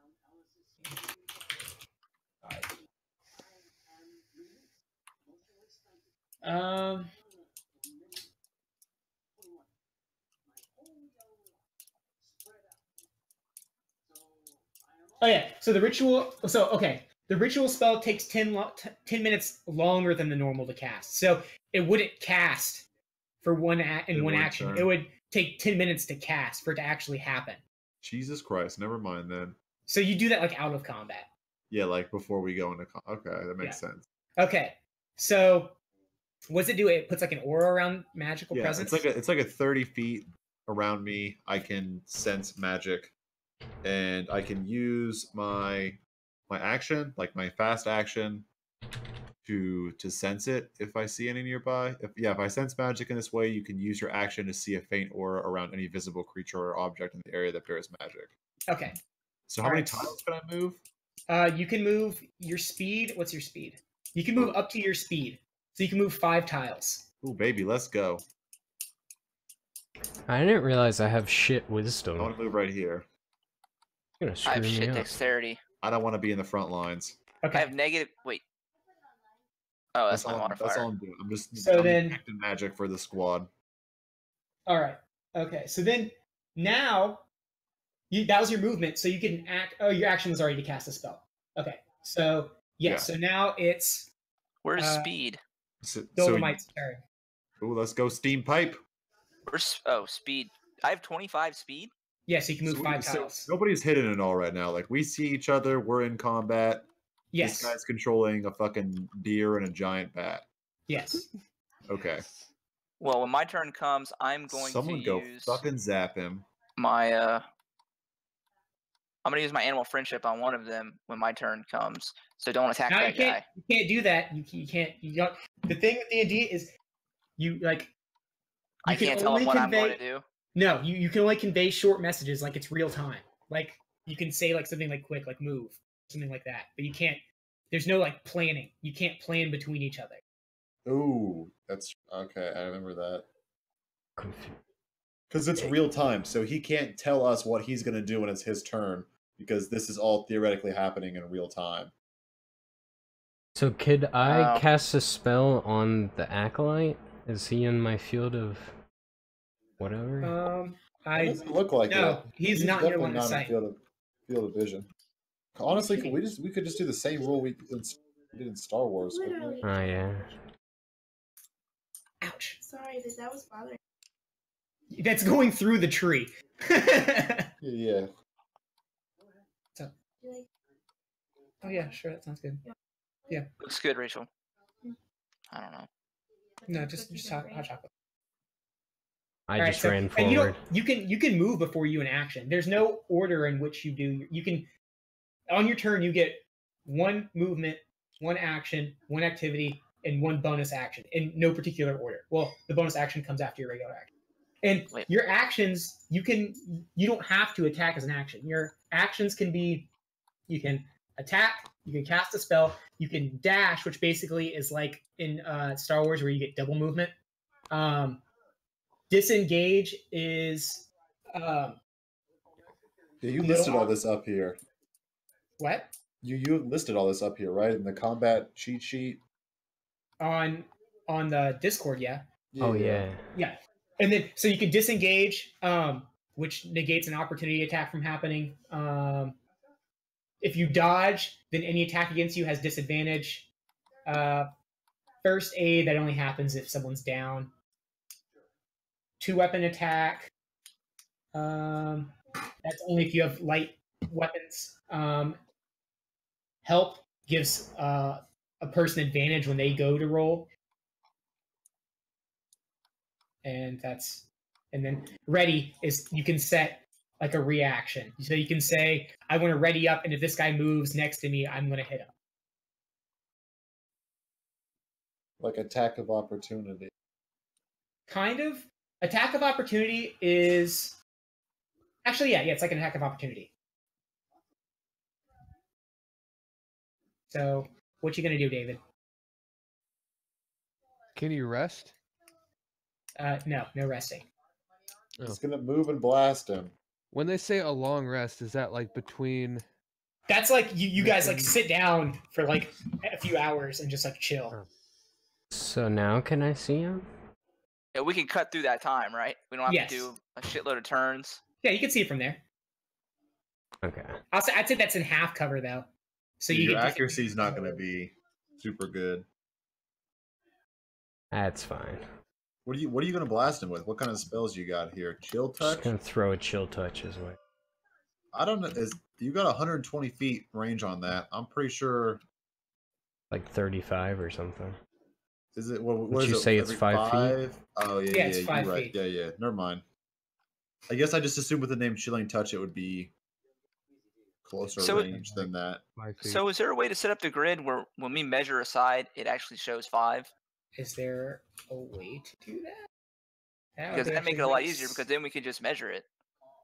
Speaker 4: Oh yeah. So the ritual. So okay. The ritual spell takes 10 minutes longer than the normal to cast. So it wouldn't cast for one action.
Speaker 1: Turn.
Speaker 4: It would take 10 minutes to cast for it to actually happen.
Speaker 1: Jesus Christ! Never mind then.
Speaker 4: So you do that like out of combat.
Speaker 1: Yeah, like before we go into. Okay, that makes sense.
Speaker 4: Okay. So what does it do? It puts like an aura around magical presence.
Speaker 1: It's like a 30 feet around me. I can sense magic, and I can use my action, like my fast action, to sense it if I see any nearby. If I sense magic in this way, you can use your action to see a faint aura around any visible creature or object in the area that bears magic.
Speaker 4: Okay.
Speaker 1: So how many tiles can I move?
Speaker 4: You can move your speed. What's your speed? You can move up to your speed. So you can move 5 tiles.
Speaker 1: Ooh, baby, let's go.
Speaker 5: I didn't realize I have shit
Speaker 1: I
Speaker 5: wisdom.
Speaker 1: want to move right here.
Speaker 5: You're gonna
Speaker 3: I
Speaker 5: screw
Speaker 3: have
Speaker 5: me
Speaker 3: shit
Speaker 5: up.
Speaker 3: dexterity.
Speaker 1: I don't want to be in the front lines.
Speaker 4: Okay.
Speaker 3: I have negative. Wait. Oh, that's my
Speaker 1: all.
Speaker 3: modifier.
Speaker 1: That's all I'm doing. I'm just acting magic for the squad.
Speaker 4: All right. Okay. So then now that was your movement. So you can act. Oh, your action was already to cast a spell. Okay. So yeah. So now it's.
Speaker 3: Where's speed?
Speaker 4: Dolomite's turn.
Speaker 1: Ooh, let's go steam pipe.
Speaker 3: Where's speed? I have 25 speed.
Speaker 4: Yeah, so you can move 5 tiles.
Speaker 1: So nobody's hitting it all right now. Like we see each other. We're in combat.
Speaker 4: Yes.
Speaker 1: This guy's controlling a fucking deer and a giant bat.
Speaker 4: Yes.
Speaker 1: Okay.
Speaker 3: Well, when my turn comes, I'm going
Speaker 1: Someone
Speaker 3: to
Speaker 1: go
Speaker 3: use
Speaker 1: fucking zap him.
Speaker 3: my I'm gonna use my animal friendship on one of them when my turn comes. So don't attack
Speaker 4: Now
Speaker 3: that guy.
Speaker 4: You can't do that. You can't. You don't. The thing with D&D is you like.
Speaker 3: I can't tell him what I'm going to do.
Speaker 4: No, you can only convey short messages like it's real time. Like you can say like something like quick, like move, something like that. But you can't There's no like planning. You can't plan between each other.
Speaker 1: Ooh, that's okay. I remember that.
Speaker 5: Confu-
Speaker 1: Because it's real time, so he can't tell us what he's going to do when it's his turn, because this is all theoretically happening in real time.
Speaker 5: So could I
Speaker 3: Oh.
Speaker 5: cast a spell on the acolyte? Is he in my field of whatever?
Speaker 1: It
Speaker 4: I
Speaker 1: doesn't look like
Speaker 4: no,
Speaker 1: it.
Speaker 4: he's not in your
Speaker 1: definitely
Speaker 4: line of
Speaker 1: not in
Speaker 4: sight.
Speaker 1: field of vision. Honestly,
Speaker 4: kidding?
Speaker 1: we could just do the same rule we did in Star Wars. couldn't we?
Speaker 6: Literally.
Speaker 5: Oh yeah.
Speaker 4: Ouch.
Speaker 6: Sorry, that was bothering.
Speaker 4: That's going through the tree.
Speaker 1: Yeah.
Speaker 6: You like,
Speaker 4: Oh yeah, sure, that sounds good.
Speaker 3: Looks good, Rachel. I don't know.
Speaker 4: No, just hot chocolate.
Speaker 5: I
Speaker 4: All
Speaker 5: just
Speaker 4: right,
Speaker 5: ran
Speaker 4: and
Speaker 5: forward.
Speaker 4: you can move before you in action. There's no order in which you do. You can on your turn you get one movement, one action, one activity, and one bonus action in no particular order. Well, the bonus action comes after your regular action. And
Speaker 3: Wait.
Speaker 4: your actions, you don't have to attack as an action. Your actions can be, you can attack, you can cast a spell, you can dash, which basically is like in Star Wars where you get double movement. Disengage is
Speaker 1: Yeah, you
Speaker 4: Little
Speaker 1: listed all
Speaker 4: off.
Speaker 1: this up here.
Speaker 4: what
Speaker 1: You listed all this up here, right? In the combat cheat sheet.
Speaker 4: on the Discord, yeah.
Speaker 5: Oh yeah.
Speaker 4: Yeah. And then so you can disengage, which negates an opportunity attack from happening. If you dodge, then any attack against you has disadvantage. First aid, that only happens if someone's down. 2-weapon attack. That's only if you have light weapons. Help gives a person advantage when they go to roll. And then ready is you can set like a reaction. So you can say, I want to ready up, and if this guy moves next to me, I'm going to hit him.
Speaker 1: Like attack of opportunity.
Speaker 4: Kind of. Attack of opportunity is actually, yeah, it's like an attack of opportunity. So what you gonna do, David?
Speaker 2: Can you rest?
Speaker 4: No resting.
Speaker 1: It's gonna move and blast him.
Speaker 2: When they say a long rest, is that like between?
Speaker 4: That's like you guys like sit down for like a few hours and just like chill.
Speaker 2: Oh.
Speaker 5: So now can I see him?
Speaker 3: Yeah, we can cut through that time, right? We don't have
Speaker 4: Yes.
Speaker 3: to do a shitload of turns.
Speaker 4: Yeah, you can see it from there.
Speaker 5: Okay.
Speaker 4: I'd say that's in half cover though. So you
Speaker 1: Your
Speaker 4: get
Speaker 1: accuracy is not gonna be super good.
Speaker 5: That's fine.
Speaker 1: What are you gonna blast him with? What kind of spells you got here? Chill
Speaker 5: Just
Speaker 1: touch?
Speaker 5: gonna throw a chill touch his way.
Speaker 1: I don't know. You got 120 feet range on that? I'm pretty sure.
Speaker 5: Like 35 or something.
Speaker 1: Is it what
Speaker 5: Would
Speaker 1: is
Speaker 5: you
Speaker 1: it,
Speaker 5: say it's
Speaker 1: every
Speaker 5: 5 feet?
Speaker 1: Oh yeah,
Speaker 4: Yeah, it's
Speaker 1: you're
Speaker 4: 5
Speaker 1: right.
Speaker 4: feet.
Speaker 1: Yeah. Never mind. I guess I just assumed with the name Chilling Touch it would be closer
Speaker 3: So
Speaker 1: range than that.
Speaker 2: 5 feet.
Speaker 3: So is there a way to set up the grid where when we measure a side, it actually shows 5?
Speaker 4: Is there a way to do that? would
Speaker 3: Because
Speaker 4: be
Speaker 3: that'd make it
Speaker 4: actually
Speaker 3: a lot
Speaker 4: nice.
Speaker 3: easier because then we could just measure it.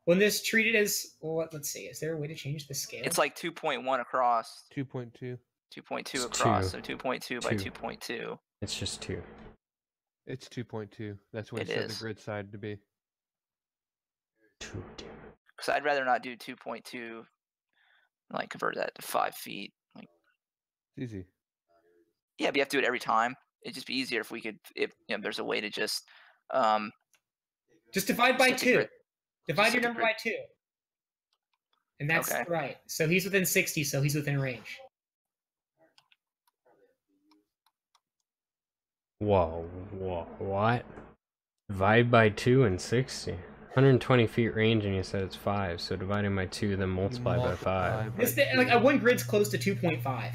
Speaker 4: When this treated as let's see, is there a way to change the scale?
Speaker 3: It's like 2.1 across,
Speaker 2: 2.2.
Speaker 3: 2.2
Speaker 5: It's
Speaker 3: across,
Speaker 5: 2.
Speaker 3: so 2.2 by
Speaker 5: 2.
Speaker 3: 2.2.
Speaker 5: It's just 2.
Speaker 2: It's 2.2. That's what
Speaker 3: It
Speaker 2: you set the
Speaker 3: is.
Speaker 2: grid side to be.
Speaker 5: 2.
Speaker 3: Because I'd rather not do 2.2, like convert that to 5 feet. Like,
Speaker 2: It's easy.
Speaker 3: yeah, but you have to do it every time. It'd just be easier if we could, if there's a way to just
Speaker 4: just divide by
Speaker 3: set the
Speaker 4: 2.
Speaker 3: grid-
Speaker 4: Divide
Speaker 3: set
Speaker 4: your
Speaker 3: the
Speaker 4: number
Speaker 3: grid.
Speaker 4: by 2. And that's
Speaker 3: Okay.
Speaker 4: right. So he's within 60, so he's within range.
Speaker 5: Whoa, what? Divide by 2 and 60. 120 feet range, and you said it's 5, so dividing by 2, then multiply by 5.
Speaker 4: This like a one grid's close to 2.5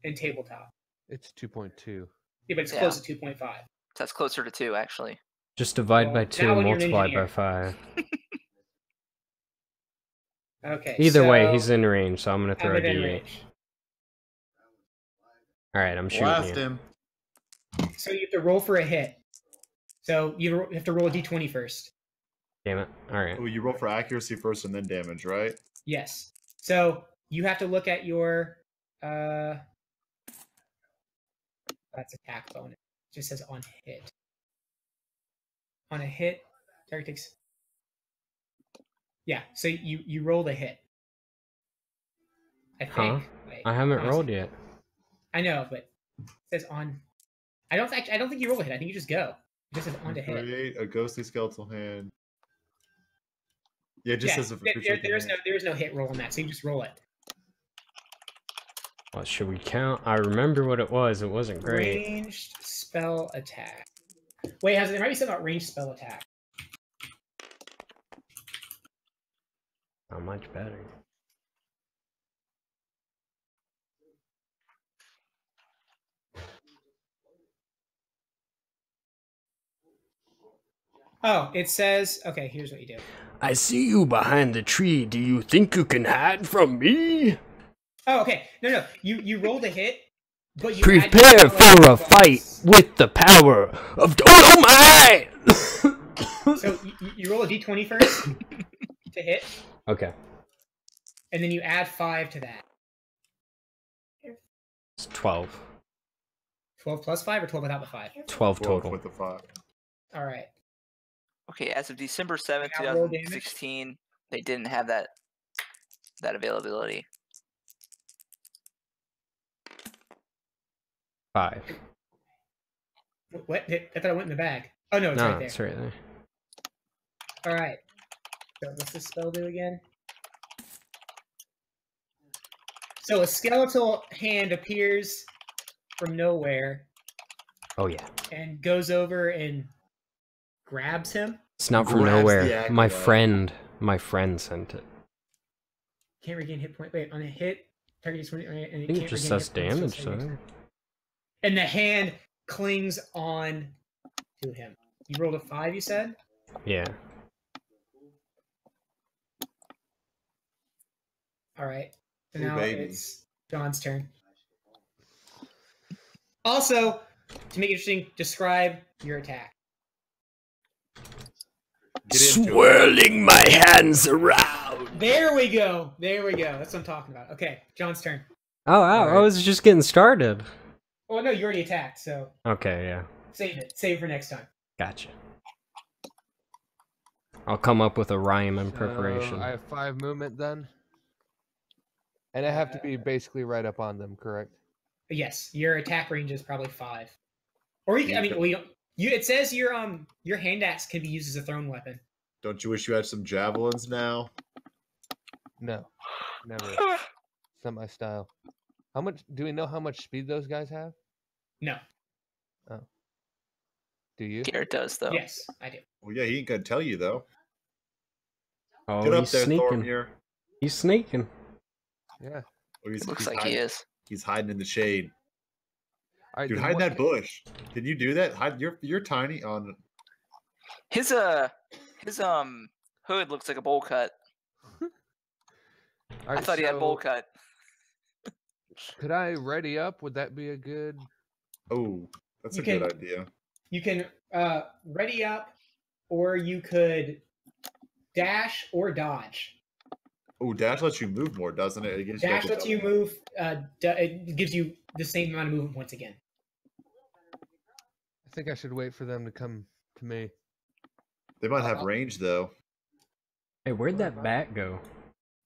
Speaker 4: in tabletop.
Speaker 2: It's 2.2.
Speaker 4: Yeah, but it's
Speaker 3: Yeah.
Speaker 4: close to 2.5.
Speaker 3: That's closer to 2, actually.
Speaker 5: Just divide by
Speaker 4: Well,
Speaker 5: 2
Speaker 4: now
Speaker 5: and
Speaker 4: when you're an
Speaker 5: multiply by
Speaker 4: engineer.
Speaker 5: 5.
Speaker 4: Okay.
Speaker 5: Either way,
Speaker 4: so
Speaker 5: he's in range, so I'm gonna
Speaker 4: I'm
Speaker 5: throw a
Speaker 4: within
Speaker 5: D8.
Speaker 4: range.
Speaker 5: Alright, I'm shooting
Speaker 1: Blast
Speaker 5: you.
Speaker 1: him.
Speaker 4: So you have to roll for a hit. So you have to roll a d20 first.
Speaker 5: Damn it. Alright.
Speaker 1: Oh, you roll for accuracy first and then damage, right?
Speaker 4: Yes. So you have to look at your that's attack bonus. It just says on hit. On a hit, target takes. Yeah, so you rolled a hit. I think.
Speaker 5: Huh?
Speaker 4: Wait,
Speaker 5: I haven't
Speaker 4: honestly.
Speaker 5: rolled yet.
Speaker 4: I know, but it says on. I don't think you roll a hit. I think you just go. It just says on to hit.
Speaker 1: Create a ghostly skeletal hand. Yeah, it just says if a creature
Speaker 4: there's no hit roll on that, so you just roll it.
Speaker 5: What should we count? I remember what it was. It wasn't great.
Speaker 4: Ranged spell attack. Wait, there might be something about ranged spell attack.
Speaker 5: Not much better.
Speaker 4: Oh, it says. Okay, here's what you do.
Speaker 5: I see you behind the tree. Do you think you can hide from me?
Speaker 4: Oh, okay. No. You rolled a hit, but you
Speaker 5: Prepare for a fight with the power of Dolomight!
Speaker 4: So you roll a d20 first to hit.
Speaker 5: Okay.
Speaker 4: And then you add 5 to that.
Speaker 5: It's 12.
Speaker 4: 12 plus 5 or 12 without the 5?
Speaker 5: 12 total.
Speaker 1: with the 5.
Speaker 4: All right.
Speaker 3: Okay, as of December 7th,
Speaker 4: Now roll damage.
Speaker 3: 2016, they didn't have that availability.
Speaker 5: 5.
Speaker 4: What? I thought it went in the bag. Oh, no, it's
Speaker 5: No,
Speaker 4: right there.
Speaker 5: it's right there.
Speaker 4: All right. So what's this spell do again? So a skeletal hand appears from nowhere
Speaker 5: Oh, yeah.
Speaker 4: and goes over and grabs him.
Speaker 5: It's not from
Speaker 1: Grabs the
Speaker 5: nowhere. My
Speaker 1: acolyte.
Speaker 5: friend sent it.
Speaker 4: Can't regain hit point. Wait, on a hit, target is 20, and
Speaker 5: I
Speaker 4: it
Speaker 5: think
Speaker 4: can't
Speaker 5: it just
Speaker 4: regain
Speaker 5: says
Speaker 4: hit points
Speaker 5: damage,
Speaker 4: for
Speaker 5: so.
Speaker 4: And the hand clings on to him. You rolled a 5, you said?
Speaker 5: Yeah.
Speaker 4: All right. So
Speaker 1: Ooh,
Speaker 4: now
Speaker 1: baby.
Speaker 4: it's John's turn. Also, to make it interesting, describe your attack.
Speaker 1: Get into it.
Speaker 5: Swirling my hands around.
Speaker 4: There we go. That's what I'm talking about. Okay, John's turn.
Speaker 5: Oh, wow. I
Speaker 2: Alright.
Speaker 5: was just getting started.
Speaker 4: Oh no, you already attacked, so
Speaker 5: Okay, yeah.
Speaker 4: save it. Save it for next time.
Speaker 5: Gotcha. I'll come up with a rhyme in preparation.
Speaker 2: So I have 5 movement then. And I have to be basically right up on them, correct?
Speaker 4: Yes, your attack range is probably 5. Or you can, I mean, well, you don't. It says your hand axe can be used as a thrown weapon.
Speaker 1: Don't you wish you had some javelins now?
Speaker 2: No. Never. It's not my style. How much do we know how much speed those guys have?
Speaker 4: No.
Speaker 2: Do you?
Speaker 3: Garrett does, though.
Speaker 4: Yes, I do.
Speaker 1: Well, yeah, he ain't gonna tell you though.
Speaker 5: Oh,
Speaker 1: Get up
Speaker 5: he's
Speaker 1: there,
Speaker 5: sneaking.
Speaker 1: Thormir.
Speaker 5: He's sneaking.
Speaker 2: Yeah.
Speaker 1: Oh,
Speaker 3: It looks
Speaker 1: he's
Speaker 3: like
Speaker 1: hiding,
Speaker 3: he is.
Speaker 1: He's hiding in the shade.
Speaker 2: All right,
Speaker 1: Dude,
Speaker 2: then
Speaker 1: hide
Speaker 2: what
Speaker 1: that
Speaker 2: ca-
Speaker 1: bush. Can you do that? Hide. You're tiny on.
Speaker 3: His hood looks like a bowl cut.
Speaker 2: All
Speaker 3: I
Speaker 2: right,
Speaker 3: thought he had bowl
Speaker 2: so
Speaker 3: cut.
Speaker 2: Could I ready up? Would that be a good?
Speaker 1: Oh, that's
Speaker 4: You
Speaker 1: a
Speaker 4: can-
Speaker 1: good idea.
Speaker 4: You can ready up, or you could dash or dodge.
Speaker 1: Oh, dash lets you move more, doesn't it? It gives
Speaker 4: Dash
Speaker 1: like a
Speaker 4: lets you
Speaker 1: double.
Speaker 4: move. It gives you the same amount of movement once again.
Speaker 2: I think I should wait for them to come to me.
Speaker 1: They might have range though.
Speaker 5: Hey, where'd that bat go?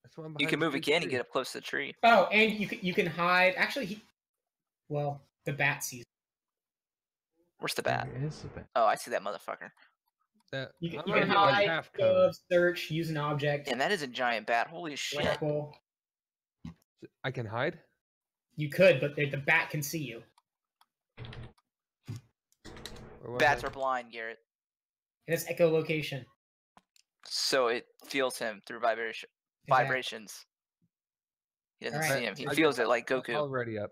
Speaker 2: That's why I'm
Speaker 3: You
Speaker 2: behind
Speaker 3: can
Speaker 2: this
Speaker 3: move
Speaker 2: big
Speaker 3: again and
Speaker 2: tree.
Speaker 3: get up close to the tree.
Speaker 4: Oh, and you can hide. Actually, the bat sees.
Speaker 3: Where's the bat?
Speaker 5: Where is the bat?
Speaker 3: Oh, I see that motherfucker.
Speaker 2: That,
Speaker 4: You
Speaker 2: I'm
Speaker 4: can
Speaker 2: gonna get like
Speaker 4: hide,
Speaker 2: half cover.
Speaker 4: go, search, use an object,
Speaker 3: And that is a giant bat. Holy shit.
Speaker 4: grapple.
Speaker 2: I can hide.
Speaker 4: You could, but the bat can see you.
Speaker 2: Or what
Speaker 3: Bats
Speaker 2: the-
Speaker 3: are blind, Garrett.
Speaker 4: It has echolocation.
Speaker 3: So it feels him through
Speaker 4: Exactly.
Speaker 3: vibrations. He doesn't
Speaker 4: Alright.
Speaker 3: see him. He
Speaker 2: I-
Speaker 3: feels it like
Speaker 2: I'll
Speaker 3: Goku.
Speaker 2: ready up.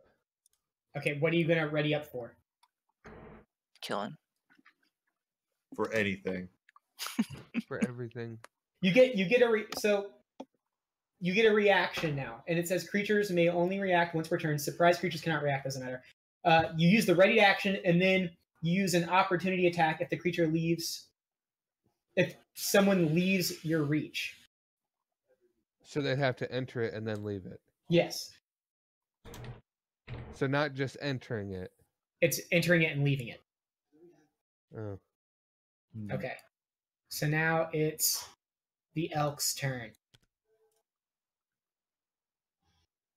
Speaker 4: Okay, what are you gonna ready up for?
Speaker 3: Killing.
Speaker 1: For anything.
Speaker 2: For everything.
Speaker 4: You get a reaction now, and it says creatures may only react once per turn. Surprise creatures cannot react. Doesn't matter. You use the ready action, and then you use an opportunity attack if the creature leaves. If someone leaves your reach.
Speaker 2: So they'd have to enter it and then leave it.
Speaker 4: Yes.
Speaker 2: So not just entering it.
Speaker 4: It's entering it and leaving it.
Speaker 2: Oh.
Speaker 4: Okay. So now it's the elk's turn.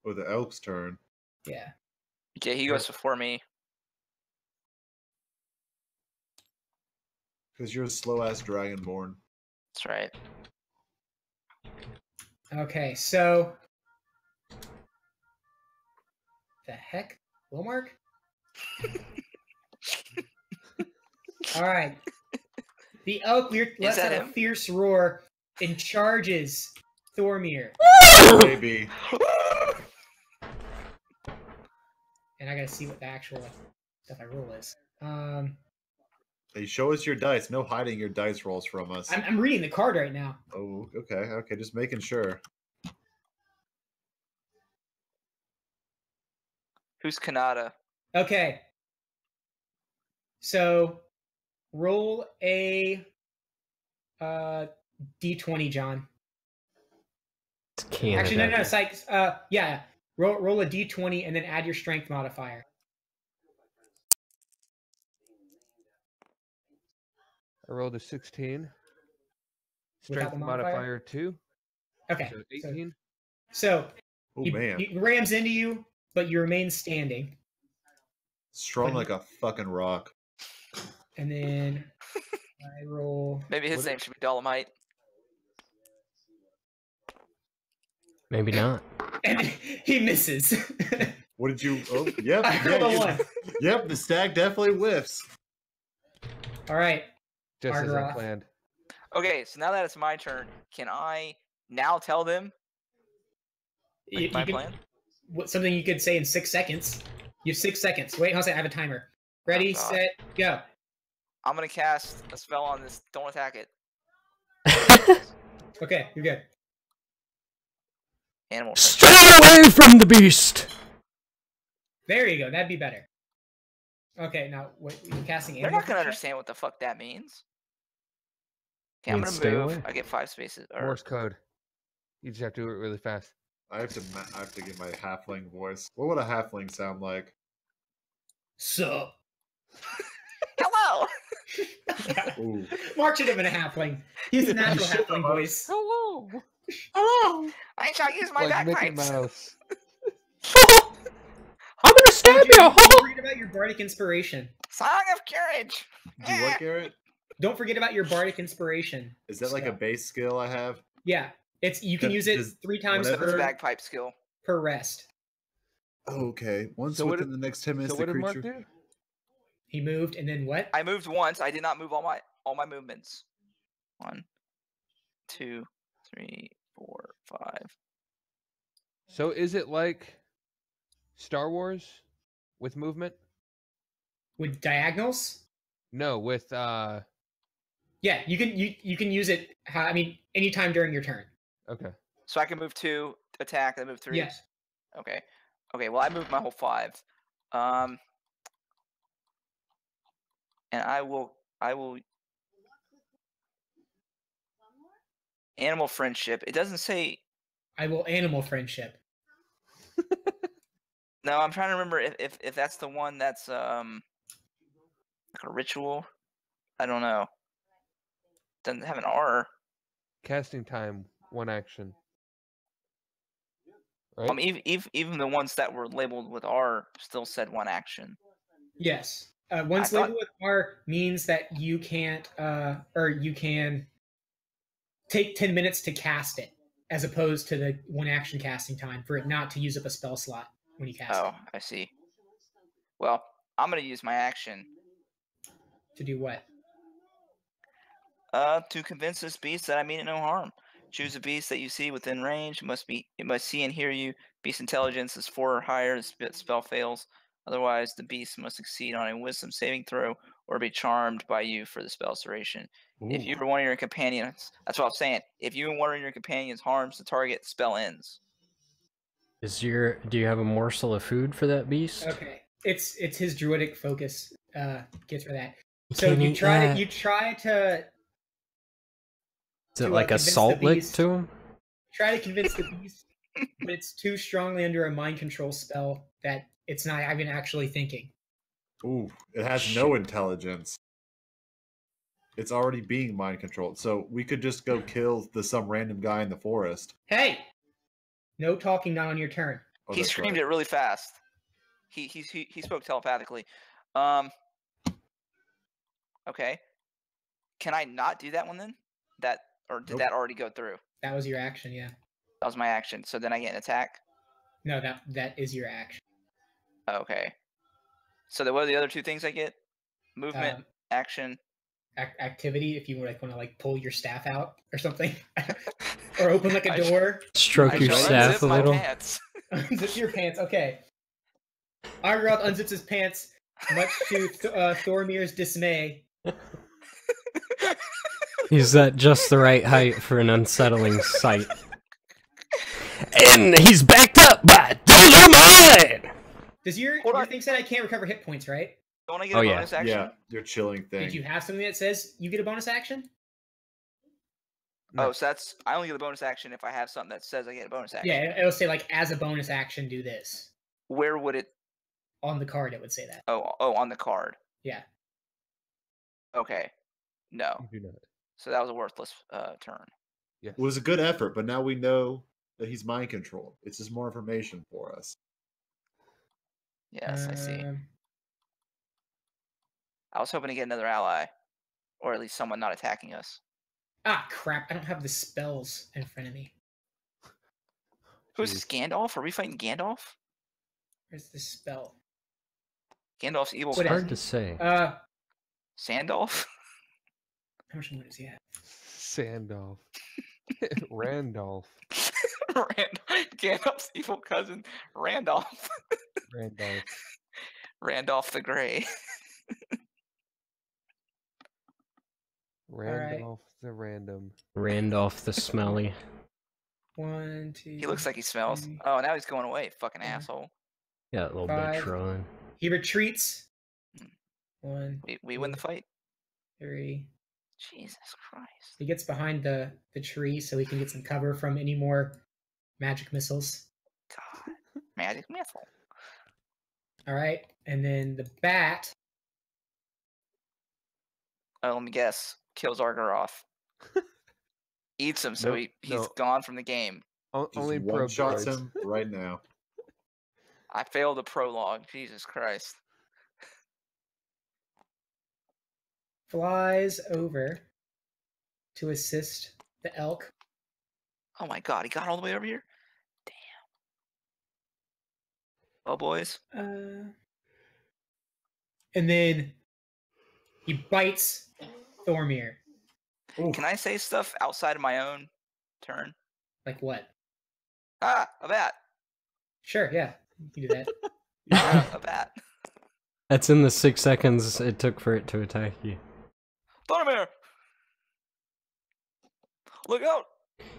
Speaker 1: Oh, the elk's turn.
Speaker 4: Yeah.
Speaker 3: Okay, he goes before me.
Speaker 1: Because you're a slow ass dragonborn.
Speaker 3: That's right.
Speaker 4: Okay, so the heck? Wilmark? All right. The elk lets
Speaker 3: that
Speaker 4: out a
Speaker 3: him?
Speaker 4: fierce roar and charges Thormir.
Speaker 1: Maybe.
Speaker 4: And I gotta see what the actual stuff I roll is.
Speaker 1: Hey, show us your dice. No hiding your dice rolls from us.
Speaker 4: I'm reading the card right now.
Speaker 1: Oh, okay. Just making sure.
Speaker 3: Who's Kanata?
Speaker 4: Okay. So roll a d20, John.
Speaker 5: It's Canada.
Speaker 4: Actually, no, psych. Yeah. Roll a d20 and then add your strength modifier.
Speaker 2: I rolled a 16.
Speaker 4: Without
Speaker 2: Strength
Speaker 4: the modifier?
Speaker 2: modifier 2.
Speaker 4: Okay.
Speaker 2: So 18.
Speaker 4: So
Speaker 1: Oh,
Speaker 4: he
Speaker 1: man.
Speaker 4: rams into you, but you remain standing.
Speaker 1: Strong like a fucking rock.
Speaker 4: And then I roll.
Speaker 3: Maybe his name should be Dolomite.
Speaker 5: Maybe not.
Speaker 4: And he misses.
Speaker 1: What did you... Oh, yep.
Speaker 4: I rolled a 1.
Speaker 1: Yep, the stack definitely whiffs.
Speaker 4: All right.
Speaker 2: Just as I
Speaker 4: Argaroth.
Speaker 2: planned.
Speaker 3: Okay, so now that it's my turn, can I now tell them my plan?
Speaker 4: Something you could say in 6 seconds. You have 6 seconds. Wait, hold on a second. I have a timer. Ready,
Speaker 3: Oh, God.
Speaker 4: set, go.
Speaker 3: I'm gonna cast a spell on this. Don't attack it.
Speaker 4: Okay, you're good.
Speaker 3: Animal.
Speaker 5: Stay away from the beast!
Speaker 4: There you go. That'd be better. Okay, now what you're casting?
Speaker 3: They're
Speaker 4: animal
Speaker 3: not gonna
Speaker 4: friendship?
Speaker 3: understand what the fuck that means. Okay, I'm
Speaker 5: Means
Speaker 3: gonna
Speaker 5: stay
Speaker 3: move.
Speaker 5: away.
Speaker 3: I get 5 spaces. Or,
Speaker 2: Morse code. You just have to do it really fast.
Speaker 1: I have to get my halfling voice. What would a halfling sound like?
Speaker 4: Sup?
Speaker 3: Hello.
Speaker 1: Ooh.
Speaker 4: Mark should have been a halfling. He's a natural halfling voice.
Speaker 2: Hello.
Speaker 3: Hello. I shall use my
Speaker 2: Like Mickey
Speaker 3: bagpipes.
Speaker 2: Mouse.
Speaker 5: I'm gonna stab you!
Speaker 4: Don't forget about your bardic inspiration.
Speaker 3: Song of courage.
Speaker 1: Do what, Garrett?
Speaker 4: Don't forget about your bardic inspiration.
Speaker 1: Is that like a base skill I have?
Speaker 4: Yeah, you can use it
Speaker 1: Does-
Speaker 4: 3 times
Speaker 1: whenever-
Speaker 3: That's a
Speaker 4: per,
Speaker 3: bagpipe skill.
Speaker 4: per rest.
Speaker 1: Oh, okay. Once
Speaker 2: So what
Speaker 1: within the next 10 minutes,
Speaker 2: So what
Speaker 1: the
Speaker 2: did Mark
Speaker 1: creature...
Speaker 2: do?
Speaker 4: He moved, and then what?
Speaker 3: I moved once. I did not move all my movements. 1, 2, 3, 4, 5.
Speaker 2: So is it like Star Wars with movement?
Speaker 4: With diagonals?
Speaker 2: No, with
Speaker 4: Yeah, you can use it. Anytime during your turn.
Speaker 2: okay.
Speaker 3: So I can move 2, attack, and move 3.
Speaker 4: Yes.
Speaker 3: Okay. Okay. Well, I moved my whole 5. And I will. Animal friendship. It doesn't say.
Speaker 4: I will animal friendship.
Speaker 3: No, I'm trying to remember if that's the one that's like a ritual. I don't know. Doesn't have an R.
Speaker 2: Casting time, 1 action. Right?
Speaker 4: Even
Speaker 3: the ones that were labeled with R still said 1 action.
Speaker 4: Yes. Once labeled with R means that you can't, or you can take 10 minutes to cast it, as opposed to the 1 action casting time for it not to use up a spell slot when you cast
Speaker 3: Oh, I see. Well, I'm gonna use my action.
Speaker 4: To do what?
Speaker 3: To convince this beast that I mean it no harm. Choose a beast that you see within range. It must see and hear you. Beast intelligence is 4 or higher. The spell fails. Otherwise, the beast must succeed on a wisdom saving throw or be charmed by you for the spell's duration. If you or one of your companions, that's what I'm saying. If you and one of your companions harms the target, the spell ends.
Speaker 5: Do you have a morsel of food for that beast?
Speaker 4: Okay, it's his druidic focus gets for that.
Speaker 5: You
Speaker 4: So
Speaker 5: can't
Speaker 4: you
Speaker 5: eat
Speaker 4: try
Speaker 5: that.
Speaker 4: to
Speaker 5: Is it
Speaker 4: to,
Speaker 5: like a
Speaker 4: convince the
Speaker 5: salt lick
Speaker 4: beast.
Speaker 5: to him?
Speaker 4: try to convince the beast but it's too strongly under a mind control spell that it's not even actually thinking.
Speaker 1: Ooh, it has no intelligence. It's already being mind controlled. So we could just go kill some random guy in the forest.
Speaker 4: Hey! No talking, not on your turn.
Speaker 1: Oh,
Speaker 3: He
Speaker 1: that's
Speaker 3: screamed
Speaker 1: right.
Speaker 3: it really fast. He spoke telepathically. Okay. Can I not do that one then? Or did
Speaker 1: Nope.
Speaker 3: that already go through?
Speaker 4: That was your action, yeah.
Speaker 3: That was my action. So then I get an attack.
Speaker 4: No, that is your action.
Speaker 3: Okay. So what are the other two things I get? Movement, action.
Speaker 4: Activity, if you want to like pull your staff out or something, or open like a
Speaker 3: I-
Speaker 4: door.
Speaker 5: Stroke
Speaker 3: I
Speaker 5: your
Speaker 3: shall
Speaker 5: staff
Speaker 3: unzip
Speaker 5: a
Speaker 3: my
Speaker 5: little.
Speaker 3: pants.
Speaker 4: Unzip your pants. Okay. Argroth unzips his pants, much to Thormir's dismay.
Speaker 5: He's at just the right height for an unsettling sight. And he's backed up by Dynamite!
Speaker 4: Does your
Speaker 3: Hold on.
Speaker 4: thing said I can't recover hit points, right?
Speaker 3: Don't I get
Speaker 5: Oh,
Speaker 3: a
Speaker 5: yeah.
Speaker 3: bonus action?
Speaker 1: Yeah, your chilling thing.
Speaker 4: Did you have something that says you get a bonus action?
Speaker 3: Oh, so I only get a bonus action if I have something that says I get a bonus action.
Speaker 4: Yeah, it'll say like as a bonus action, do this.
Speaker 3: Where would it?
Speaker 4: On the card, it would say that.
Speaker 3: Oh, on the card.
Speaker 4: Yeah.
Speaker 3: Okay. No.
Speaker 2: You do not.
Speaker 3: So that was a worthless turn.
Speaker 2: Yes.
Speaker 1: It was a good effort, but now we know that he's mind controlled. It's just more information for us.
Speaker 3: Yes, I see.
Speaker 4: Um,
Speaker 3: I was hoping to get another ally, or at least someone not attacking us.
Speaker 4: Ah, crap! I don't have the spells in front of me.
Speaker 3: Who's this, Gandalf? Are we fighting Gandalf?
Speaker 4: Where's the spell?
Speaker 3: Gandalf's evil
Speaker 4: What
Speaker 5: It's
Speaker 4: is
Speaker 5: hard to say.
Speaker 3: Sandolf?
Speaker 4: How much money does he have?
Speaker 2: Sandolph. Randolph.
Speaker 3: Gandalf's evil cousin, Randolph.
Speaker 2: Randolph.
Speaker 3: Randolph the Grey.
Speaker 2: Randolph the random.
Speaker 5: Randolph the Smelly.
Speaker 4: 1, 2.
Speaker 3: He looks like he smells.
Speaker 4: 3.
Speaker 3: Oh, now he's going away, fucking
Speaker 4: Yeah.
Speaker 3: asshole.
Speaker 5: Yeah, little
Speaker 4: 5.
Speaker 5: bitch rolling.
Speaker 4: He retreats. 1,
Speaker 3: We win the fight?
Speaker 4: 3.
Speaker 3: Jesus Christ.
Speaker 4: He gets behind the tree so he can get some cover from any more magic missiles.
Speaker 3: God. Magic missile.
Speaker 4: All right, and then the bat.
Speaker 3: Oh, let me guess. Kills Argaroth. Eats him, so
Speaker 2: Nope,
Speaker 3: he's
Speaker 2: no.
Speaker 3: gone from the game.
Speaker 1: Just
Speaker 2: Only pro
Speaker 1: one shots
Speaker 2: droids.
Speaker 1: him right now.
Speaker 3: I failed the prologue. Jesus Christ.
Speaker 4: Flies over to assist the elk.
Speaker 3: Oh my God, he got all the way over here? Damn. Well, boys.
Speaker 4: And then he bites Thormir.
Speaker 3: Can I say stuff outside of my own turn?
Speaker 4: Like what?
Speaker 3: Ah, a bat.
Speaker 4: Sure, yeah, you can do that.
Speaker 3: Ah, a bat.
Speaker 5: That's in the 6 seconds it took for it to attack you.
Speaker 3: Thormir! Look out!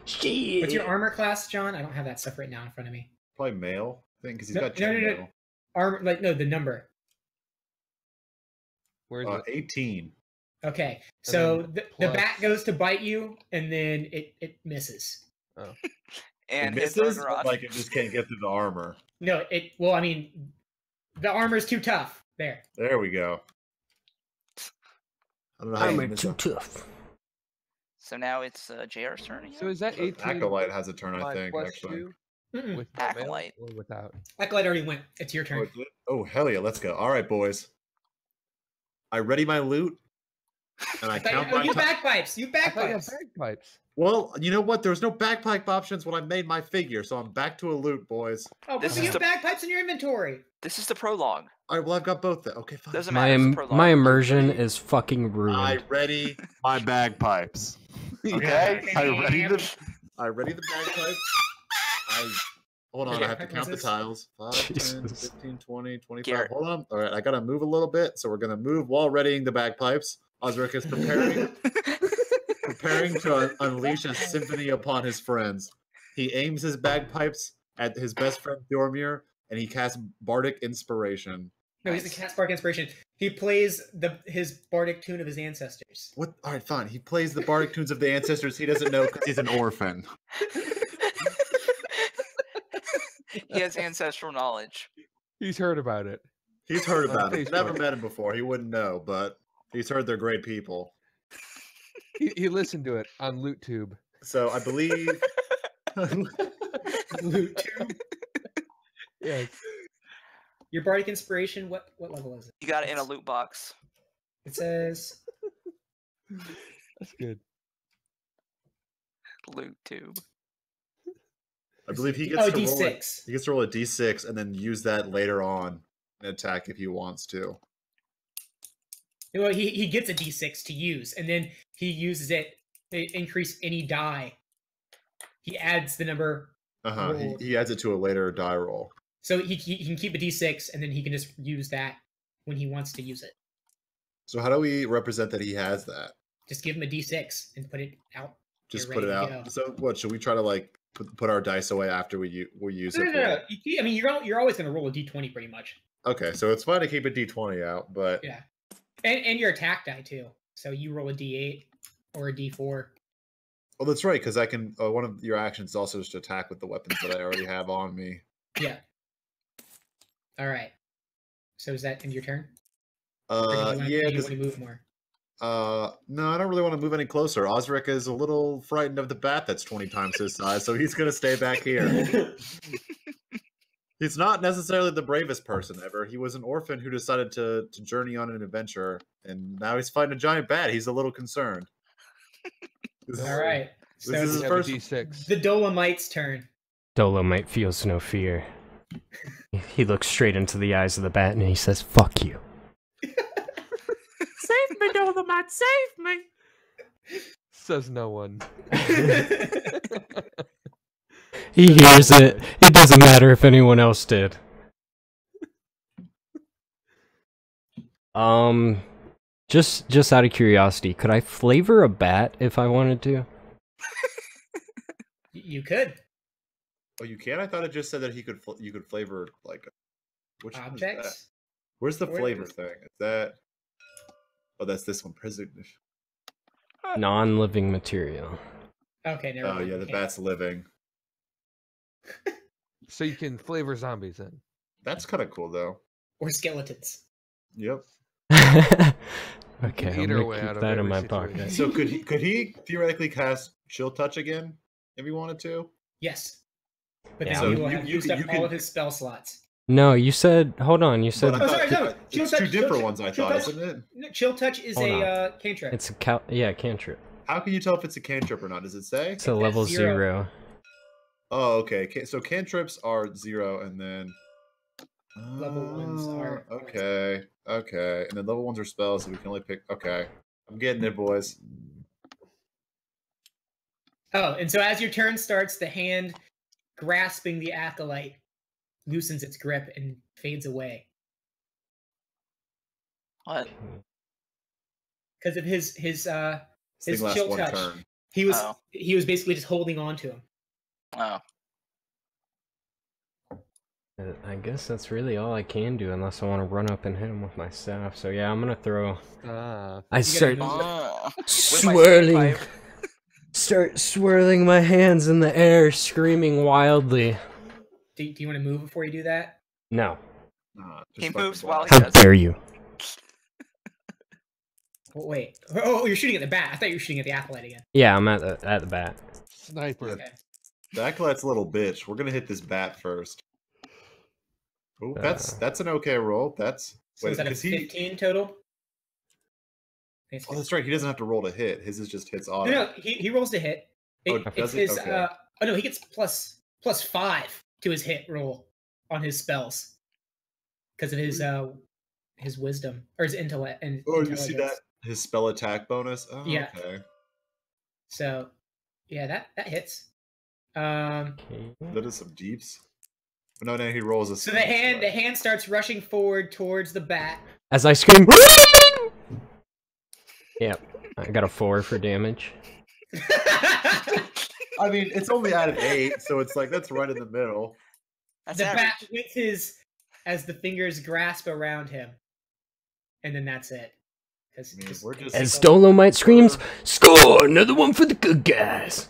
Speaker 5: Shit.
Speaker 4: What's your armor class, John? I don't have that stuff right now in front of me.
Speaker 1: Probably male thing because he's
Speaker 4: No,
Speaker 1: got
Speaker 4: no, no, no.
Speaker 1: chainmail.
Speaker 4: Armor, like no, the number.
Speaker 2: Where's it?
Speaker 1: 18.
Speaker 4: Okay, so
Speaker 2: then
Speaker 4: the
Speaker 2: plus-
Speaker 4: bat goes to bite you, and then it misses.
Speaker 3: And
Speaker 1: It
Speaker 3: hits
Speaker 1: misses,
Speaker 3: Argaroth.
Speaker 1: but like it just can't get through the armor.
Speaker 4: No, well, I mean, the armor's too tough. There.
Speaker 1: There we go. I don't know how you
Speaker 5: I'm
Speaker 1: miss
Speaker 5: too
Speaker 1: a-
Speaker 5: tough.
Speaker 3: So now it's JR's turn again?
Speaker 2: So is that 18?
Speaker 1: Acolyte has a turn, I
Speaker 2: my
Speaker 1: think,
Speaker 2: plus
Speaker 1: actually.
Speaker 2: 2
Speaker 4: Mm-mm.
Speaker 2: with the mail
Speaker 3: Acolyte.
Speaker 2: or without?
Speaker 4: Acolyte already went. It's your
Speaker 1: Oh,
Speaker 4: turn.
Speaker 1: it did? Oh, hell yeah, let's go. All right, boys. I ready my loot, and I count my
Speaker 4: you
Speaker 1: time.
Speaker 4: bagpipes. You
Speaker 2: I thought you had
Speaker 4: bagpipes.
Speaker 2: bagpipes.
Speaker 1: Well, you know what? There was no bagpipe options when I made my figure, so I'm back to a loot, boys.
Speaker 4: Oh,
Speaker 3: This
Speaker 4: but
Speaker 3: is
Speaker 4: you have
Speaker 3: the-
Speaker 4: bagpipes in your inventory.
Speaker 3: This is the prologue.
Speaker 1: All right, well, I've got both. Okay, fine.
Speaker 3: Doesn't
Speaker 5: My
Speaker 3: matter. It's the prologue.
Speaker 5: my immersion is fucking ruined.
Speaker 1: I ready my bagpipes. Okay, I ready the bagpipes. Hold on,
Speaker 4: Okay,
Speaker 1: I have to count the
Speaker 4: Jesus.
Speaker 1: tiles. 5, 10,
Speaker 5: Jesus.
Speaker 1: 15, 20, 25.
Speaker 3: Garrett.
Speaker 1: Hold on. All right, I gotta move a little bit, so we're gonna move while readying the bagpipes. Osric is preparing to unleash a symphony upon his friends. He aims his bagpipes at his best friend Thormir, and he casts bardic inspiration.
Speaker 4: No, he's the Cat Spark Inspiration. He plays his bardic tune of his ancestors.
Speaker 1: What? All right, fine. He plays the bardic tunes of the ancestors. He doesn't know because he's an orphan.
Speaker 3: He has ancestral knowledge.
Speaker 2: He's heard about it.
Speaker 1: He's heard
Speaker 2: On
Speaker 1: about it. Never
Speaker 2: Facebook.
Speaker 1: met him before. He wouldn't know, but he's heard they're great people.
Speaker 2: He listened to it on LootTube.
Speaker 1: So I believe.
Speaker 4: Loot tube.
Speaker 2: Yes.
Speaker 4: Your bardic inspiration. What level is it?
Speaker 3: You got it in a loot box.
Speaker 4: It says
Speaker 2: That's good.
Speaker 3: Loot tube.
Speaker 1: I believe he gets
Speaker 4: oh
Speaker 1: to roll
Speaker 4: D6.
Speaker 1: He gets to roll a d6 and then use that later on and attack if he wants to.
Speaker 4: Well, he gets a D6 to use, and then he uses it to increase any die. He adds the number. rolled.
Speaker 1: He adds it to a later die roll.
Speaker 4: So he can keep a D6, and then he can just use that when he wants to use it.
Speaker 1: So how do we represent that he has that?
Speaker 4: Just give him a D6 and put it out.
Speaker 1: Just
Speaker 4: You're
Speaker 1: put it
Speaker 4: ready to
Speaker 1: out.
Speaker 4: go.
Speaker 1: So what should we try to like put our dice away after we use it?
Speaker 4: No. I mean, you're always going to roll a D20 pretty much.
Speaker 1: Okay, so it's fine to keep a d20 out, but
Speaker 4: Yeah, and your attack die too. So you roll a D8 or a D4.
Speaker 1: oh, that's right, because I can. One of your actions is also just attack with the weapons that I already have on me.
Speaker 4: Yeah. All right. So is that end your turn? Or do you wanna-
Speaker 1: Yeah,
Speaker 4: do you
Speaker 1: because
Speaker 4: want to move more?
Speaker 1: no, I don't really want to move any closer. Osric is a little frightened of the bat that's 20 times his size, so he's gonna stay back here. He's not necessarily the bravest person ever. He was an orphan who decided to journey on an adventure, and now he's fighting a giant bat. He's a little concerned.
Speaker 4: All right. So
Speaker 1: This is
Speaker 4: it's
Speaker 1: his
Speaker 2: You have a
Speaker 1: first.
Speaker 2: D6.
Speaker 4: the Dolomite's turn.
Speaker 5: Dolomite feels no fear. He looks straight into the eyes of the bat and he says, "Fuck you."
Speaker 4: Save me, Dolomite! Save me!
Speaker 2: Says no one.
Speaker 5: He hears it. It doesn't matter if anyone else did. Just out of curiosity, could I flavor a bat if I wanted to?
Speaker 4: You could.
Speaker 1: Oh, you can. I thought it just said that you could flavor like which one is that?
Speaker 4: Objects?
Speaker 1: Where's the
Speaker 4: Where-
Speaker 1: flavor thing? Is that? Oh, that's this one.
Speaker 5: Non-living material.
Speaker 4: Okay, never
Speaker 1: Oh
Speaker 4: mind.
Speaker 1: yeah, the
Speaker 4: Okay.
Speaker 1: bat's living.
Speaker 2: So you can flavor zombies then.
Speaker 1: That's kind of cool though.
Speaker 4: Or skeletons.
Speaker 1: Yep.
Speaker 5: Okay,
Speaker 2: eat
Speaker 5: I'm
Speaker 2: our
Speaker 5: gonna
Speaker 2: way out
Speaker 5: keep
Speaker 2: of
Speaker 5: that in
Speaker 2: every
Speaker 5: my
Speaker 2: situation.
Speaker 5: pocket.
Speaker 1: So could he theoretically cast Chill Touch again if he wanted to?
Speaker 4: Yes. But
Speaker 5: Yeah.
Speaker 4: then
Speaker 1: So
Speaker 4: he will
Speaker 1: you-
Speaker 4: have
Speaker 1: you
Speaker 4: used
Speaker 1: can-
Speaker 4: up
Speaker 1: you
Speaker 4: all
Speaker 1: can-
Speaker 4: of his spell slots.
Speaker 5: No, you said. Hold on. You said
Speaker 1: But I
Speaker 4: Oh,
Speaker 1: thought-
Speaker 4: sorry, no.
Speaker 1: it's
Speaker 4: Chill
Speaker 1: two
Speaker 4: Touch-
Speaker 1: different
Speaker 4: Chill
Speaker 1: ones, I
Speaker 4: Chill
Speaker 1: thought,
Speaker 4: Touch-
Speaker 1: isn't it?
Speaker 4: No, Chill Touch is
Speaker 5: Hold
Speaker 4: a cantrip.
Speaker 5: it's a cantrip.
Speaker 1: How can you tell if it's a cantrip or not? Does it say?
Speaker 5: It's a level
Speaker 4: zero.
Speaker 5: 0.
Speaker 1: Oh, okay. So cantrips are 0, and then
Speaker 4: Level ones are-
Speaker 1: okay, and then level 1s are spells, so we can only pick. Okay, I'm getting it, boys.
Speaker 4: Oh, and so as your turn starts, the hand grasping the acolyte loosens its grip and fades away
Speaker 3: What?
Speaker 4: because of his
Speaker 1: This thing
Speaker 4: his
Speaker 1: lasts
Speaker 4: chill
Speaker 1: one
Speaker 4: touch.
Speaker 1: turn.
Speaker 4: He was
Speaker 3: Oh.
Speaker 4: basically just holding on to him.
Speaker 3: Oh.
Speaker 5: I guess that's really all I can do unless I want to run up and hit him with my staff. So yeah, I'm gonna throw.
Speaker 2: Ah.
Speaker 5: I start
Speaker 4: move.
Speaker 3: With my
Speaker 5: swirling,
Speaker 3: standpipe.
Speaker 5: start swirling my hands in the air, screaming wildly.
Speaker 4: Do you want to move before you do that?
Speaker 5: No,
Speaker 1: Just
Speaker 3: He
Speaker 1: fucking
Speaker 3: moves while
Speaker 1: blast.
Speaker 3: he
Speaker 5: how
Speaker 3: does.
Speaker 5: dare you?
Speaker 4: Oh, wait. Oh, you're shooting at the bat. I thought you were shooting at the acolyte again.
Speaker 5: Yeah, I'm at the bat.
Speaker 2: Sniper.
Speaker 4: Okay.
Speaker 1: The acolyte's a little bitch. We're gonna hit this bat first. Oh, that's an okay roll. That's
Speaker 4: So is that a
Speaker 1: 'cause he.
Speaker 4: 15 total? It's
Speaker 1: Oh, that's right. He doesn't have to roll to hit. His is just hits auto.
Speaker 4: No, he rolls to hit.
Speaker 1: Oh,
Speaker 4: It's
Speaker 1: does he?
Speaker 4: his,
Speaker 1: Okay.
Speaker 4: oh no, he gets plus 5 to his hit roll on his spells because of his wisdom or his intellect and
Speaker 1: Oh, you see that?
Speaker 4: intelligence.
Speaker 1: His spell attack bonus. Oh,
Speaker 4: Yeah.
Speaker 1: Okay.
Speaker 4: So yeah, that hits.
Speaker 5: Okay.
Speaker 1: That is some deeps. But no, he rolls a.
Speaker 4: So the hand starts rushing forward towards the bat.
Speaker 5: As I scream. Yep, I got a 4 for damage.
Speaker 1: I mean, it's only out of 8, so it's like that's right in the middle.
Speaker 3: That's
Speaker 4: The
Speaker 3: average.
Speaker 4: bat hits as the fingers grasp around him, and then that's it.
Speaker 1: I mean, we're just-
Speaker 5: As Dolomite screams, "Score! Another one for the good guys!"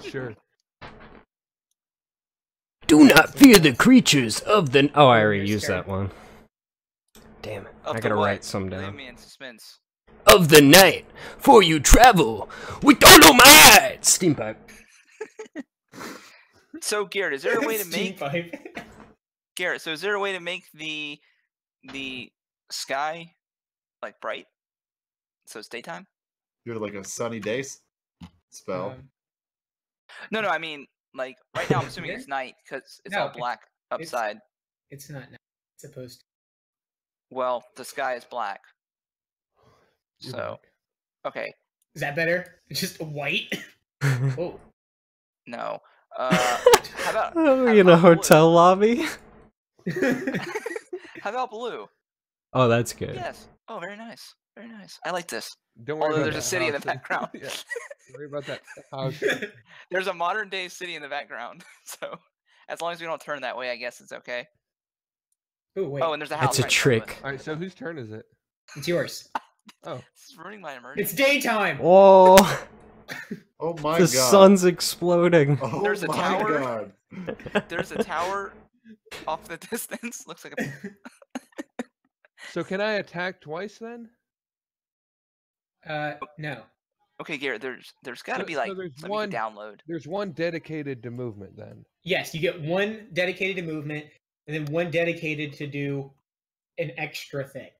Speaker 2: Sure.
Speaker 5: Do not fear the creatures of the. Oh, I already
Speaker 4: Your
Speaker 5: used
Speaker 4: turn.
Speaker 5: that one. Damn it!
Speaker 3: Of
Speaker 5: I
Speaker 3: the
Speaker 5: gotta
Speaker 3: what?
Speaker 5: write some
Speaker 3: Leave
Speaker 5: down.
Speaker 3: me in suspense.
Speaker 5: Of the night, for you travel with dynamite. Steam pipe.
Speaker 3: So Garrett, is there a way to
Speaker 4: Steam
Speaker 3: make
Speaker 4: pipe.
Speaker 3: Garrett? So is there a way to make the sky like bright, so it's daytime?
Speaker 1: Do it like a sunny day spell.
Speaker 3: No, I mean like right now I'm assuming
Speaker 4: Here?
Speaker 3: it's night because it's
Speaker 4: No,
Speaker 3: all black upside.
Speaker 4: It's not now. It's supposed to.
Speaker 3: Well, the sky is black.
Speaker 2: You're
Speaker 3: So okay,
Speaker 4: Is that better? It's just white. Oh.
Speaker 3: no. How about
Speaker 5: Are
Speaker 3: how
Speaker 5: we in a
Speaker 3: about blue?
Speaker 5: hotel lobby?
Speaker 3: How about blue?
Speaker 5: Oh, that's good.
Speaker 3: Yes. Oh, very nice. Very nice. I like this.
Speaker 2: Don't worry
Speaker 3: Although
Speaker 2: about
Speaker 3: there's a
Speaker 2: that
Speaker 3: city in the
Speaker 2: house.
Speaker 3: background.
Speaker 2: Yeah. Don't worry about that house.
Speaker 3: There's a modern day city in the background. So as long as we don't turn that way, I guess it's okay.
Speaker 4: Oh wait.
Speaker 3: Oh, and there's a house.
Speaker 5: It's a
Speaker 3: right in front of us.
Speaker 5: trick.
Speaker 2: All right, so whose turn is it?
Speaker 4: It's yours.
Speaker 2: Oh,
Speaker 3: This is ruining my immersion.
Speaker 4: It's daytime.
Speaker 5: Oh,
Speaker 1: Oh my
Speaker 5: the
Speaker 1: god.
Speaker 5: sun's exploding.
Speaker 1: Oh
Speaker 3: There's a
Speaker 1: my
Speaker 3: tower.
Speaker 1: god.
Speaker 3: There's a tower off in the distance. Looks like a.
Speaker 2: so can I attack twice then?
Speaker 4: No.
Speaker 3: Okay, Garrett. There's got to
Speaker 2: So-
Speaker 3: be
Speaker 2: so
Speaker 3: like
Speaker 2: there's
Speaker 3: something you
Speaker 2: one-
Speaker 3: can download.
Speaker 2: There's one dedicated to movement then.
Speaker 4: Yes, you get one dedicated to movement, and then one dedicated to do an extra thing.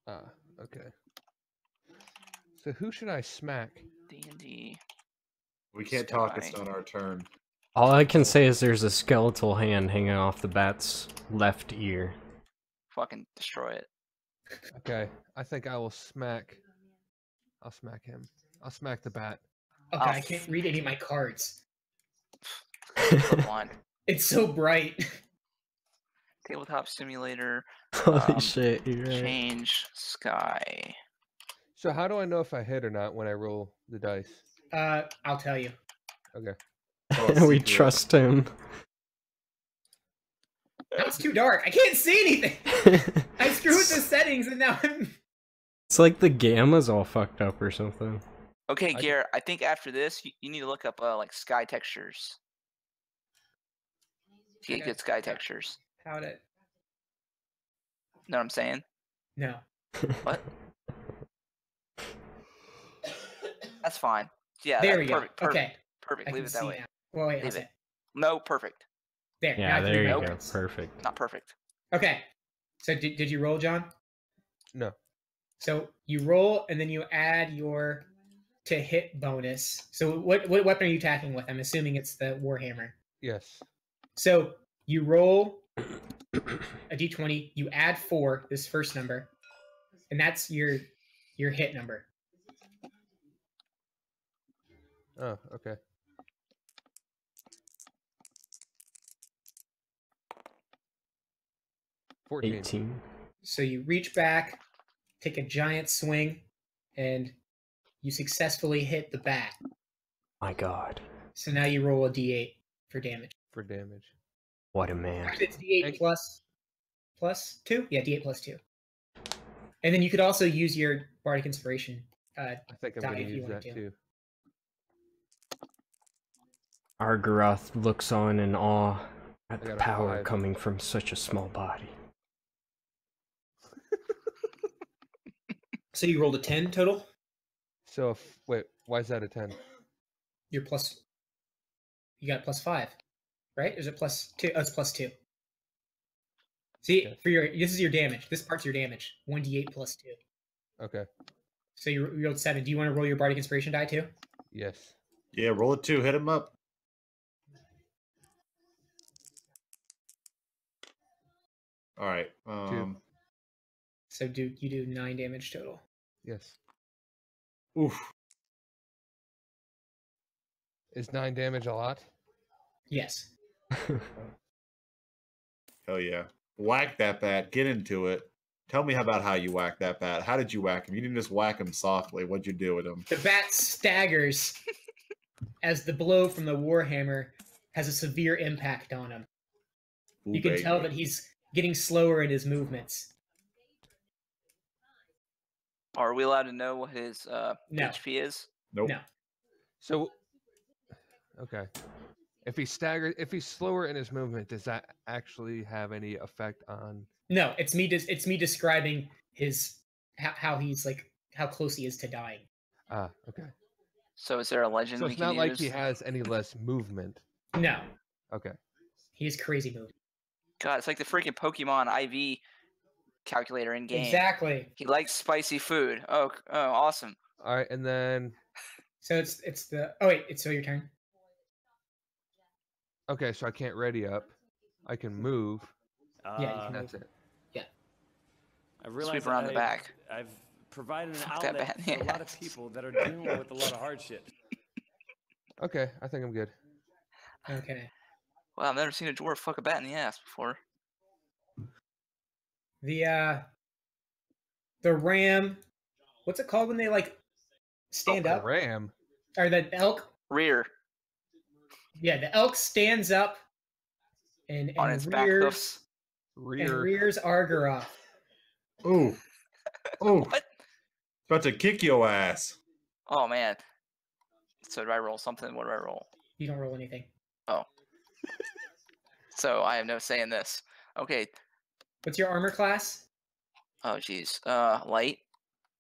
Speaker 2: Ah, okay. So who should I smack?
Speaker 3: D&D.
Speaker 1: We can't talk, it's
Speaker 3: Sky.
Speaker 1: not our turn.
Speaker 5: All I can say is there's a skeletal hand hanging off the bat's left ear.
Speaker 3: Fucking destroy it.
Speaker 2: Okay, I think I will smack. I'll smack him. I'll smack the bat.
Speaker 4: Okay,
Speaker 3: Oh.
Speaker 4: I can't read any of my cards.
Speaker 3: One.
Speaker 4: It's so bright.
Speaker 3: Tabletop simulator.
Speaker 5: Holy shit, you're right.
Speaker 3: Change sky.
Speaker 2: So how do I know if I hit or not when I roll the dice?
Speaker 4: I'll tell you.
Speaker 2: Okay.
Speaker 1: Oh,
Speaker 5: We
Speaker 1: secret.
Speaker 5: trust him.
Speaker 4: Now it's too dark. I can't see anything. I screwed with the settings, and now I'm.
Speaker 5: It's like the gamma's all fucked up or something.
Speaker 3: Okay,
Speaker 2: I-
Speaker 3: Garrett. I think after this, you need to look up like sky textures. To get
Speaker 4: Okay.
Speaker 3: good sky textures.
Speaker 4: How to?
Speaker 3: Know what I'm saying?
Speaker 4: No.
Speaker 3: What? That's fine. Yeah.
Speaker 4: There
Speaker 3: that's
Speaker 4: we go.
Speaker 3: perfect, perfect,
Speaker 4: Okay.
Speaker 3: Perfect.
Speaker 4: I
Speaker 3: Leave
Speaker 4: can
Speaker 3: it that
Speaker 4: see
Speaker 3: way.
Speaker 4: now. Well, wait.
Speaker 3: Leave
Speaker 4: How's
Speaker 3: it.
Speaker 4: it?
Speaker 3: No, perfect.
Speaker 4: There. now I
Speaker 5: Yeah,
Speaker 4: can
Speaker 5: there
Speaker 4: read
Speaker 5: you
Speaker 4: my
Speaker 5: go.
Speaker 4: cards.
Speaker 5: Perfect.
Speaker 3: Not perfect.
Speaker 4: Okay. So did you roll, John?
Speaker 2: No.
Speaker 4: So you roll, and then you add your to hit bonus. So what weapon are you attacking with? I'm assuming it's the Warhammer.
Speaker 2: Yes.
Speaker 4: So you roll a d20. You add 4, this first number, and that's your hit number.
Speaker 2: Oh, okay. $14.
Speaker 5: 18.
Speaker 4: So you reach back, take a giant swing, and you successfully hit the bat.
Speaker 5: My god.
Speaker 4: So now you roll a d8 for damage.
Speaker 2: For damage.
Speaker 5: What a man.
Speaker 4: Actually, it's d8
Speaker 2: Thank-
Speaker 4: plus 2? Yeah, d8 plus 2. And then you could also use your Bardic Inspiration.
Speaker 2: I think I'm
Speaker 4: Die
Speaker 2: going
Speaker 4: if
Speaker 2: to
Speaker 4: you
Speaker 2: use
Speaker 4: want
Speaker 2: that
Speaker 4: to.
Speaker 2: too.
Speaker 5: Argaroth looks on in awe at
Speaker 2: I
Speaker 5: the
Speaker 2: got a
Speaker 5: power
Speaker 2: 5.
Speaker 5: coming from such a small body.
Speaker 4: So you rolled a 10 total?
Speaker 2: So, wait, why is that a 10?
Speaker 4: You're plus. You got plus 5, right? Or is it plus 2? Oh, it's plus 2. See,
Speaker 2: Yes.
Speaker 4: this is your damage. This part's your damage. 1d8 plus 2.
Speaker 2: Okay.
Speaker 4: So you rolled 7. Do you want to roll your Bardic Inspiration die too?
Speaker 2: Yes.
Speaker 1: Yeah, roll it 2, hit him up. Alright.
Speaker 4: So you do 9 damage total.
Speaker 2: Yes.
Speaker 1: Oof.
Speaker 2: Is 9 damage a lot?
Speaker 4: Yes.
Speaker 1: Hell yeah. Whack that bat. Get into it. Tell me about how you whack that bat. How did you whack him? You didn't just whack him softly. What'd you do with him?
Speaker 4: The bat staggers as the blow from the Warhammer has a severe impact on him.
Speaker 1: Ooh,
Speaker 4: You can
Speaker 1: baby.
Speaker 4: tell that he's getting slower in his movements.
Speaker 3: Are we allowed to know what his
Speaker 4: No.
Speaker 3: HP is?
Speaker 1: Nope.
Speaker 4: No.
Speaker 2: So, Okay. If he's staggered, if he's slower in his movement, does that actually have any effect on?
Speaker 4: No, it's me. It's me describing his how he's like how close he is to dying.
Speaker 2: Ah, okay.
Speaker 3: So is there a legend
Speaker 2: So
Speaker 3: we
Speaker 2: it's
Speaker 3: can
Speaker 2: not like
Speaker 3: use?
Speaker 2: he has any less movement.
Speaker 4: No,
Speaker 2: Okay.
Speaker 4: he has crazy movement.
Speaker 3: God, it's like the freaking Pokemon IV calculator in game.
Speaker 4: Exactly.
Speaker 3: He likes spicy food. Oh, awesome.
Speaker 2: All right, and then
Speaker 4: So it's the wait. It's so your turn.
Speaker 2: okay, so I can't ready up. I can move.
Speaker 4: Yeah, you can
Speaker 2: That's
Speaker 4: move.
Speaker 2: it.
Speaker 8: I realized
Speaker 3: Sweep around the back.
Speaker 8: I've provided an
Speaker 3: Fuck that
Speaker 8: outlet
Speaker 3: bat in
Speaker 8: for
Speaker 3: the
Speaker 8: a lot of
Speaker 3: ass.
Speaker 8: people that are dealing with a lot of hardship.
Speaker 2: Okay, I think I'm good.
Speaker 4: Okay.
Speaker 3: Well, I've never seen a dwarf fuck a bat in the ass before.
Speaker 4: The ram. What's it called when they like stand
Speaker 2: The
Speaker 4: up?
Speaker 2: ram.
Speaker 4: Or the elk?
Speaker 3: Rear
Speaker 4: Yeah, the elk stands up and
Speaker 3: on its back hoofs.
Speaker 4: rears Argaroth.
Speaker 1: Oh, oh,
Speaker 3: What?
Speaker 1: about to kick your ass.
Speaker 3: Oh man. So do I roll something? What do I roll?
Speaker 4: You don't roll anything.
Speaker 3: So I have no say in this. Okay.
Speaker 4: What's your armor class?
Speaker 3: Oh jeez. Light.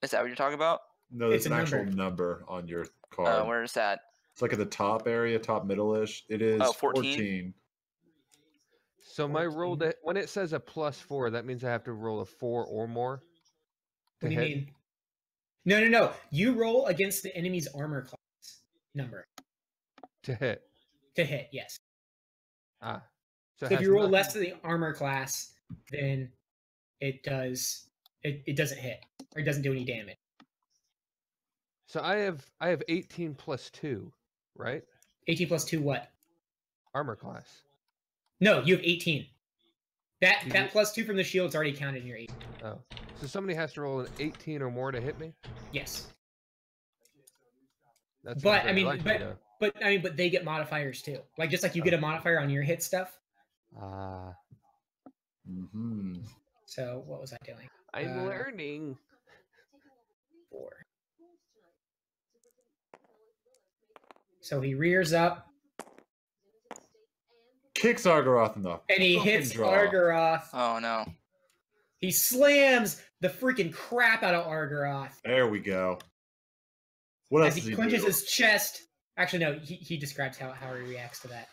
Speaker 3: Is that what you're talking about?
Speaker 1: No, there's
Speaker 4: It's
Speaker 1: an
Speaker 4: a
Speaker 1: actual number on your card.
Speaker 3: Where is that?
Speaker 1: It's like at the top area, top middle-ish. It is
Speaker 3: 14?
Speaker 1: 14.
Speaker 2: So my roll
Speaker 4: 14.
Speaker 2: when it says a +4, that means I have to roll a 4 or more.
Speaker 4: What do you
Speaker 2: hit?
Speaker 4: mean? No. You roll against the enemy's armor class number
Speaker 2: To hit.
Speaker 4: to hit. Yes.
Speaker 2: Ah.
Speaker 4: So
Speaker 2: it
Speaker 4: if
Speaker 2: has
Speaker 4: you roll
Speaker 2: nothing-
Speaker 4: less than the armor class, then it does it doesn't hit or it doesn't do any damage.
Speaker 2: So I have 18 + 2, right?
Speaker 4: 18 plus 2 what?
Speaker 2: Armor class.
Speaker 4: No, you have 18. That
Speaker 2: You
Speaker 4: that
Speaker 2: do-
Speaker 4: plus 2 from the shield's already counted in your 18.
Speaker 2: Oh. So somebody has to roll an 18 or more to hit me?
Speaker 4: Yes.
Speaker 2: That's
Speaker 4: But,
Speaker 2: not
Speaker 4: I
Speaker 2: very
Speaker 4: mean,
Speaker 2: likely, though.
Speaker 4: But they get modifiers too. Like just like you get a modifier on your hit stuff.
Speaker 2: Ah.
Speaker 1: Mm-hmm.
Speaker 4: So what was I doing?
Speaker 2: I'm learning.
Speaker 4: 4. So he rears up
Speaker 1: Kicks Argaroth in the
Speaker 4: and he
Speaker 1: fucking
Speaker 4: hits
Speaker 1: jaw.
Speaker 4: Argaroth.
Speaker 3: Oh no.
Speaker 4: He slams the freaking crap out of Argaroth
Speaker 1: There we go. What else
Speaker 4: as
Speaker 1: does
Speaker 4: he
Speaker 1: he
Speaker 4: clenches
Speaker 1: do?
Speaker 4: his chest. Actually, no. He describes how he reacts to that.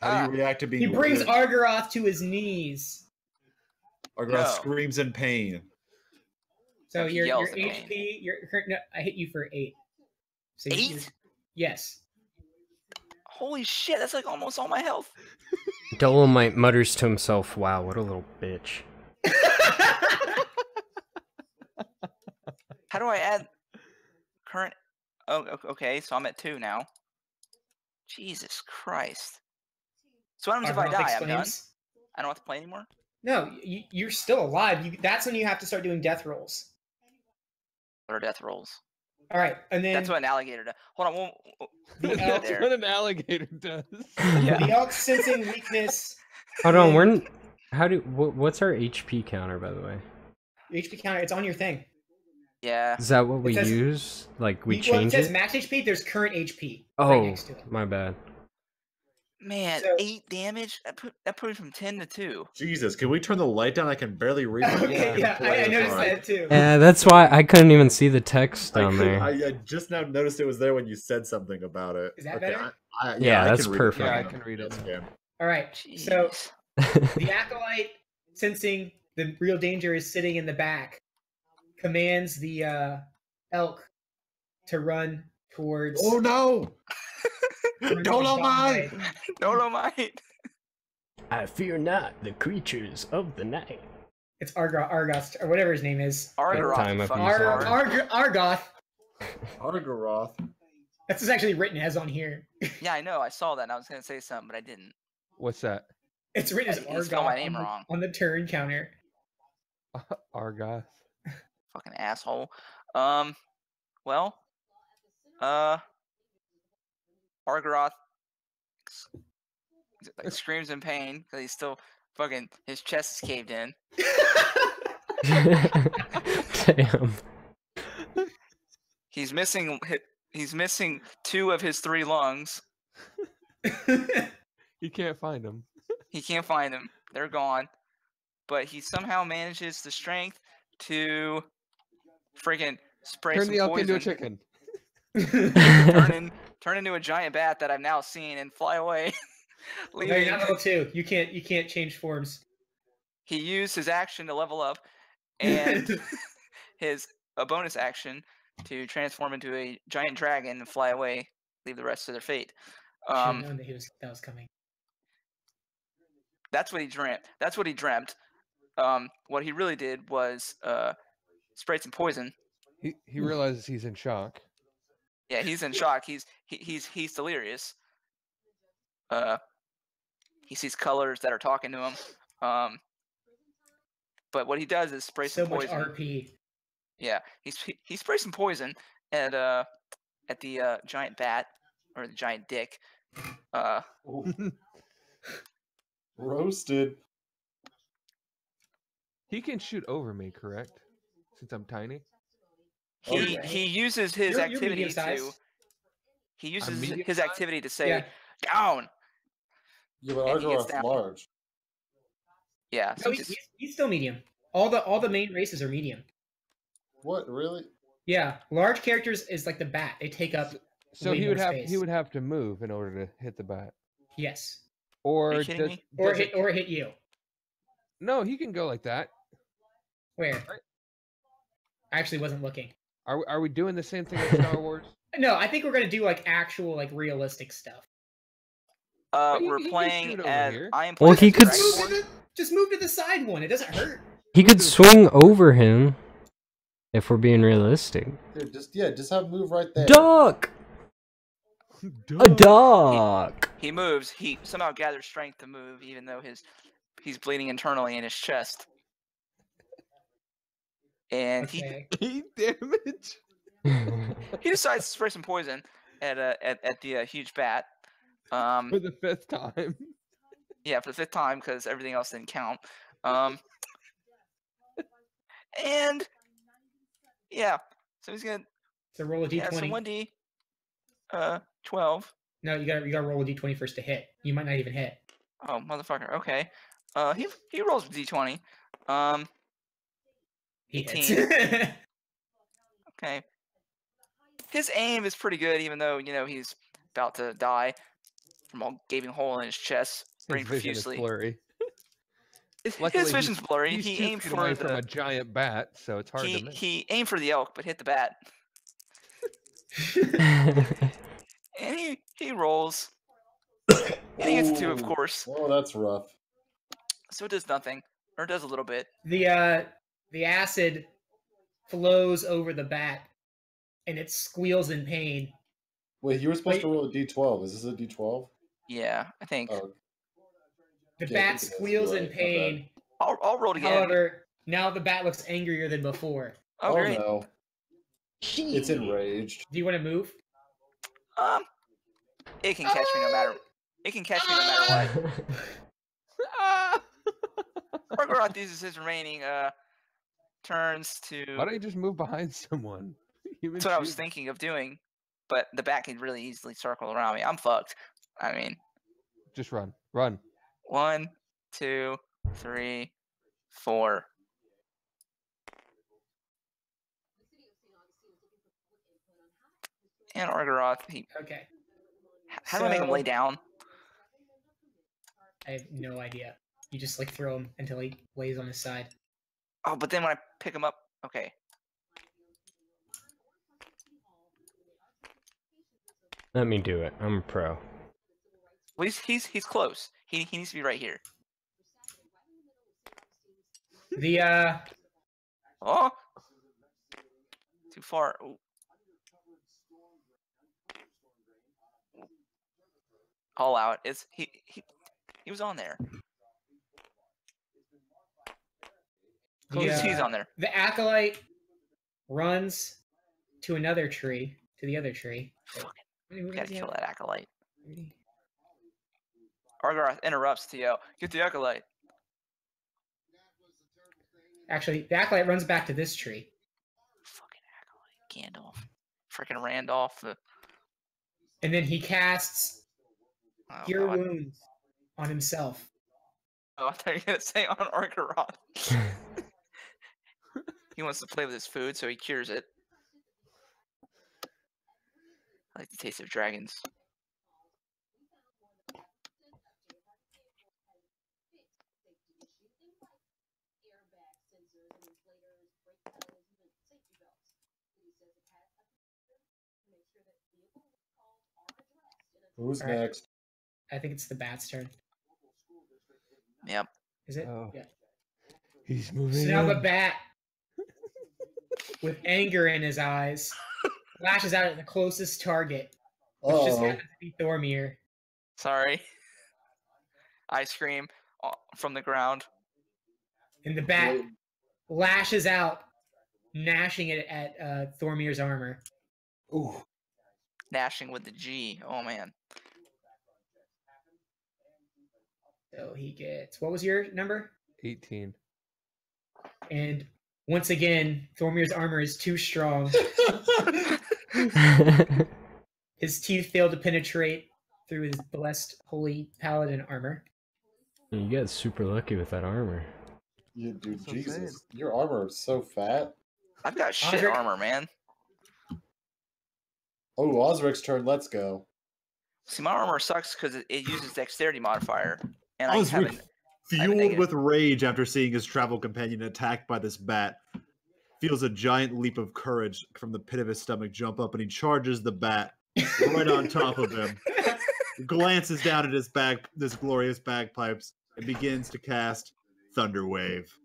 Speaker 1: How do you react to being
Speaker 4: He brings
Speaker 1: hit?
Speaker 4: Argaroth to his knees.
Speaker 1: Argaroth
Speaker 3: No.
Speaker 1: screams in pain.
Speaker 4: So
Speaker 3: He
Speaker 4: your
Speaker 3: yells in
Speaker 4: HP, no, I hit you for 8. So
Speaker 3: 8?
Speaker 4: Yes.
Speaker 3: Holy shit, that's like almost all my health.
Speaker 5: Dolomite mutters to himself, wow, what a little bitch.
Speaker 3: How do I add current? Oh, okay, so I'm at 2 now. Jesus Christ. So what happens if I
Speaker 4: Argaroth
Speaker 3: die? I'm done?
Speaker 4: exclaims.
Speaker 3: I don't have to play anymore?
Speaker 4: No, you're still alive. That's when you have to start doing death rolls.
Speaker 3: What are death rolls?
Speaker 4: All right, and then
Speaker 3: That's what an alligator does. Hold on,
Speaker 4: The
Speaker 3: we'll
Speaker 4: elk-
Speaker 3: get
Speaker 2: That's
Speaker 3: there.
Speaker 2: what an alligator does.
Speaker 3: Yeah.
Speaker 4: the elk sensing weakness.
Speaker 5: Hold on, what's our HP counter, by the way?
Speaker 4: HP counter. It's on your thing.
Speaker 3: Yeah.
Speaker 5: Is that what we
Speaker 4: says-
Speaker 5: use? Like, we
Speaker 4: Well, it
Speaker 5: change
Speaker 4: says
Speaker 5: it?
Speaker 4: max HP. There's current HP
Speaker 5: Oh,
Speaker 4: right next to it.
Speaker 5: my bad.
Speaker 3: Man,
Speaker 4: So-
Speaker 3: 8 damage? That put me from 10 to 2.
Speaker 1: Jesus, can we turn the light down? I can barely read. what
Speaker 4: Okay,
Speaker 1: the
Speaker 4: yeah,
Speaker 1: player
Speaker 4: I noticed
Speaker 1: card.
Speaker 4: that too.
Speaker 5: Yeah, that's why I couldn't even see the text down there.
Speaker 1: I just now noticed it was there when you said something about it.
Speaker 4: Is that
Speaker 1: okay,
Speaker 4: better?
Speaker 5: Yeah,
Speaker 1: I
Speaker 5: that's
Speaker 1: can read
Speaker 5: perfect.
Speaker 1: It.
Speaker 2: Yeah, I can read it.
Speaker 1: Yes, again.
Speaker 4: All right. So
Speaker 3: Jeez.
Speaker 4: the acolyte, sensing the real danger is sitting in the back, commands the elk to run towards.
Speaker 1: Oh no! Dolomite!
Speaker 3: Dolomite!
Speaker 5: I fear not the creatures of the night.
Speaker 4: It's Argoth or whatever his name is.
Speaker 3: Argaroth.
Speaker 5: time
Speaker 3: you
Speaker 5: I've
Speaker 3: fucking
Speaker 5: used
Speaker 3: sorry.
Speaker 5: that.
Speaker 4: Argoth.
Speaker 1: Argaroth.
Speaker 4: That's what's actually written as on here.
Speaker 3: Yeah, I know. I saw that. And I was gonna say something, but I didn't.
Speaker 2: What's that?
Speaker 4: It's written as
Speaker 3: You spelled my
Speaker 4: Argoth
Speaker 3: name wrong.
Speaker 4: on the turn counter.
Speaker 2: Argoth.
Speaker 3: Fucking asshole. Well. Argaroth like screams in pain because he's still fucking. His chest is caved in.
Speaker 5: Damn.
Speaker 3: He's missing He's missing 2 of his 3 lungs.
Speaker 2: You can't find him.
Speaker 3: He can't find them. They're gone. But he somehow manages the strength to freaking spray
Speaker 2: Turn
Speaker 3: some
Speaker 2: the elk
Speaker 3: poison.
Speaker 2: into a chicken.
Speaker 3: Turn into a giant bat that I've now seen and fly away.
Speaker 4: No, you're
Speaker 3: leaving.
Speaker 4: not level 2. You can't change forms.
Speaker 3: He used his action to level up, and a bonus action to transform into a giant dragon and fly away, leave the rest to their fate.
Speaker 4: Should have known that was coming.
Speaker 3: That's what he dreamt. What he really did was sprayed some poison.
Speaker 2: He realizes he's in shock.
Speaker 3: Yeah, he's in shock. He's delirious. He sees colors that are talking to him. But what he does is spray some poison.
Speaker 4: So much RP.
Speaker 3: Yeah, he sprays some poison at the giant bat or the giant dick.
Speaker 1: Roasted.
Speaker 2: He can shoot over me, correct? Since I'm tiny.
Speaker 3: He uses his
Speaker 4: You're
Speaker 3: activity
Speaker 4: medium size.
Speaker 3: to. He uses
Speaker 2: medium
Speaker 3: his
Speaker 2: size?
Speaker 3: activity to say
Speaker 4: Yeah.
Speaker 3: down.
Speaker 1: Yeah, but
Speaker 3: And he gets
Speaker 1: Argoroth's
Speaker 3: down.
Speaker 1: large.
Speaker 3: Yeah, so
Speaker 4: No, he's still medium. All the main races are medium.
Speaker 1: What, really?
Speaker 4: Yeah, large characters is like the bat. They take up.
Speaker 2: So
Speaker 4: way
Speaker 2: he would
Speaker 4: more
Speaker 2: have
Speaker 4: space.
Speaker 2: to move in order to hit the bat.
Speaker 4: Yes.
Speaker 2: Or
Speaker 3: Are you kidding me?
Speaker 4: Or hit you.
Speaker 2: No, he can go like that.
Speaker 4: Where? I actually wasn't looking.
Speaker 2: Are we doing the same thing with Star Wars?
Speaker 4: No, I think we're gonna do like actual like realistic stuff.
Speaker 2: he
Speaker 3: we're
Speaker 2: can
Speaker 3: playing
Speaker 2: shoot over
Speaker 3: as
Speaker 2: here.
Speaker 3: I am
Speaker 5: Well,
Speaker 3: playing
Speaker 5: he
Speaker 3: as
Speaker 5: could
Speaker 3: Dragonborn.
Speaker 4: Just move to the side one. It doesn't hurt.
Speaker 5: He could swing over him. If we're being realistic.
Speaker 1: Dude, just have move right there.
Speaker 5: Duck! A duck!
Speaker 3: He moves. He somehow gathers strength to move, even though he's bleeding internally in his chest. And
Speaker 4: Okay.
Speaker 2: Heat damage.
Speaker 3: he decides to spray some poison at the huge bat.
Speaker 2: For the 5th time.
Speaker 3: Yeah, for the 5th time because everything else didn't count. And yeah, so he's gonna.
Speaker 4: So roll a d20.
Speaker 3: Yeah, so 1d. 12.
Speaker 4: No, you gotta roll a d20 first to hit. You might not even hit.
Speaker 3: Oh, motherfucker. Okay. He rolls a d20.
Speaker 4: He
Speaker 3: 18.
Speaker 4: hits.
Speaker 3: Okay. His aim is pretty good, even though he's about to die from a gaping hole in his chest,
Speaker 2: His
Speaker 3: breathing
Speaker 2: vision is
Speaker 3: profusely.
Speaker 2: blurry.
Speaker 3: His
Speaker 2: Luckily,
Speaker 3: vision's blurry.
Speaker 2: He's
Speaker 3: He
Speaker 2: 2
Speaker 3: aimed
Speaker 2: feet
Speaker 3: for
Speaker 2: away from a giant bat, so it's hard to miss.
Speaker 3: he aimed for the elk, but hit the bat. And he rolls. And he gets 2, of
Speaker 1: Ooh.
Speaker 3: course.
Speaker 1: Oh, that's rough.
Speaker 3: So it does nothing, or it does a little bit.
Speaker 4: The acid flows over the bat, and it squeals in pain.
Speaker 1: Wait, you were supposed
Speaker 4: Wait.
Speaker 1: to roll a d12. Is this a d12?
Speaker 3: Yeah, I think.
Speaker 1: Oh,
Speaker 4: The
Speaker 1: Yeah, I
Speaker 4: bat
Speaker 1: think it is.
Speaker 4: squeals
Speaker 1: You're
Speaker 4: in
Speaker 1: right, my bad.
Speaker 4: pain.
Speaker 3: I'll roll it again.
Speaker 4: However, now the bat looks angrier than before.
Speaker 3: Oh, great.
Speaker 1: no. It's enraged.
Speaker 4: Do you want to move?
Speaker 3: It can catch me no matter. It can catch me no matter what. Orgoroth uses his remaining turns to.
Speaker 2: Why don't you just move behind someone?
Speaker 3: That's what I was thinking of doing, but the bat can really easily circle around me. I'm fucked. I mean,
Speaker 2: Just run. Run.
Speaker 3: 1, 2, 3, 4. And Orgoroth,
Speaker 4: Okay.
Speaker 3: how do I make him lay
Speaker 4: So-
Speaker 3: down?
Speaker 4: I have no idea. You just like throw him until he lays on his side.
Speaker 3: Oh, but then when I pick him up, okay.
Speaker 5: Let me do it. I'm a pro.
Speaker 3: Well, he's close. He needs to be right here.
Speaker 4: The
Speaker 3: Oh, too far. Ooh. I'll allow it. It's he was on there. He's on there.
Speaker 4: The acolyte runs to another tree, to the other tree.
Speaker 3: Fuck
Speaker 4: How many
Speaker 3: Gotta
Speaker 4: moves
Speaker 3: kill
Speaker 4: does
Speaker 3: that acolyte.
Speaker 4: he have?
Speaker 3: Argoroth interrupts to yell, "Get the acolyte!"
Speaker 4: Actually, the acolyte runs back to this tree.
Speaker 3: Fucking acolyte, Gandalf. Freaking Randolph.
Speaker 4: And then he casts
Speaker 3: Oh,
Speaker 4: Cure
Speaker 3: God.
Speaker 4: Wounds on himself.
Speaker 3: Oh, I thought you were gonna say on Orgarod. He wants to play with his food, so he cures it. I like the taste of dragons.
Speaker 1: Who's
Speaker 4: All right.
Speaker 1: next?
Speaker 4: I think it's the bat's turn.
Speaker 3: Yep.
Speaker 4: Is it?
Speaker 2: Oh.
Speaker 4: Yeah.
Speaker 2: He's moving.
Speaker 4: So now the
Speaker 2: in.
Speaker 4: bat, with anger in his eyes, lashes out at the closest target, which just happens to be Thormir.
Speaker 3: Sorry. Ice cream from the ground.
Speaker 4: And the bat lashes out, gnashing it at Thormir's armor.
Speaker 1: Ooh.
Speaker 3: Gnashing with the G. Oh, man.
Speaker 4: So he gets, what was your number?
Speaker 2: 18.
Speaker 4: And once again, Thormir's armor is too strong. His teeth fail to penetrate through his blessed holy paladin armor.
Speaker 5: You get super lucky with that armor.
Speaker 1: You dude,
Speaker 2: That's what I'm
Speaker 1: Jesus.
Speaker 2: saying.
Speaker 1: Your armor is so fat.
Speaker 3: I've got shit
Speaker 4: Osric?
Speaker 3: armor, man.
Speaker 1: Oh, Osric's turn. Let's go.
Speaker 3: See, my armor sucks because it uses dexterity modifier. And I
Speaker 1: Osric,
Speaker 3: haven't.
Speaker 1: fueled
Speaker 3: negative.
Speaker 1: with rage after seeing his travel companion attacked by this bat, feels a giant leap of courage from the pit of his stomach jump up, and he charges the bat right on top of him. Glances down at his this glorious bagpipes, and begins to cast Thunder Wave.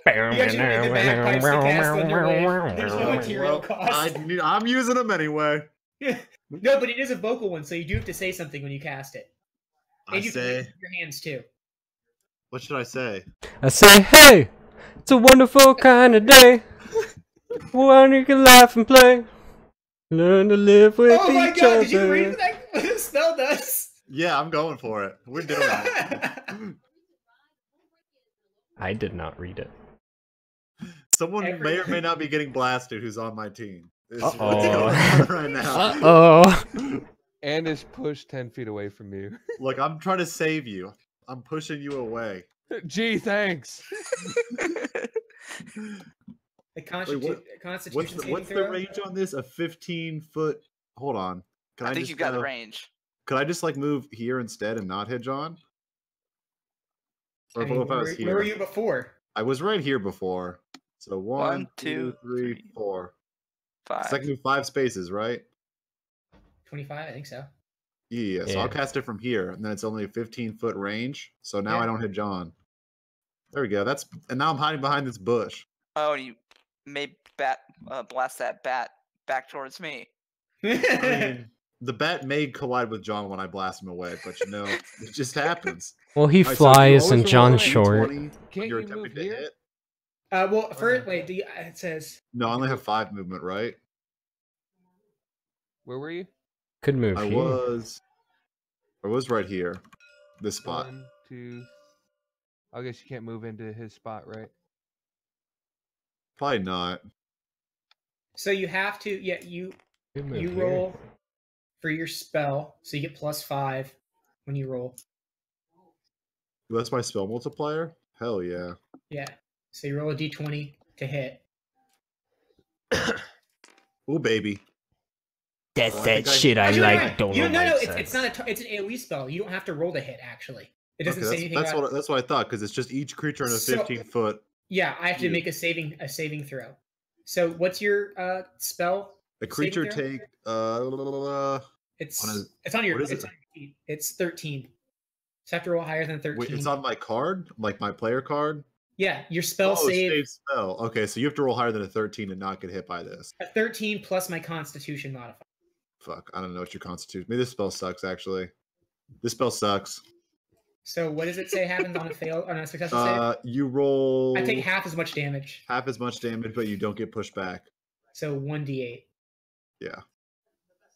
Speaker 4: You actually need the bagpipes to cast Thunder Wave. There's no material cost.
Speaker 1: I'm using them anyway.
Speaker 4: No, but it is a vocal one, so you do have to say something when you cast it.
Speaker 1: I
Speaker 4: And you can
Speaker 1: say,
Speaker 4: raise your hands too.
Speaker 1: what should I say?
Speaker 5: I say, hey, it's a wonderful kind of day. One you can laugh and play. Learn to live with
Speaker 4: Oh my
Speaker 5: each
Speaker 4: god,
Speaker 5: other.
Speaker 4: did you read what the spell does?
Speaker 1: Yeah, I'm going for it. We're doing it.
Speaker 5: I did not read it.
Speaker 1: Someone may or may not be getting blasted who's on my team. It's what's
Speaker 5: Uh-oh.
Speaker 1: going on right now.
Speaker 5: Uh-oh.
Speaker 2: And is pushed 10 feet away from you.
Speaker 1: Look, I'm trying to save you. I'm pushing you away.
Speaker 2: Gee, thanks.
Speaker 4: The
Speaker 1: Wait,
Speaker 4: Constitution saving
Speaker 1: what's the
Speaker 4: throw?
Speaker 1: range on this? A 15-foot. Hold on. Can
Speaker 3: I
Speaker 1: I
Speaker 3: think
Speaker 1: just
Speaker 3: you've got the
Speaker 1: go-
Speaker 3: range.
Speaker 1: Could I just like move here instead and not hit John? Or
Speaker 4: I mean,
Speaker 1: if I was here?
Speaker 4: where were you before?
Speaker 1: I was right here before. So 1, 2, 3,
Speaker 3: 3,
Speaker 1: 4.
Speaker 3: 5.
Speaker 1: So I can move 5 spaces, right?
Speaker 4: 25, I think so.
Speaker 1: Yeah, so
Speaker 5: Yeah.
Speaker 1: I'll cast it from here, and then it's only a 15-foot range. So now I
Speaker 4: Yeah.
Speaker 1: don't hit John. There we go. And now I'm hiding behind this bush.
Speaker 3: Oh, and you may blast that bat back towards me.
Speaker 1: I mean, the bat may collide with John when I blast him away, but you know, it just happens.
Speaker 5: Well, he
Speaker 1: All right, so you
Speaker 5: flies
Speaker 1: always
Speaker 5: and
Speaker 1: roll
Speaker 5: John's
Speaker 1: a
Speaker 5: short.
Speaker 1: D20
Speaker 2: Can't
Speaker 1: you're
Speaker 2: you
Speaker 1: attempting
Speaker 2: move
Speaker 1: to
Speaker 2: here?
Speaker 1: hit.
Speaker 4: well,
Speaker 2: Or
Speaker 4: first,
Speaker 2: no?
Speaker 4: wait, it says...
Speaker 1: No, I only have 5 movement, right?
Speaker 2: Where were you?
Speaker 5: Could move
Speaker 1: I
Speaker 5: here.
Speaker 1: was right here. This spot.
Speaker 2: 1, 2. I guess you can't move into his spot, right?
Speaker 1: Probably not.
Speaker 4: So you have to,
Speaker 5: Could move
Speaker 4: you
Speaker 5: here.
Speaker 4: roll for your spell, so you get +5 when you roll.
Speaker 1: That's my spell multiplier? Hell yeah.
Speaker 4: Yeah. So you roll a d20 to hit.
Speaker 1: Ooh, baby.
Speaker 5: That's
Speaker 1: I
Speaker 5: that
Speaker 1: think I-
Speaker 5: shit I
Speaker 1: Actually,
Speaker 5: like.
Speaker 1: no,
Speaker 5: Don't
Speaker 4: No,
Speaker 5: like
Speaker 4: it's not it's an AoE spell. You don't have to roll to hit, actually. It doesn't
Speaker 1: Okay,
Speaker 4: say anything about...
Speaker 1: that's what I thought, because it's just each creature in a
Speaker 4: So-
Speaker 1: 15-foot.
Speaker 4: Yeah, I have to
Speaker 1: You.
Speaker 4: make a saving throw. So what's your spell?
Speaker 1: A creature
Speaker 4: saving
Speaker 1: take
Speaker 4: It's
Speaker 1: What is-
Speaker 4: it's on your
Speaker 1: what is
Speaker 4: it's
Speaker 1: it?
Speaker 4: on your sheet. It's 13. So I have to roll higher than 13.
Speaker 1: wait, it's on my card? Like my player card?
Speaker 4: Yeah, your spell save
Speaker 1: spell. Okay, so you have to roll higher than a 13 to not get hit by this.
Speaker 4: a 13 plus my Constitution modifier.
Speaker 1: Fuck, I don't know what your constitution. Maybe this spell sucks, actually. This spell sucks.
Speaker 4: So what does it say happens on a successful save?
Speaker 1: You roll
Speaker 4: I take half as much damage.
Speaker 1: half as much damage, but you don't get pushed back.
Speaker 4: So 1d8.
Speaker 1: Yeah.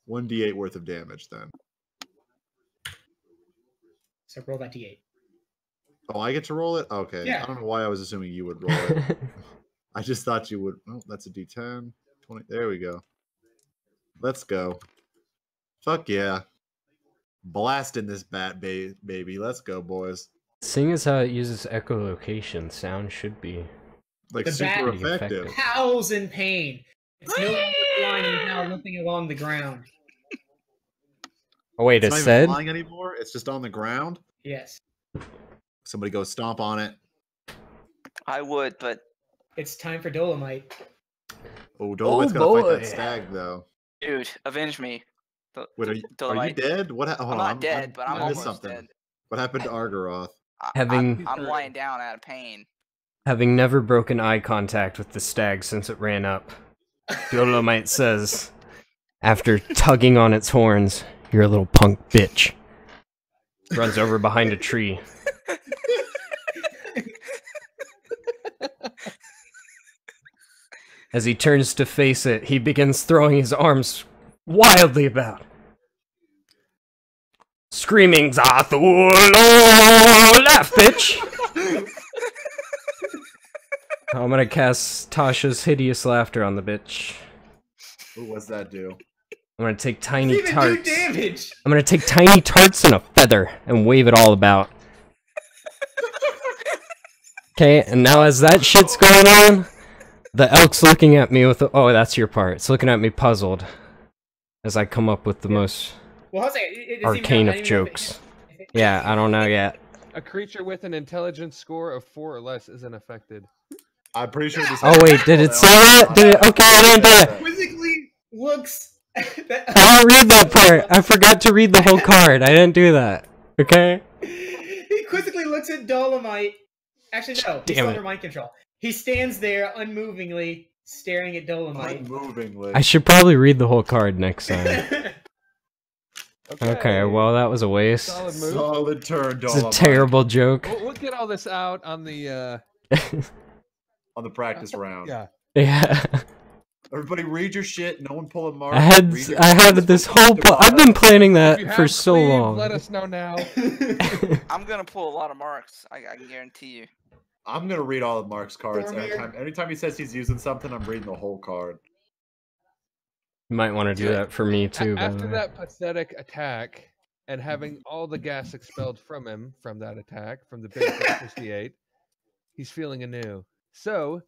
Speaker 1: 1d8 worth of damage, then.
Speaker 4: So roll that d8.
Speaker 1: Oh, I get to roll it? Okay.
Speaker 4: Yeah.
Speaker 1: I don't know why I was assuming you would roll it. I just thought you would. Oh, that's a d10. 20. There we go. Let's go. Fuck yeah. Blasting this baby. Let's go, boys.
Speaker 5: Seeing as how it uses echolocation, sound should be
Speaker 1: Like
Speaker 4: The
Speaker 1: super
Speaker 4: bat-
Speaker 1: effective.
Speaker 4: Howls in pain. It's no longer flying, it's now limping along the ground.
Speaker 5: Oh wait,
Speaker 1: It's
Speaker 5: it
Speaker 1: not even
Speaker 5: said?
Speaker 1: flying anymore. It's just on the ground.
Speaker 4: Yes.
Speaker 1: Somebody go stomp on it.
Speaker 3: I would, but
Speaker 4: It's time for Dolomite.
Speaker 1: Oh, Dolomite's gotta
Speaker 5: boy.
Speaker 1: fight that stag though.
Speaker 3: dude, avenge me.
Speaker 1: Wait, are you
Speaker 3: Dolomite.
Speaker 1: dead? What? Hold
Speaker 3: I'm
Speaker 1: on,
Speaker 3: not dead, but I'm
Speaker 1: I missed
Speaker 3: almost
Speaker 1: something.
Speaker 3: dead.
Speaker 1: What happened to Argaroth?
Speaker 3: I'm lying down out of pain.
Speaker 5: Having never broken eye contact with the stag since it ran up, Dolomite says, after tugging on its horns, "You're a little punk bitch." Runs over behind a tree. As he turns to face it, he begins throwing his arms wildly about, screaming, "Zathulo, laugh, bitch!" I'm gonna cast Tasha's Hideous Laughter on the bitch.
Speaker 1: Ooh, what's that do?
Speaker 5: I'm gonna take tiny
Speaker 4: Even do
Speaker 5: tarts.
Speaker 4: damage.
Speaker 5: I'm gonna take tiny tarts and a feather and wave it all about. Okay, and now as that shit's going on, the elk's looking at me with oh, that's your part. It's looking at me puzzled as I come up with the most
Speaker 4: Well, I'll say it
Speaker 5: arcane of jokes. Yeah, I don't know yet.
Speaker 2: A creature with an intelligence score of 4 or less isn't affected.
Speaker 1: I'm pretty sure this.
Speaker 5: Oh wait, did it say that? Did it? Okay, I didn't do it.
Speaker 4: Quizzically looks.
Speaker 5: I'll read that part. I forgot to read the whole card. I didn't do that. Okay.
Speaker 4: He quizzically looks at Dolomite. Actually, no. He's
Speaker 5: Damn
Speaker 4: still
Speaker 5: it.
Speaker 4: under mind control. He stands there unmovingly, staring at Dolomite.
Speaker 1: Unmovingly.
Speaker 5: I should probably read the whole card next time. Okay, well that was a waste.
Speaker 2: Solid move.
Speaker 1: Solid turn,
Speaker 5: It's a
Speaker 1: Dolomite.
Speaker 5: terrible joke.
Speaker 2: We'll get all this out on the.
Speaker 1: On the practice round.
Speaker 2: Yeah.
Speaker 5: Yeah.
Speaker 1: Everybody read your shit. No one pull a mark.
Speaker 5: I had this whole I've been planning
Speaker 2: If you
Speaker 5: that for
Speaker 2: have
Speaker 5: so
Speaker 2: cleave,
Speaker 5: long.
Speaker 2: Let us know now.
Speaker 3: I'm gonna pull a lot of marks. I can guarantee you.
Speaker 1: I'm gonna read all of Mark's cards
Speaker 4: Boromir.
Speaker 1: every time. Anytime he says he's using something, I'm reading the whole card.
Speaker 5: You might want to do that for me too. by the
Speaker 2: After
Speaker 5: way.
Speaker 2: that pathetic attack and having all the gas expelled from him from that attack, from the big 68, he's feeling anew. So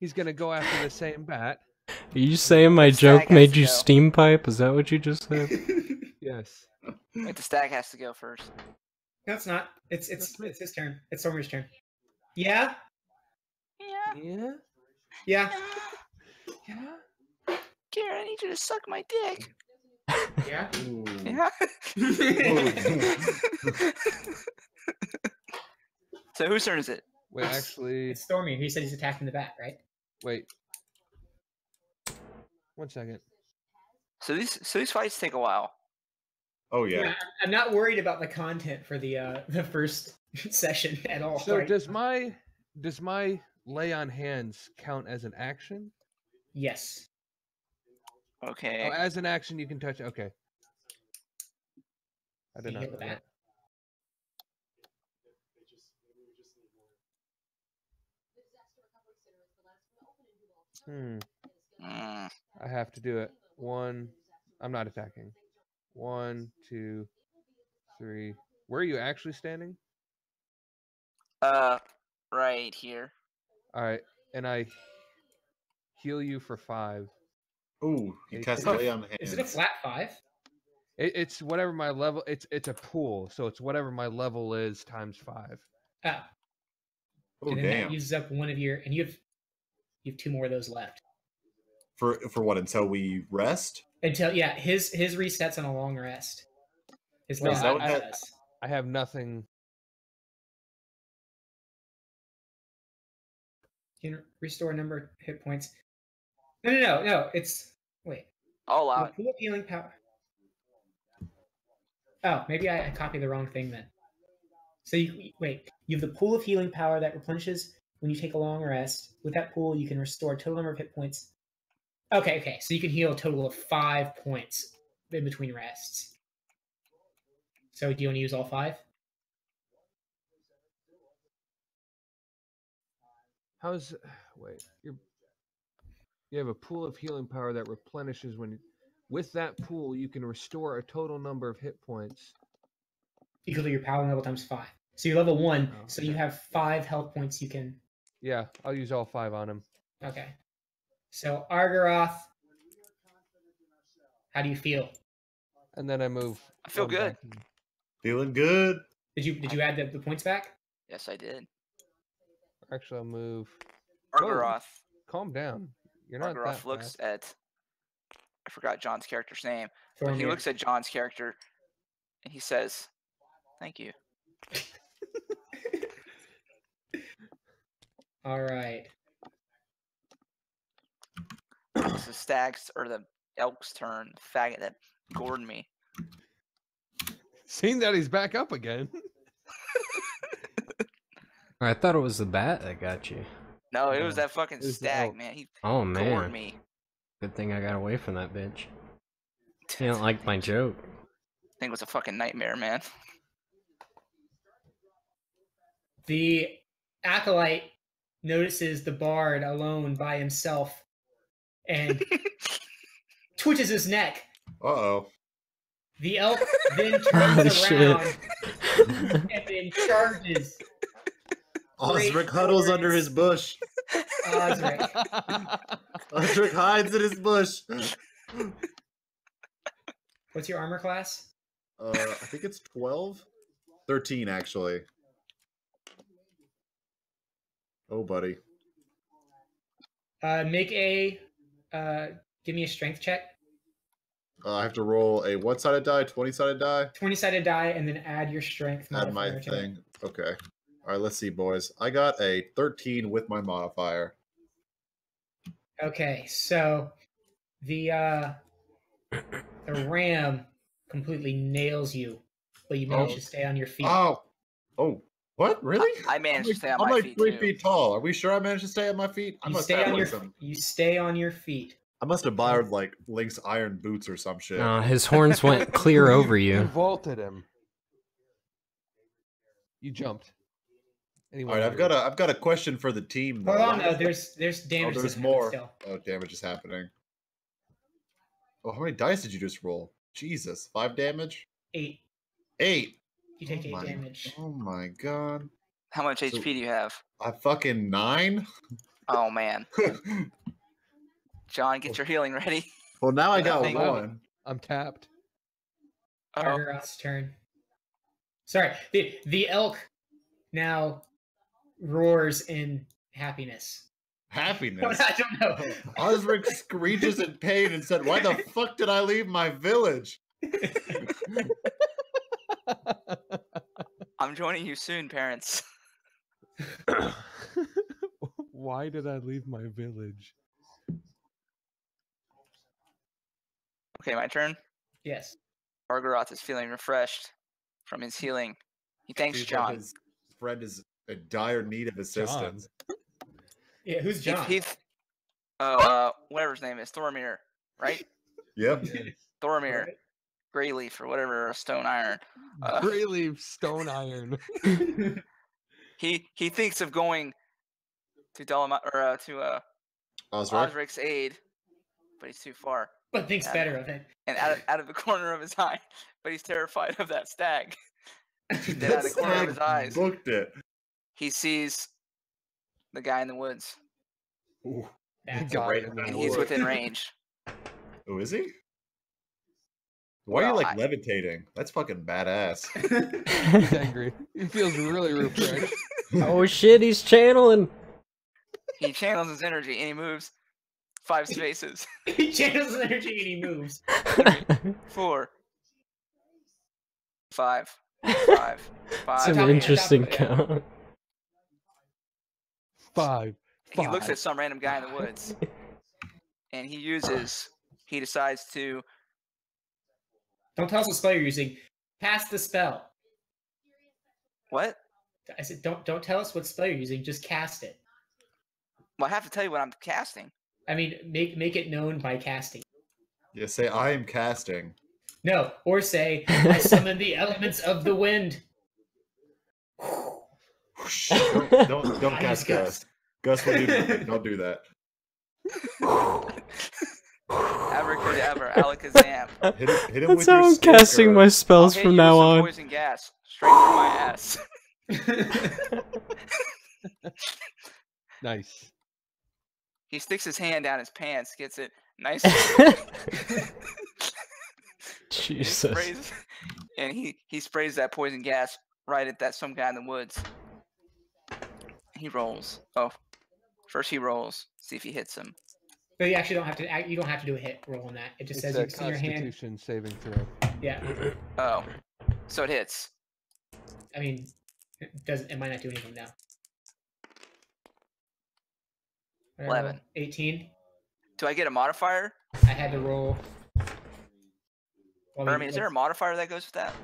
Speaker 2: he's gonna go after the same bat.
Speaker 5: Are you saying my
Speaker 3: Stag
Speaker 5: joke
Speaker 3: has
Speaker 5: made
Speaker 3: to
Speaker 5: you
Speaker 3: go.
Speaker 5: steam pipe? Is that what you just said?
Speaker 2: Yes.
Speaker 3: Wait, the stag has to go first.
Speaker 4: No, it's not. It's his turn. It's Stormer's turn. Yeah?
Speaker 3: Yeah.
Speaker 2: Yeah.
Speaker 4: Yeah.
Speaker 2: Yeah.
Speaker 3: Karen, I need you to suck my dick.
Speaker 4: Yeah.
Speaker 1: Ooh.
Speaker 3: Yeah. So whose turn is it?
Speaker 2: Wait, actually,
Speaker 4: It's Stormy. He said he's attacking the bat, right?
Speaker 2: wait. 1 second.
Speaker 3: So these fights take a while.
Speaker 1: Oh yeah.
Speaker 4: I'm not worried about the content for the first session at all.
Speaker 2: So
Speaker 4: right?
Speaker 2: does my lay on hands count as an action?
Speaker 4: Yes.
Speaker 3: Okay.
Speaker 2: Oh, as an action, you can touch. Okay. I did
Speaker 4: You
Speaker 2: not
Speaker 4: hit
Speaker 2: know
Speaker 4: the
Speaker 2: that.
Speaker 4: bat.
Speaker 2: Hmm.
Speaker 3: Mm.
Speaker 2: I have to do it. One. I'm not attacking. 1, 2, 3. Where are you actually standing?
Speaker 3: Right here.
Speaker 2: All right, and I heal you for 5.
Speaker 1: Ooh, you cast
Speaker 4: Is it a-
Speaker 1: lay on hands.
Speaker 4: Is it a flat 5?
Speaker 2: It's whatever my level. It's a pool, so it's whatever my level is times 5.
Speaker 4: Oh.
Speaker 1: Oh
Speaker 4: And then that
Speaker 1: damn.
Speaker 4: uses up one of your, and you have 2 more of those left.
Speaker 1: For what? Until we rest?
Speaker 4: Until his resets on a long rest. His
Speaker 2: No,
Speaker 4: last
Speaker 1: that
Speaker 4: one
Speaker 1: what
Speaker 4: does.
Speaker 2: I have nothing.
Speaker 4: You can restore a number of hit points. No. It's wait.
Speaker 3: All
Speaker 4: The
Speaker 3: out.
Speaker 4: pool of healing power. Oh, maybe I copied the wrong thing then. So you have the pool of healing power that replenishes when you take a long rest. With that pool, you can restore a total number of hit points. Okay. So you can heal a total of 5 points in between rests. So do you want to use all 5?
Speaker 2: How's wait? You're You have a pool of healing power that replenishes when. With that pool, you can restore a total number of hit points.
Speaker 4: Equal to your power level times 5. So you're level 1,
Speaker 2: Oh,
Speaker 4: so
Speaker 2: okay.
Speaker 4: you have 5 health points you can...
Speaker 2: Yeah, I'll use all 5 on him.
Speaker 4: Okay. So Argaroth, how do you feel?
Speaker 2: And then I move.
Speaker 3: I feel
Speaker 2: one
Speaker 3: good.
Speaker 2: back and-
Speaker 1: Feeling good.
Speaker 4: Did you add the points back?
Speaker 3: Yes, I did.
Speaker 2: Actually, I'll move.
Speaker 3: Argaroth.
Speaker 2: Calm down. You're not
Speaker 3: Argaroth
Speaker 2: that
Speaker 3: looks
Speaker 2: fast.
Speaker 3: at. I forgot John's character's name, but he
Speaker 4: Thormir.
Speaker 3: looks at John's character, and he says, "Thank you."
Speaker 4: All right.
Speaker 3: It's the stag's or the elk's turn. The faggot that gored me.
Speaker 2: Seeing that he's back up again.
Speaker 5: I thought it was the bat that got you.
Speaker 3: No, it
Speaker 2: No,
Speaker 3: was that fucking
Speaker 2: it was the
Speaker 3: stag,
Speaker 2: elk.
Speaker 3: man. He
Speaker 5: Oh
Speaker 3: gored
Speaker 5: man,
Speaker 3: me.
Speaker 5: good thing I got away from that bitch. You don't like my joke.
Speaker 3: Thing was a fucking nightmare, man.
Speaker 4: The acolyte notices the bard alone by himself and twitches his neck.
Speaker 1: Uh-oh.
Speaker 4: The elk then
Speaker 5: Oh,
Speaker 4: turns
Speaker 5: shit.
Speaker 4: around and then charges.
Speaker 1: Osric huddles under his bush.
Speaker 4: Osric.
Speaker 1: Osric hides in his bush.
Speaker 4: What's your armor class?
Speaker 1: I think it's 12? 13, actually. Oh, buddy.
Speaker 4: Make a give me a strength check.
Speaker 1: I have to roll a what-sided die? 20-sided die?
Speaker 4: 20-sided die, and then add your strength
Speaker 1: Add my
Speaker 4: modifier to it.
Speaker 1: thing. Okay. All right, let's see, boys. I got a 13 with my modifier.
Speaker 4: Okay, so the ram completely nails you, but you manage to stay on your feet.
Speaker 1: Oh! Oh, what? Really?
Speaker 3: I managed to stay on
Speaker 1: I'm
Speaker 3: my
Speaker 1: like
Speaker 3: feet
Speaker 1: 3
Speaker 3: too.
Speaker 1: feet tall. Are we sure I managed to stay on my feet? I
Speaker 4: You
Speaker 1: must
Speaker 4: stay
Speaker 1: have
Speaker 4: on your
Speaker 1: like some...
Speaker 4: you stay on your feet.
Speaker 1: I must have borrowed like Link's iron boots or some shit.
Speaker 5: His horns went clear over
Speaker 2: You
Speaker 5: you.
Speaker 2: vaulted him. You jumped.
Speaker 1: All right, I've got a question for the team. Though.
Speaker 4: Hold on, no, there's damage.
Speaker 1: Oh, there's
Speaker 4: that's happening
Speaker 1: more.
Speaker 4: Still.
Speaker 1: Oh, damage is happening. Oh, how many dice did you just roll? Jesus, 5 damage?
Speaker 4: 8.
Speaker 1: 8.
Speaker 4: You take
Speaker 1: Oh
Speaker 4: 8
Speaker 1: my-
Speaker 4: damage.
Speaker 1: Oh my god.
Speaker 3: How much HP do you have?
Speaker 1: I fucking 9?
Speaker 3: Oh man, John, get your healing ready.
Speaker 1: Well, now I got
Speaker 3: Thank you.
Speaker 1: 1.
Speaker 2: I'm tapped.
Speaker 3: Oh,
Speaker 4: Argaroth's turn. Sorry, the elk now roars in happiness.
Speaker 1: Happiness.
Speaker 4: I don't know.
Speaker 1: Osric screeches in pain and said, "Why the fuck did I leave my village?"
Speaker 3: I'm joining you soon, parents.
Speaker 2: Why did I leave my village?
Speaker 3: Okay, my turn.
Speaker 4: Yes.
Speaker 3: Argaroth is feeling refreshed from his healing. He thanks
Speaker 1: Seems like
Speaker 3: John.
Speaker 1: his friend is in dire need of assistance.
Speaker 4: Yeah, who's John?
Speaker 3: Whatever his name is, Thormir, right?
Speaker 1: Yep.
Speaker 3: Thormir, Greyleaf, or whatever, Stone Iron.
Speaker 2: Greyleaf Stone Iron.
Speaker 3: He thinks of going to
Speaker 1: Osric.
Speaker 3: Osric's aid, but he's too far.
Speaker 4: But thinks
Speaker 3: Yeah.
Speaker 4: better of it.
Speaker 3: And out of the corner of his eye, but he's terrified of that stag. Then out of
Speaker 1: That
Speaker 3: the corner of
Speaker 1: stag
Speaker 3: his eyes,
Speaker 1: booked it.
Speaker 3: he sees the guy in the woods,
Speaker 1: Ooh.
Speaker 4: That's
Speaker 2: Got
Speaker 1: right
Speaker 2: it.
Speaker 3: and he's within range.
Speaker 1: Oh, is he? Why are you
Speaker 3: Well,
Speaker 1: like levitating? That's fucking badass.
Speaker 2: He's angry. He feels really refreshed.
Speaker 5: Oh shit, he's channeling.
Speaker 3: He channels his energy and he moves 5 spaces.
Speaker 4: He channels his energy and he moves.
Speaker 3: 4, 5, 5,
Speaker 5: It's
Speaker 3: 5.
Speaker 5: an
Speaker 4: top of it,
Speaker 5: interesting
Speaker 4: top of it.
Speaker 5: count.
Speaker 2: 5.
Speaker 3: He looks at some random guy in the woods, and he decides to.
Speaker 4: Don't tell us what spell you're using. Cast the spell.
Speaker 3: What?
Speaker 4: I said, don't tell us what spell you're using. Just cast it.
Speaker 3: Well, I have to tell you what I'm casting.
Speaker 4: I mean, make it known by casting.
Speaker 1: Yeah, say I am casting.
Speaker 4: No, or say, I summon the elements of the wind.
Speaker 1: Don't
Speaker 4: I
Speaker 1: cast
Speaker 4: just
Speaker 1: Gus. Gus will do nothing. Don't do that.
Speaker 3: Abracadabra, alakazam.
Speaker 1: Hit him
Speaker 5: That's
Speaker 1: with your
Speaker 5: how I'm
Speaker 1: stick
Speaker 5: casting
Speaker 1: or-
Speaker 5: my
Speaker 3: I'll
Speaker 5: spells
Speaker 3: hit
Speaker 5: from
Speaker 3: you
Speaker 5: now
Speaker 3: with some
Speaker 5: on.
Speaker 3: poison gas straight through my ass.
Speaker 2: Nice.
Speaker 3: He sticks his hand down his pants, gets it nice.
Speaker 5: Jesus.
Speaker 3: sprays, and he sprays that poison gas right at that some guy in the woods. He rolls. Oh, first he rolls. See if he hits him.
Speaker 4: But you actually don't have to. You don't have to do a hit roll on that. It just
Speaker 2: It's
Speaker 4: says
Speaker 2: a
Speaker 4: it's in your hand.
Speaker 2: Constitution saving throw.
Speaker 4: Yeah.
Speaker 3: Oh, so it hits.
Speaker 4: I mean, it might not do anything now.
Speaker 3: 11.
Speaker 4: 18.
Speaker 3: Do I get a modifier?
Speaker 4: I had to roll. Well,
Speaker 3: Or, I mean, is there a modifier that goes with that?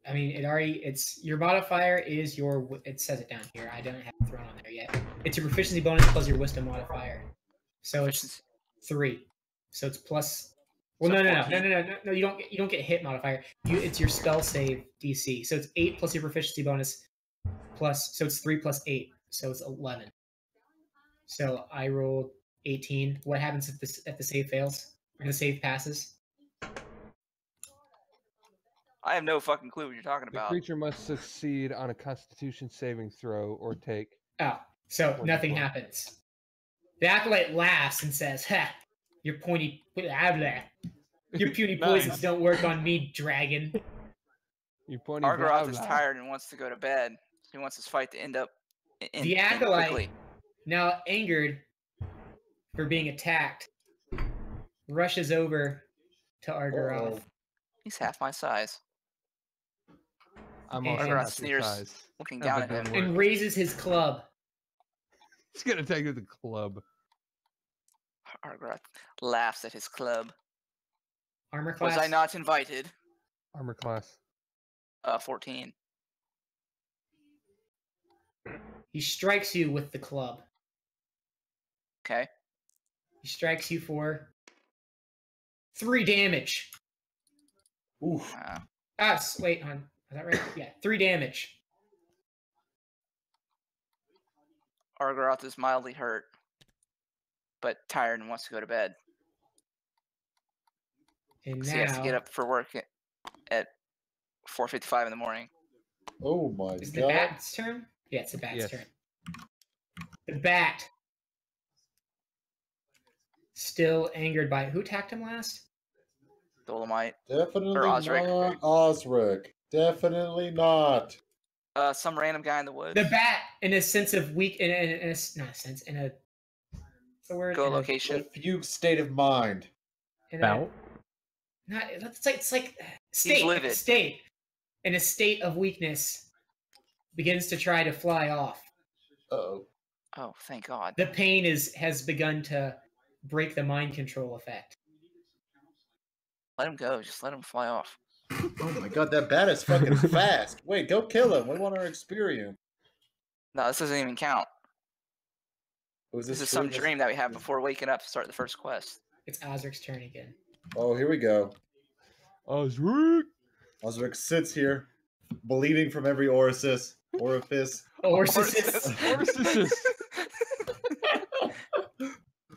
Speaker 4: I mean, it's your modifier is your. It says it down here. I don't have it thrown on there yet. It's your proficiency bonus plus your wisdom modifier. So it's 3. So it's plus. Well,
Speaker 3: So
Speaker 4: no. You don't get hit modifier. It's your spell save DC. So it's 8 plus your proficiency bonus plus. So it's 3 plus 8. So it's 11. So I rolled 18. What happens if the save fails? Or the save passes?
Speaker 3: I have no fucking clue what you're talking
Speaker 2: The
Speaker 3: about.
Speaker 2: creature must succeed on a Constitution saving throw or take.
Speaker 4: Oh, so nothing happens. The acolyte laughs and says, "Ha! Your puny poisons don't work on me, dragon."
Speaker 2: You pointy
Speaker 3: Argaroth
Speaker 2: blah,
Speaker 3: is
Speaker 2: blah.
Speaker 3: tired and wants to go to bed. He wants this fight to end up
Speaker 4: The
Speaker 3: end
Speaker 4: acolyte,
Speaker 3: quickly.
Speaker 4: now angered for being attacked, rushes over to Argaroth.
Speaker 3: He's half my size.
Speaker 2: I'm
Speaker 4: And
Speaker 2: also
Speaker 3: Argaroth
Speaker 2: not your
Speaker 3: sneers,
Speaker 2: size.
Speaker 3: looking
Speaker 2: Have
Speaker 3: down
Speaker 2: a
Speaker 3: at
Speaker 2: good
Speaker 3: him.
Speaker 2: one.
Speaker 4: And raises his club.
Speaker 2: He's gonna take you to the club.
Speaker 3: Argaroth laughs at his club.
Speaker 4: Armor class.
Speaker 3: Was I not invited?
Speaker 2: Armor class.
Speaker 3: 14.
Speaker 4: He strikes you with the club.
Speaker 3: Okay.
Speaker 4: He strikes you for 3 damage.
Speaker 1: Oof.
Speaker 4: Wait, hon. Is that right? Yeah, 3 damage.
Speaker 3: Argaroth is mildly hurt, but tired and wants to go to bed.
Speaker 4: And
Speaker 3: So he has to
Speaker 4: now
Speaker 3: get up for work at 4:55 in the morning.
Speaker 1: Oh my
Speaker 4: is the
Speaker 1: god.
Speaker 4: bat's turn? Yeah, it's the bat's
Speaker 2: Yes.
Speaker 4: turn. The bat, still angered by who attacked him last?
Speaker 3: Dolomite.
Speaker 1: Definitely
Speaker 3: Or Osric.
Speaker 1: not Osric. Definitely not.
Speaker 3: Some random guy in the woods.
Speaker 4: The bat, in a sense of weak, in a not a sense, in a what's the word?
Speaker 3: Go
Speaker 4: In a-
Speaker 3: location.
Speaker 1: A fugue state of mind.
Speaker 4: in a-
Speaker 5: Bout?
Speaker 4: Not it's like state.
Speaker 3: livid.
Speaker 4: State. In a state of weakness, begins to try to fly off.
Speaker 1: Uh-oh.
Speaker 3: Oh, thank God.
Speaker 4: The pain has begun to break the mind control effect.
Speaker 3: Let him go. Just let him fly off.
Speaker 1: Oh my god, that bat is fucking fast. Wait, don't kill him. We want our experience.
Speaker 3: No, this doesn't even count.
Speaker 1: Was
Speaker 3: This is
Speaker 1: true?
Speaker 3: some dream that we have before waking up to start the first quest.
Speaker 4: It's Osric's turn again.
Speaker 1: Oh, here we go.
Speaker 2: Osric!
Speaker 1: Osric sits here, bleeding from every orifice.
Speaker 4: Orifice.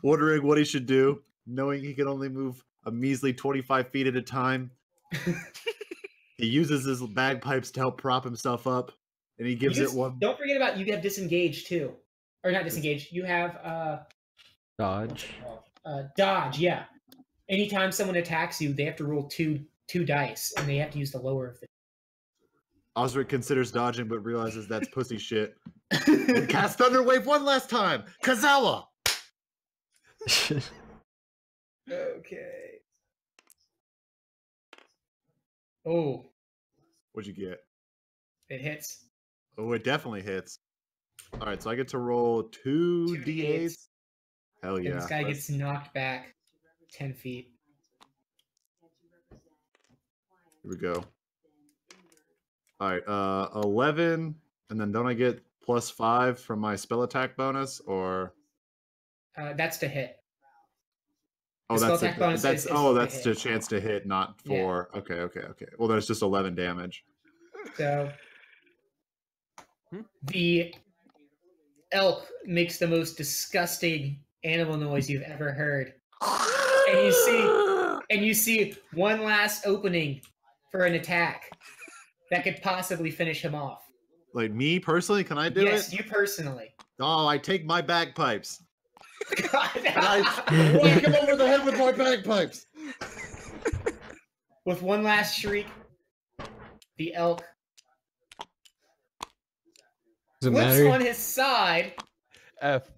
Speaker 1: Wondering what he should do, knowing he can only move a measly 25 feet at a time. He uses his bagpipes to help prop himself up, and he gives it one.
Speaker 4: Don't forget about you have disengage too, or not disengage. You have
Speaker 5: Dodge.
Speaker 4: dodge. Yeah. Anytime someone attacks you, they have to roll two dice, and they have to use the lower of the.
Speaker 1: Osric considers dodging, but realizes that's pussy shit. And cast Thunder Wave one last time. Kazawa.
Speaker 4: Okay. Oh,
Speaker 1: What'd you get?
Speaker 4: it hits.
Speaker 1: Oh, it definitely hits. All right, so I get to roll 2 d8s. Hell
Speaker 4: And
Speaker 1: yeah!
Speaker 4: this guy gets knocked back 10 feet.
Speaker 1: Here we go. All right, 11, and then don't I get +5 from my spell attack bonus, or
Speaker 4: That's to hit.
Speaker 1: oh,
Speaker 4: The spell
Speaker 1: that's
Speaker 4: attack bonus
Speaker 1: that's
Speaker 4: is
Speaker 1: oh,
Speaker 4: to
Speaker 1: that's
Speaker 4: hit.
Speaker 1: the chance to hit, not for. Okay. Well, that's just 11 damage.
Speaker 4: So the elk makes the most disgusting animal noise you've ever heard. And you see one last opening for an attack that could possibly finish him off.
Speaker 1: Like me personally, can I do
Speaker 4: Yes,
Speaker 1: it?
Speaker 4: you personally.
Speaker 1: Oh, I take my bagpipes.
Speaker 4: God.
Speaker 1: And I whack him over the head with my bagpipes.
Speaker 4: With one last shriek, the elk
Speaker 5: Does it
Speaker 4: flips
Speaker 5: matter?
Speaker 4: on his side.
Speaker 2: F.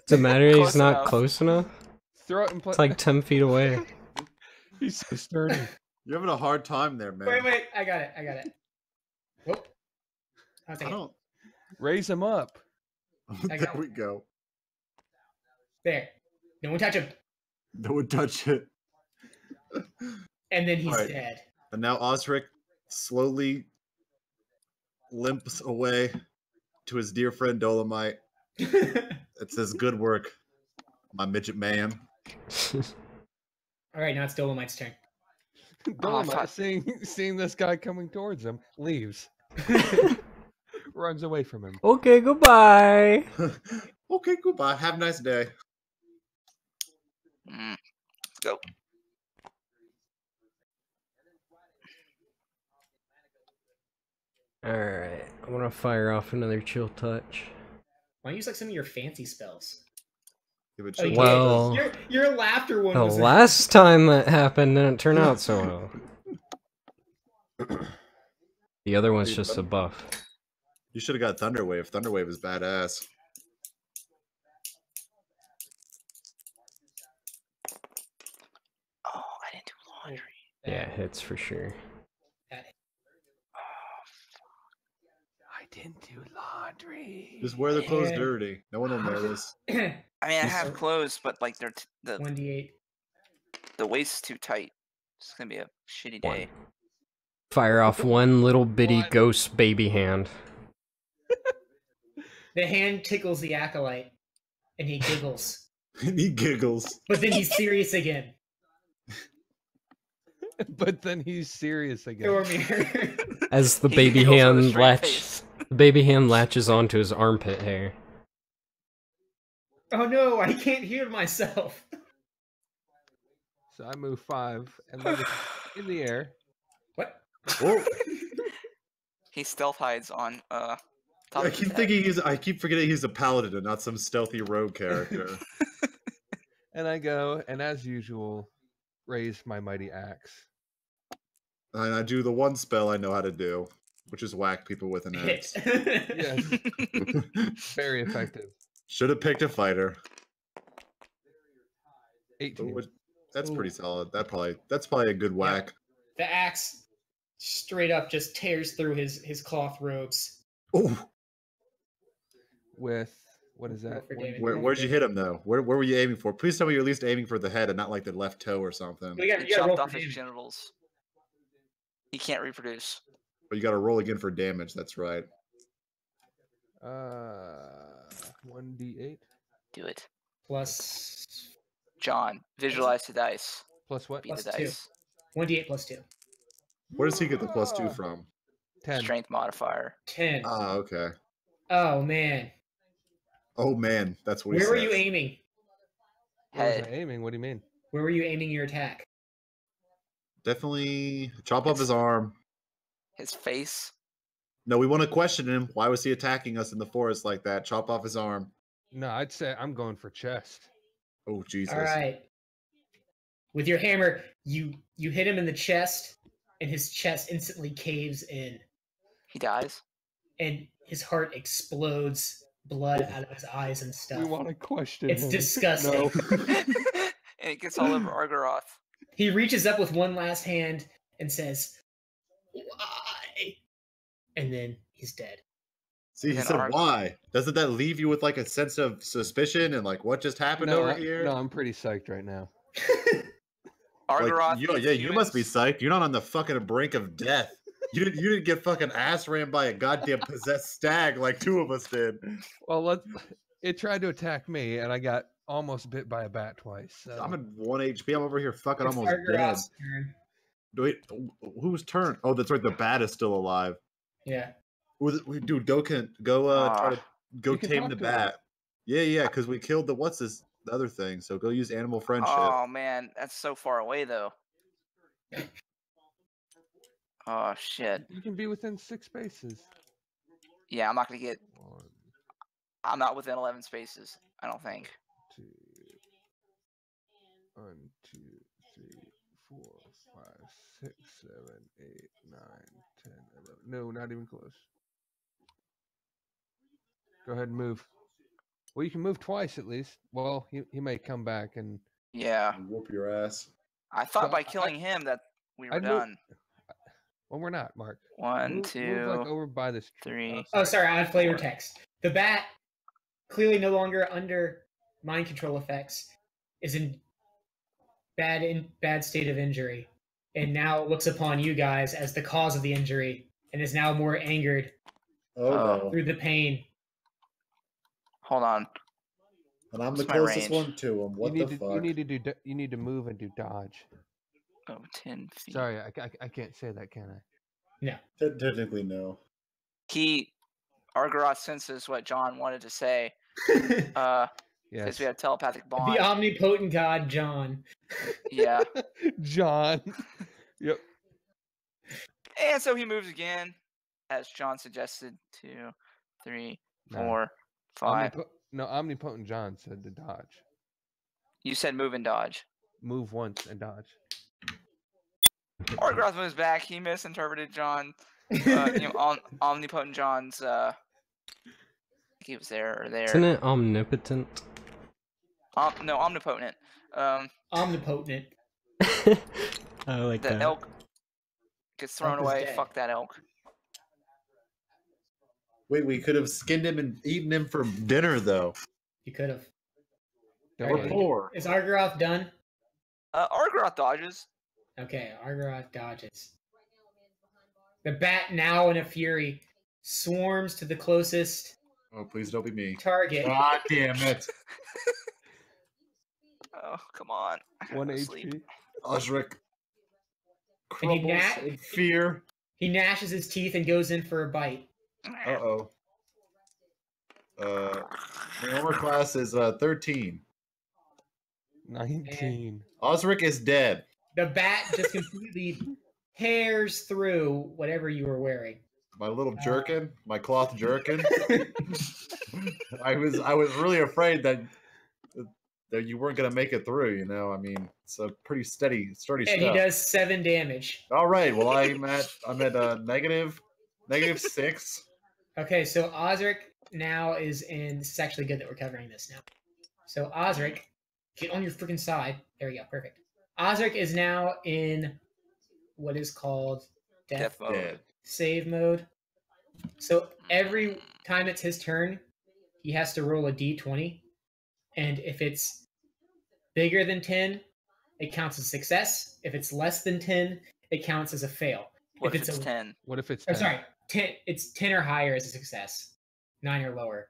Speaker 5: Does it matter he's
Speaker 3: Close
Speaker 5: not
Speaker 3: enough.
Speaker 5: close enough?
Speaker 2: Throw it and play.
Speaker 5: It's like 10 feet away.
Speaker 2: He's so sturdy.
Speaker 1: You're having a hard time there, man.
Speaker 4: Wait, I got it. Whoop. I'll take
Speaker 1: I
Speaker 4: it.
Speaker 1: don't.
Speaker 2: Raise him up.
Speaker 1: There we go.
Speaker 4: There. No one touch him.
Speaker 1: No one touch it.
Speaker 4: And then he's
Speaker 1: Alright.
Speaker 4: dead.
Speaker 1: And now Osric slowly limps away to his dear friend Dolomite. It says, "Good work, my midget man."
Speaker 4: All right, now it's Dolomite's turn.
Speaker 2: Dolomite,
Speaker 3: fuck.
Speaker 2: seeing this guy coming towards him, leaves. Runs away from him.
Speaker 5: Okay, goodbye.
Speaker 1: Okay, goodbye. Have a nice day.
Speaker 3: Let's go.
Speaker 5: Alright, I want to fire off another chill touch.
Speaker 4: Why don't you use like some of your fancy spells?
Speaker 1: Give it
Speaker 4: Oh, you
Speaker 1: chill.
Speaker 5: Well-
Speaker 4: did. Your laughter one
Speaker 5: The
Speaker 4: was
Speaker 5: last time that happened didn't turn out so well. The other one's just a buff.
Speaker 1: You should have got Thunderwave. Thunderwave is badass.
Speaker 3: Oh, I didn't do laundry.
Speaker 5: Yeah, it hits for sure.
Speaker 2: I didn't do laundry.
Speaker 1: Just wear the clothes
Speaker 4: Yeah.
Speaker 1: dirty. No one will notice.
Speaker 3: I mean, I
Speaker 4: Yes,
Speaker 3: have
Speaker 4: sir.
Speaker 3: clothes, but like they're the
Speaker 4: 1d8.
Speaker 3: waist's too tight. It's gonna be a shitty
Speaker 5: One.
Speaker 3: day.
Speaker 5: Fire off one little bitty
Speaker 4: One.
Speaker 5: ghost baby hand.
Speaker 4: The hand tickles the acolyte, and he giggles.
Speaker 1: He giggles.
Speaker 4: But then he's serious again.
Speaker 2: But then he's serious again.
Speaker 4: Dormir.
Speaker 5: As the
Speaker 3: He
Speaker 5: baby
Speaker 3: giggles with a
Speaker 5: hand
Speaker 3: straight face.
Speaker 5: the baby hand latches onto his armpit hair.
Speaker 4: Oh no, I can't hear myself.
Speaker 2: So I move 5 and let it in the air.
Speaker 4: What?
Speaker 1: Whoa.
Speaker 3: He stealth hides on top
Speaker 1: I
Speaker 3: of his
Speaker 1: keep
Speaker 3: head.
Speaker 1: thinking I keep forgetting he's a paladin and not some stealthy rogue character.
Speaker 2: And I go, and as usual, raise my mighty axe.
Speaker 1: And I do the one spell I know how to do, which is whack people with an axe.
Speaker 2: Yes, very effective.
Speaker 1: Should have picked a fighter.
Speaker 2: 18.
Speaker 1: That's
Speaker 4: Ooh.
Speaker 1: pretty solid. That's probably a good whack.
Speaker 4: The axe straight up just tears through his cloth robes.
Speaker 1: Oh,
Speaker 2: With, what is that?
Speaker 4: For damage.
Speaker 1: where'd you hit him though? Where were you aiming for? Please tell me you're at least aiming for the head and not like the left toe or something.
Speaker 4: You gotta
Speaker 3: He
Speaker 4: roll
Speaker 3: chopped
Speaker 4: for
Speaker 3: off his
Speaker 4: damage.
Speaker 3: genitals. He can't reproduce.
Speaker 1: But you got to roll again for damage. That's right.
Speaker 2: 1d8
Speaker 3: Do it.
Speaker 4: Plus
Speaker 3: John, visualize the dice.
Speaker 2: plus what?
Speaker 3: Beat the
Speaker 4: Plus 2.
Speaker 3: dice.
Speaker 4: 1d8 plus 2.
Speaker 1: Where does he get the +2 from?
Speaker 2: 10.
Speaker 3: Strength modifier.
Speaker 4: 10.
Speaker 1: Ah, okay.
Speaker 4: Oh man.
Speaker 1: Oh man, that's what he
Speaker 4: Where were
Speaker 1: says.
Speaker 4: you aiming?
Speaker 2: Where was
Speaker 3: Head.
Speaker 2: I aiming? What do you mean?
Speaker 4: Where were you aiming your attack?
Speaker 1: Definitely chop off his arm.
Speaker 3: His face.
Speaker 1: No, we want to question him. Why was he attacking us in the forest like that? Chop off his arm.
Speaker 2: No, I'd say I'm going for chest.
Speaker 1: Oh Jesus!
Speaker 4: All right. With your hammer, you hit him in the chest, and his chest instantly caves in,
Speaker 3: He dies.
Speaker 4: and his heart explodes, blood out of his eyes and stuff.
Speaker 2: We want to question
Speaker 4: It's
Speaker 2: him.
Speaker 4: disgusting.
Speaker 2: No.
Speaker 3: And it gets all over Argaroth.
Speaker 4: He reaches up with one last hand and says, "Why?" And then he's dead.
Speaker 1: See, he
Speaker 3: And
Speaker 1: said,
Speaker 3: Arg-
Speaker 1: "Why?" Doesn't that leave you with like a sense of suspicion and like what just happened
Speaker 2: No,
Speaker 1: over here?
Speaker 2: no, I'm pretty psyched right now.
Speaker 1: Like,
Speaker 3: Argaroth.
Speaker 1: yeah,
Speaker 3: eats
Speaker 1: you must be
Speaker 3: humans.
Speaker 1: psyched. You're not on the fucking brink of death. You didn't get fucking ass rammed by a goddamn possessed stag like two of us did.
Speaker 2: Well, it tried to attack me, and I got almost bit by a bat twice. So.
Speaker 1: I'm at 1 HP. I'm over here fucking
Speaker 4: It's
Speaker 1: almost dead.
Speaker 4: Argaroth's turn.
Speaker 1: Wait, whose turn? Oh, that's right. The bat is still alive.
Speaker 4: Yeah.
Speaker 1: Dude, go try to go
Speaker 2: You can
Speaker 1: tame
Speaker 2: talk
Speaker 1: the
Speaker 2: to him.
Speaker 1: bat. Yeah, because we killed the the other thing. So go use animal friendship.
Speaker 3: Oh man, that's so far away though. Oh shit.
Speaker 2: You can be within 6 spaces.
Speaker 3: Yeah, I'm not gonna get.
Speaker 2: 1,
Speaker 3: I'm not within 11 spaces. I don't think.
Speaker 2: 2, 1, 2, 3, 4, 5, 6, 7, 8, 9, 10, 11. No, not even close. Go ahead and move. Well, you can move twice at least. Well, he may come back and.
Speaker 3: Yeah.
Speaker 1: Whoop your ass.
Speaker 3: I thought
Speaker 2: So
Speaker 3: by killing him that we were
Speaker 2: I'd move-
Speaker 3: done.
Speaker 2: Well, we're not, Mark.
Speaker 3: 1,
Speaker 2: Move
Speaker 3: 2.
Speaker 2: like over by this.
Speaker 3: 3.
Speaker 4: Oh, sorry, I have flavor text. The bat, clearly no longer under mind control effects, is in bad state of injury, and now looks upon you guys as the cause of the injury, and is now more angered
Speaker 1: Oh no.
Speaker 4: through the pain.
Speaker 3: Hold on.
Speaker 1: And I'm the
Speaker 3: What's my
Speaker 1: closest
Speaker 3: range?
Speaker 1: one to him. What
Speaker 2: you
Speaker 1: the
Speaker 2: need
Speaker 1: fuck?
Speaker 2: to, you need to move and do dodge.
Speaker 3: Oh, 10 feet.
Speaker 2: Sorry, I can't say that, can I?
Speaker 4: No.
Speaker 1: Technically, no.
Speaker 3: Argaroth senses what John wanted to say. Because
Speaker 2: Yes.
Speaker 3: we have telepathic bond.
Speaker 4: The omnipotent god, John.
Speaker 3: Yeah.
Speaker 2: John. Yep.
Speaker 3: And so he moves again, as John suggested. 2, 3, 4, 5.
Speaker 2: Omnipotent John said to dodge.
Speaker 3: You said move and dodge.
Speaker 2: Move once and dodge.
Speaker 3: Argaroth moves back. He misinterpreted John. Omnipotent John's. He was there or there.
Speaker 5: Isn't it omnipotent?
Speaker 3: No, omnipotent.
Speaker 4: Omnipotent.
Speaker 5: I like
Speaker 3: The
Speaker 5: that.
Speaker 3: elk gets thrown
Speaker 4: Elk is
Speaker 3: away.
Speaker 4: dead.
Speaker 3: Fuck that elk.
Speaker 1: Wait, we could have skinned him and eaten him for dinner, though.
Speaker 4: You could have.
Speaker 2: Don't
Speaker 1: We're
Speaker 2: worry.
Speaker 1: poor.
Speaker 4: Is Argaroth done?
Speaker 3: Argaroth dodges.
Speaker 4: Okay, Argaroth dodges. The bat, now in a fury, swarms to the closest
Speaker 1: Oh, please don't be me.
Speaker 4: target.
Speaker 1: God damn it.
Speaker 3: Oh, come on. I
Speaker 2: 1
Speaker 3: gotta sleep.
Speaker 2: HP.
Speaker 1: Osric
Speaker 4: And he
Speaker 1: crumbles in fear.
Speaker 4: He gnashes his teeth and goes in for a bite.
Speaker 1: Uh-oh. My armor class is 13.
Speaker 2: 19.
Speaker 1: Osric is dead.
Speaker 4: The bat just completely tears through whatever you were wearing.
Speaker 1: My little jerkin, my cloth jerkin. I was really afraid that you weren't gonna make it through. You know, I mean, it's a pretty sturdy
Speaker 4: And
Speaker 1: stuff.
Speaker 4: he does 7 damage.
Speaker 1: All right. Well, I'm at negative 6.
Speaker 4: Okay, so Osric now is in. This is actually good that we're covering this now. So Osric, get on your freaking side. There we go. Perfect. Osric is now in what is called death
Speaker 3: Death mode.
Speaker 1: Dead.
Speaker 4: save mode. So every time it's his turn, he has to roll a d20. And if it's bigger than 10, it counts as success. If it's less than 10, it counts as a fail.
Speaker 3: What if
Speaker 4: it's
Speaker 3: it's 10?
Speaker 2: What if it's
Speaker 4: Or
Speaker 2: 10?
Speaker 4: sorry, 10. It's 10 or higher is a success. 9 or lower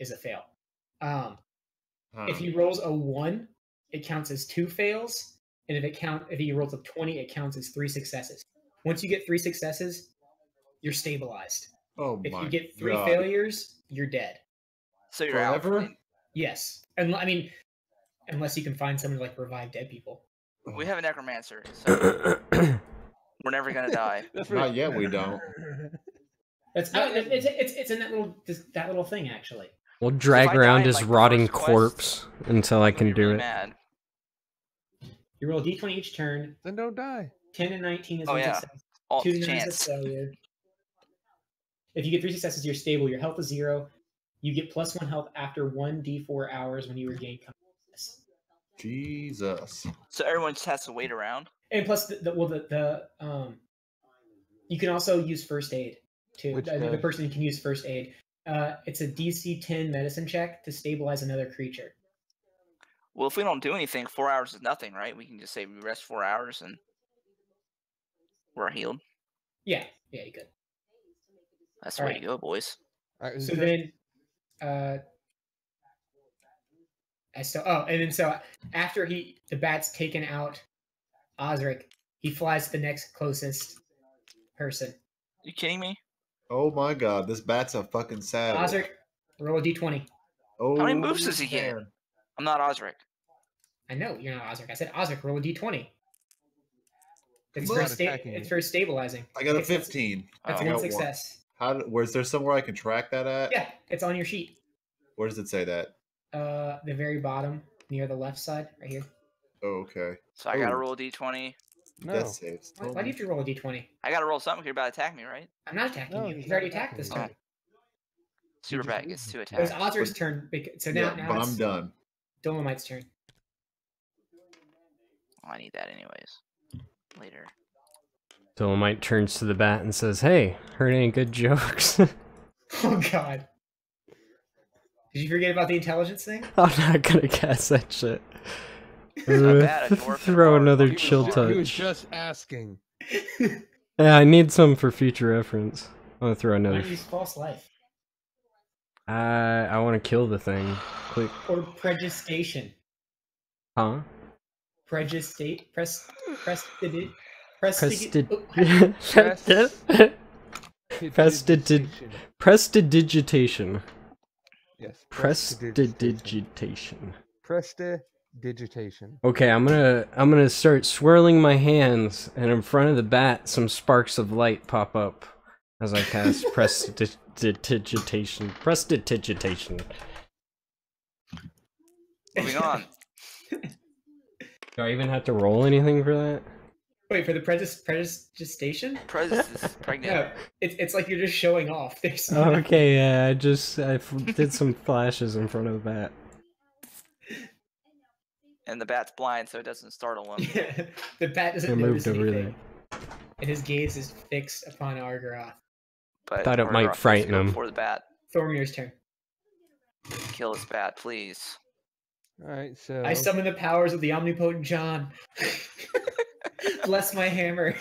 Speaker 4: is a fail. If he rolls a 1, it counts as 2 fails. And if he rolls a 20, it counts as 3 successes. Once you get 3 successes, you're stabilized.
Speaker 1: Oh
Speaker 4: If
Speaker 1: my
Speaker 4: you get 3
Speaker 1: God.
Speaker 4: failures, you're dead.
Speaker 3: So you're out.
Speaker 1: Forever?
Speaker 4: Yes. And I mean, unless you can find someone to like revive dead people.
Speaker 3: We have a necromancer, so we're never gonna die.
Speaker 1: Not yet. We don't.
Speaker 4: It's in that little thing actually.
Speaker 5: We'll drag
Speaker 3: If I
Speaker 5: around
Speaker 3: die in,
Speaker 5: his
Speaker 3: like, the
Speaker 5: rotting
Speaker 3: first quest,
Speaker 5: corpse until I
Speaker 3: I'm
Speaker 5: can
Speaker 3: gonna be
Speaker 5: do
Speaker 3: really
Speaker 5: it.
Speaker 3: Mad.
Speaker 4: You roll a d20 each turn.
Speaker 2: Then don't die.
Speaker 4: 10 and 19 is
Speaker 3: Oh,
Speaker 4: one
Speaker 3: yeah.
Speaker 4: success.
Speaker 3: All
Speaker 4: 2
Speaker 3: the
Speaker 4: to 9 is a
Speaker 3: chance.
Speaker 4: failure. If you get 3 successes, you're stable. Your health is 0. You get +1 health after 1d4 hours when you regain consciousness.
Speaker 1: Jesus.
Speaker 3: So everyone just has to wait around.
Speaker 4: And plus, you can also use first aid too.
Speaker 2: Which
Speaker 4: The
Speaker 2: does?
Speaker 4: person can use first aid. It's a DC 10 medicine check to stabilize another creature.
Speaker 3: Well, if we don't do anything, 4 hours is nothing, right? We can just say we rest 4 hours and we're healed.
Speaker 4: Yeah, you could.
Speaker 3: That's the
Speaker 4: All
Speaker 3: way
Speaker 4: right.
Speaker 3: you go, boys.
Speaker 2: All right,
Speaker 4: So then, so after the bat's taken out Osric, he flies to the next closest person.
Speaker 3: You kidding me?
Speaker 1: Oh my God. This bat's a fucking savage.
Speaker 4: Osric, roll a d20.
Speaker 1: Oh,
Speaker 3: How many moves does he get?
Speaker 1: man.
Speaker 3: I'm not Osric.
Speaker 4: I know you're not Osric. I said Osric, roll a d20. It's
Speaker 1: Come
Speaker 4: for
Speaker 1: on.
Speaker 2: Attacking
Speaker 4: it's
Speaker 2: you.
Speaker 4: for stabilizing.
Speaker 1: I got a
Speaker 4: It's- that's-
Speaker 1: 15.
Speaker 4: That's
Speaker 3: Oh.
Speaker 1: I
Speaker 4: one
Speaker 1: got
Speaker 4: success.
Speaker 1: Where's there somewhere I can track that at?
Speaker 4: Yeah, it's on your sheet.
Speaker 1: Where does it say that?
Speaker 4: The very bottom, near the left side, right here.
Speaker 1: Oh, okay.
Speaker 3: So I gotta
Speaker 1: Oh.
Speaker 3: roll a d20.
Speaker 2: No.
Speaker 1: Death saves.
Speaker 4: Why do you have to roll a d20?
Speaker 3: I gotta roll something. You're about to attack me, right?
Speaker 4: I'm not attacking
Speaker 2: No,
Speaker 4: you.
Speaker 2: he's
Speaker 4: He's
Speaker 2: not
Speaker 4: already attacked
Speaker 2: attacking
Speaker 4: this
Speaker 2: you.
Speaker 4: turn.
Speaker 3: Super
Speaker 2: just
Speaker 3: Bat gets
Speaker 2: used
Speaker 3: 2
Speaker 2: it.
Speaker 4: It was
Speaker 3: attacks.
Speaker 4: Ozra's turn. So
Speaker 1: Yeah,
Speaker 4: now
Speaker 1: but
Speaker 4: it's
Speaker 1: I'm done.
Speaker 4: Dolomite's turn.
Speaker 3: Oh, I need that anyways. Later.
Speaker 5: Dolomite turns to the bat and says, "Hey, heard any good jokes?"
Speaker 4: Oh god. Did you forget about the intelligence thing?
Speaker 5: I'm not gonna cast that shit.
Speaker 3: not bad, a dwarf and a
Speaker 5: Throw
Speaker 3: bard.
Speaker 5: another
Speaker 3: He was
Speaker 5: chill
Speaker 3: smart.
Speaker 2: He was
Speaker 5: touch.
Speaker 2: just asking.
Speaker 5: Yeah, I need some for future reference. I'm gonna throw
Speaker 4: Why
Speaker 5: another.
Speaker 4: don't you use false life?
Speaker 5: I want to kill the thing. Click.
Speaker 4: Or pregestation.
Speaker 5: Huh?
Speaker 4: Pregestate. Prestidigitation.
Speaker 5: Prestidigitation.
Speaker 2: Yes.
Speaker 5: Prestidigitation.
Speaker 2: Prestidigitation.
Speaker 5: Okay, I'm gonna start swirling my hands, and in front of the bat, some sparks of light pop up as I cast prestidigitation. Prestidigitation.
Speaker 3: Moving on.
Speaker 5: Do I even have to roll anything for that?
Speaker 4: Wait, for the pregestation?
Speaker 3: Prez is pregnant.
Speaker 4: No, it's like you're just showing off. There's
Speaker 5: Oh, okay, yeah, I did some flashes in front of the bat.
Speaker 3: And the bat's blind, so it doesn't startle him.
Speaker 4: Yeah, the bat doesn't
Speaker 5: I moved
Speaker 4: notice
Speaker 5: over
Speaker 4: anything. And his gaze is fixed upon Argaroth.
Speaker 3: But
Speaker 5: Thought it might
Speaker 3: Orgoroth needs to
Speaker 5: frighten
Speaker 3: go
Speaker 5: him.
Speaker 3: Before the bat.
Speaker 4: Thormir's turn.
Speaker 3: Kill this bat, please.
Speaker 2: Alright, so
Speaker 4: I summon the powers of the omnipotent John. Bless my hammer.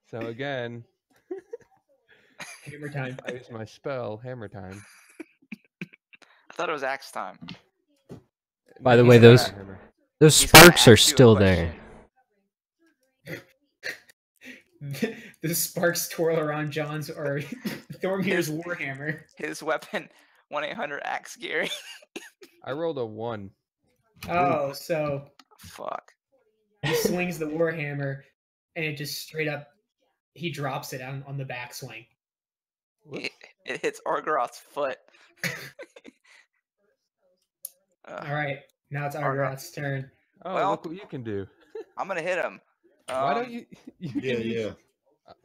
Speaker 2: so again,
Speaker 4: Hammer time.
Speaker 2: I use my spell, hammer time.
Speaker 3: I thought it was axe time.
Speaker 5: By the
Speaker 2: No,
Speaker 5: way,
Speaker 2: it's
Speaker 5: those
Speaker 2: not hammer.
Speaker 5: those
Speaker 3: He's gonna
Speaker 5: sparks are
Speaker 3: ask you a
Speaker 5: still there.
Speaker 3: question.
Speaker 4: The sparks twirl around John's or Thormir's warhammer.
Speaker 3: His weapon, 1-800-AXE Gary.
Speaker 2: I rolled a 1.
Speaker 4: Oh, so
Speaker 3: Fuck.
Speaker 4: he swings the warhammer, and it just straight up, he drops it on the backswing.
Speaker 3: It hits Orgoroth's foot.
Speaker 4: All right, now it's
Speaker 3: Argaroth.
Speaker 4: Argaroth's turn.
Speaker 2: Oh,
Speaker 3: Well-
Speaker 2: look what you can do.
Speaker 3: I'm gonna hit him.
Speaker 2: Why don't you? You
Speaker 1: Yeah,
Speaker 2: can use-
Speaker 1: yeah.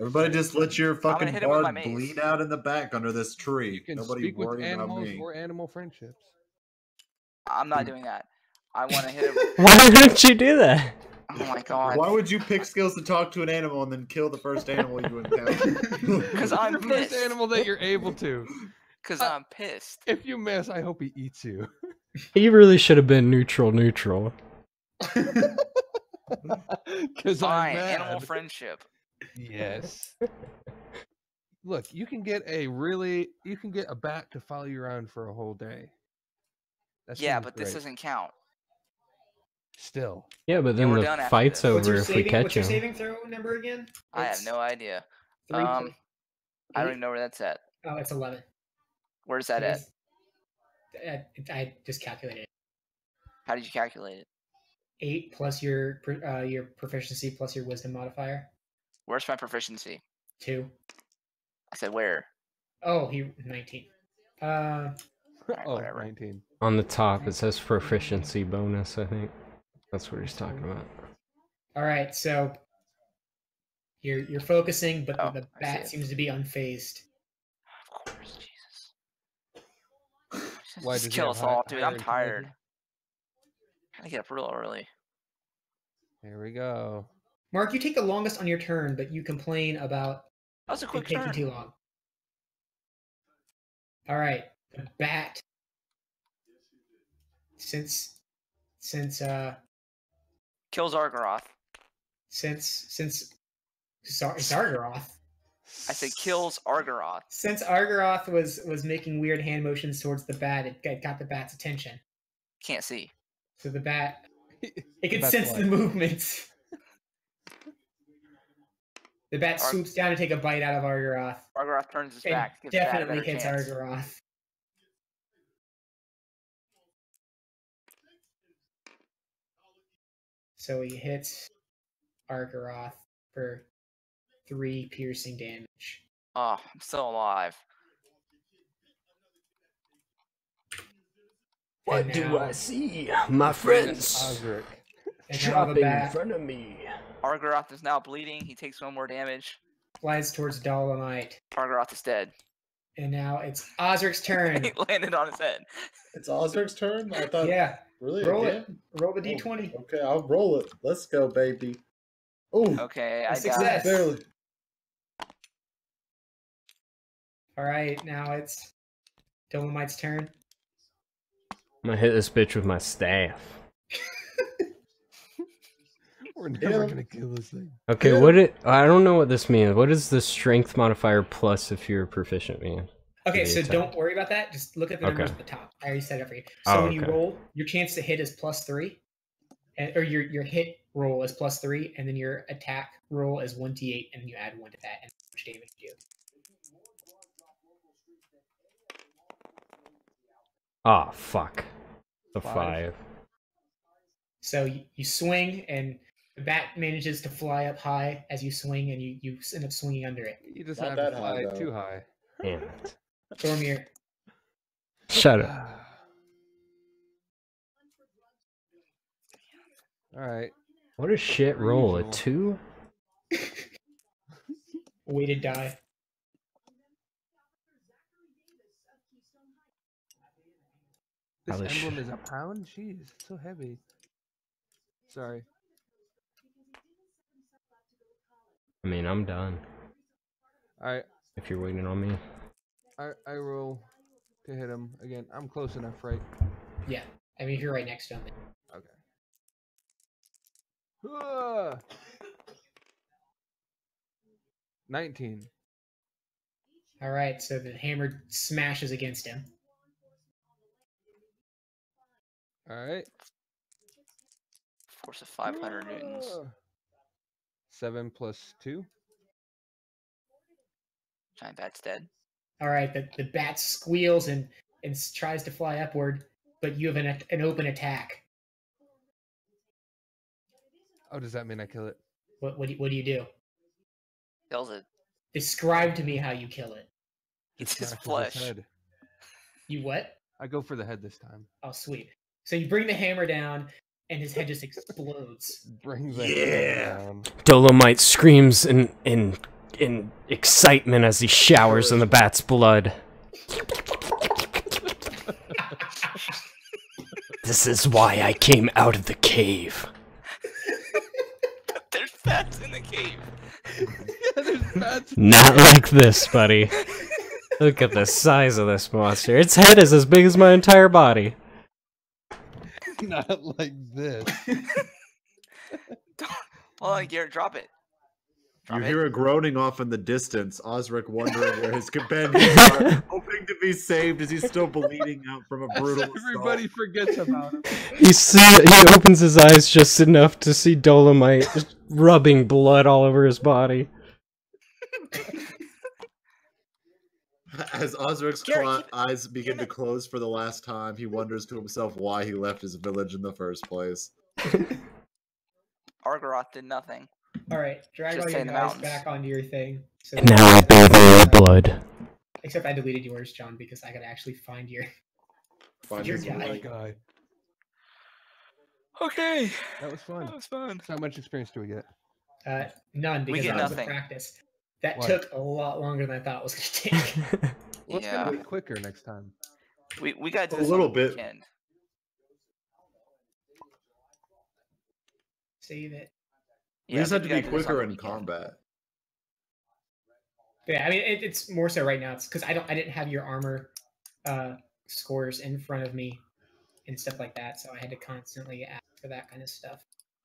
Speaker 1: Everybody just let your fucking
Speaker 3: hit him with my
Speaker 1: bard
Speaker 3: mace.
Speaker 1: bleed out in the back under this tree.
Speaker 2: You can
Speaker 1: Nobody
Speaker 2: speak with
Speaker 1: worry about
Speaker 2: animals
Speaker 1: me.
Speaker 2: or animal friendships.
Speaker 3: I'm not doing that. I want to hit him.
Speaker 5: Why didn't you do that?
Speaker 3: Oh my god.
Speaker 1: Why would you pick skills to talk to an animal and then kill the first animal you encounter?
Speaker 3: Because I'm
Speaker 2: the first
Speaker 3: pissed.
Speaker 2: animal that you're able to.
Speaker 3: Because I'm pissed.
Speaker 2: If you miss, I hope he eats you.
Speaker 5: He really should have been neutral.
Speaker 2: Because I'm
Speaker 3: Fine.
Speaker 2: mad.
Speaker 3: Animal friendship.
Speaker 2: Yes. Look, you can get a bat to follow you around for a whole day. That's
Speaker 3: Yeah,
Speaker 2: really
Speaker 3: but this
Speaker 2: great.
Speaker 3: doesn't count.
Speaker 2: Still.
Speaker 5: Yeah, but
Speaker 3: Yeah,
Speaker 5: then
Speaker 3: we're
Speaker 5: the
Speaker 3: done after
Speaker 5: fight's
Speaker 3: this.
Speaker 4: What's
Speaker 5: over
Speaker 4: your
Speaker 5: if we
Speaker 4: saving?
Speaker 5: catch
Speaker 4: What's your
Speaker 5: him.
Speaker 4: saving throw number again?
Speaker 3: I have
Speaker 4: It's
Speaker 3: no idea.
Speaker 4: 3
Speaker 3: I
Speaker 4: plus
Speaker 3: don't
Speaker 4: 8?
Speaker 3: even know where that's at.
Speaker 4: Oh, it's 11.
Speaker 3: Where's that at?
Speaker 4: I just calculated it.
Speaker 3: How did you calculate it?
Speaker 4: 8 plus your proficiency plus your wisdom modifier.
Speaker 3: Where's my proficiency?
Speaker 4: 2.
Speaker 3: I said where?
Speaker 4: Oh, he 19.
Speaker 3: Alright,
Speaker 2: Oh,
Speaker 3: whatever.
Speaker 2: 19.
Speaker 5: On the top, it says proficiency bonus, I think. That's what he's talking about.
Speaker 4: All right, so you're focusing, but
Speaker 3: Oh,
Speaker 4: the
Speaker 3: I see
Speaker 4: bat
Speaker 3: it.
Speaker 4: seems to be unfazed.
Speaker 3: Of course, Jesus.
Speaker 2: Why
Speaker 3: Just
Speaker 2: does he
Speaker 3: kill
Speaker 2: have
Speaker 3: us all,
Speaker 2: higher
Speaker 3: dude. I'm
Speaker 2: intelligence?
Speaker 3: tired. Gotta get up real early.
Speaker 2: Here we go.
Speaker 4: Mark, you take the longest on your turn, but you complain about
Speaker 3: That was a
Speaker 4: it
Speaker 3: quick
Speaker 4: taking
Speaker 3: turn.
Speaker 4: too long. All right, the bat. Since
Speaker 3: Kills Argoroth.
Speaker 4: Zargaroth.
Speaker 3: I said kills Argoroth.
Speaker 4: Since Argaroth was making weird hand motions towards the bat, it got the bat's attention.
Speaker 3: Can't see.
Speaker 4: So the bat, it can
Speaker 2: Bat's
Speaker 4: sense the
Speaker 2: blind.
Speaker 4: movements. The bat
Speaker 3: Ar-
Speaker 4: swoops down to take a bite out of Argaroth.
Speaker 3: Argoroth turns his
Speaker 4: And
Speaker 3: back. Gives the bat a
Speaker 4: definitely
Speaker 3: better
Speaker 4: hits
Speaker 3: chance.
Speaker 4: Argaroth. So he hits Argaroth for 3 piercing damage.
Speaker 3: Oh, I'm still alive.
Speaker 5: What
Speaker 4: And
Speaker 5: do
Speaker 4: now-
Speaker 5: I see? My friends
Speaker 2: Osric.
Speaker 4: And now the
Speaker 5: chopping in
Speaker 4: bat
Speaker 5: front of me.
Speaker 3: Argaroth is now bleeding. He takes 1 more damage.
Speaker 4: flies towards Dolomite.
Speaker 3: Argaroth is dead.
Speaker 4: And now it's Osric's turn.
Speaker 3: He landed on his head.
Speaker 1: It's Osric's turn? I thought.
Speaker 4: Yeah.
Speaker 1: Really?
Speaker 4: Roll
Speaker 1: Again?
Speaker 4: it. Roll the
Speaker 1: Oh,
Speaker 4: d20.
Speaker 1: okay, I'll roll it. Let's go, baby. Ooh.
Speaker 3: Okay,
Speaker 4: A
Speaker 3: I got
Speaker 4: success.
Speaker 3: it.
Speaker 1: Barely.
Speaker 4: All right, now it's Dolomite's turn.
Speaker 5: I'm gonna hit this bitch with my staff.
Speaker 2: We're never
Speaker 1: Yeah.
Speaker 2: gonna kill this thing.
Speaker 5: Okay,
Speaker 1: Yeah.
Speaker 5: I don't know what this means. What is the strength modifier plus if you're proficient, man?
Speaker 4: Okay,
Speaker 5: the
Speaker 4: so
Speaker 5: attack.
Speaker 4: don't worry about that. Just look at the numbers
Speaker 5: Okay.
Speaker 4: at the top. I already said it for you. So
Speaker 5: Oh,
Speaker 4: when you
Speaker 5: okay.
Speaker 4: roll, your chance to hit is +3, or your hit roll is +3, and then your attack roll is 1d8, and then you add 1 to that, and how much damage you do.
Speaker 5: Oh, fuck. A
Speaker 2: 5.
Speaker 5: 5.
Speaker 4: So you swing, and the bat manages to fly up high as you swing, and you end up swinging under it.
Speaker 2: You just
Speaker 1: Not
Speaker 2: have to
Speaker 1: that high,
Speaker 2: fly
Speaker 1: though.
Speaker 2: too high.
Speaker 5: Damn it.
Speaker 4: Thormir,
Speaker 5: Shut up.
Speaker 2: All right.
Speaker 5: What a shit
Speaker 2: Per
Speaker 5: roll. A
Speaker 2: usual.
Speaker 5: 2?
Speaker 4: weighted die.
Speaker 2: This
Speaker 5: Holy
Speaker 2: emblem
Speaker 5: shit.
Speaker 2: is a pound? Jeez, it's so heavy. Sorry.
Speaker 5: I mean, I'm done.
Speaker 2: Alright,
Speaker 5: If you're waiting on me.
Speaker 2: I roll to hit him again. I'm close enough, right?
Speaker 4: Yeah, I mean if you're right next to him.
Speaker 2: Okay. Ah! 19.
Speaker 4: All right, so the hammer smashes against him.
Speaker 2: Alright.
Speaker 3: Force of 500 newtons.
Speaker 2: 7 plus 2.
Speaker 3: Giant bat's dead.
Speaker 4: All right, the bat squeals and tries to fly upward, but you have an open attack.
Speaker 2: Oh, does that mean I kill it?
Speaker 4: What do you do?
Speaker 3: Kills it.
Speaker 4: Describe to me how you kill it.
Speaker 3: It's
Speaker 2: Just
Speaker 3: his
Speaker 2: smashes
Speaker 3: flesh.
Speaker 2: head.
Speaker 4: You what?
Speaker 2: I go for the head this time.
Speaker 4: Oh, sweet. So you bring the hammer down, and his head just explodes.
Speaker 2: Bring the
Speaker 1: Yeah.
Speaker 2: head down.
Speaker 5: Dolomite screams in excitement as he showers in the bat's blood. This is why I came out of the cave.
Speaker 3: There's bats in the cave.
Speaker 2: Yeah, there's bats.
Speaker 5: Not like this, buddy. Look at the size of this monster. Its head is as big as my entire body.
Speaker 2: Not like this.
Speaker 3: Hold on, Garrett, drop it.
Speaker 1: You
Speaker 3: Drop it.
Speaker 1: hear a groaning off in the distance, Osric wondering where his companions are, hoping to be saved as he's still bleeding out from a brutal
Speaker 2: Everybody forgets about him.
Speaker 5: He opens his eyes just enough to see Dolomite just rubbing blood all over his body.
Speaker 1: assault. As Osric's
Speaker 3: Garrett,
Speaker 1: eyes begin to close for the last time, he wonders to himself why he left his village in the first place.
Speaker 3: Argaroth did nothing.
Speaker 4: All right, drag
Speaker 3: Just
Speaker 4: all
Speaker 3: stay
Speaker 4: your
Speaker 3: in the
Speaker 4: guys
Speaker 3: mountains.
Speaker 4: back onto your thing. So
Speaker 5: And now I bathe in your blood.
Speaker 4: Except I deleted yours, John, because I gotta actually find your.
Speaker 1: Find
Speaker 4: Your
Speaker 1: his
Speaker 4: guy.
Speaker 1: way.
Speaker 2: Guy.
Speaker 3: Okay.
Speaker 2: That was fun.
Speaker 3: That was fun.
Speaker 2: So how much experience do we get?
Speaker 4: None,
Speaker 3: We
Speaker 4: because
Speaker 3: get
Speaker 4: I was
Speaker 3: nothing.
Speaker 4: practice. That
Speaker 2: Why?
Speaker 4: took a lot longer than I thought it was gonna take.
Speaker 2: Well, it's
Speaker 3: Yeah.
Speaker 2: gonna be quicker next time.
Speaker 3: We got to
Speaker 1: A
Speaker 3: do this
Speaker 1: little
Speaker 3: on the
Speaker 1: bit.
Speaker 3: weekend.
Speaker 4: Save it.
Speaker 1: We just
Speaker 3: I
Speaker 1: have to
Speaker 3: think
Speaker 1: be
Speaker 3: we gotta do this on
Speaker 1: quicker
Speaker 3: the
Speaker 1: in
Speaker 3: weekend.
Speaker 1: combat.
Speaker 4: Yeah, I mean it's more so right now. It's because I didn't have your armor scores in front of me and stuff like that, so I had to constantly ask for that kind of stuff.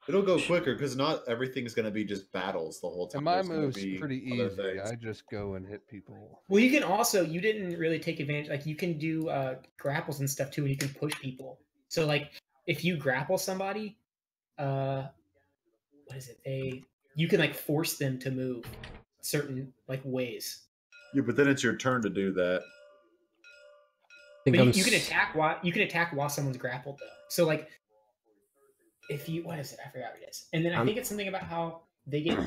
Speaker 1: It'll go quicker because not everything's going to be just battles the whole time.
Speaker 2: And my
Speaker 1: There's gonna
Speaker 2: move's
Speaker 1: be
Speaker 2: pretty
Speaker 1: other
Speaker 2: easy.
Speaker 1: things.
Speaker 2: I just go and hit people.
Speaker 4: Well, you can also you didn't really take advantage. Like you can do grapples and stuff too, and you can push people. So like if you grapple somebody, what is it? You can like force them to move certain like ways.
Speaker 1: Yeah, but then it's your turn to do that.
Speaker 5: I think
Speaker 4: But
Speaker 5: I'm
Speaker 4: you can attack while someone's grappled though. So like if you what is it? I forgot what it is. And then I
Speaker 5: I'm-
Speaker 4: think it's something about how they get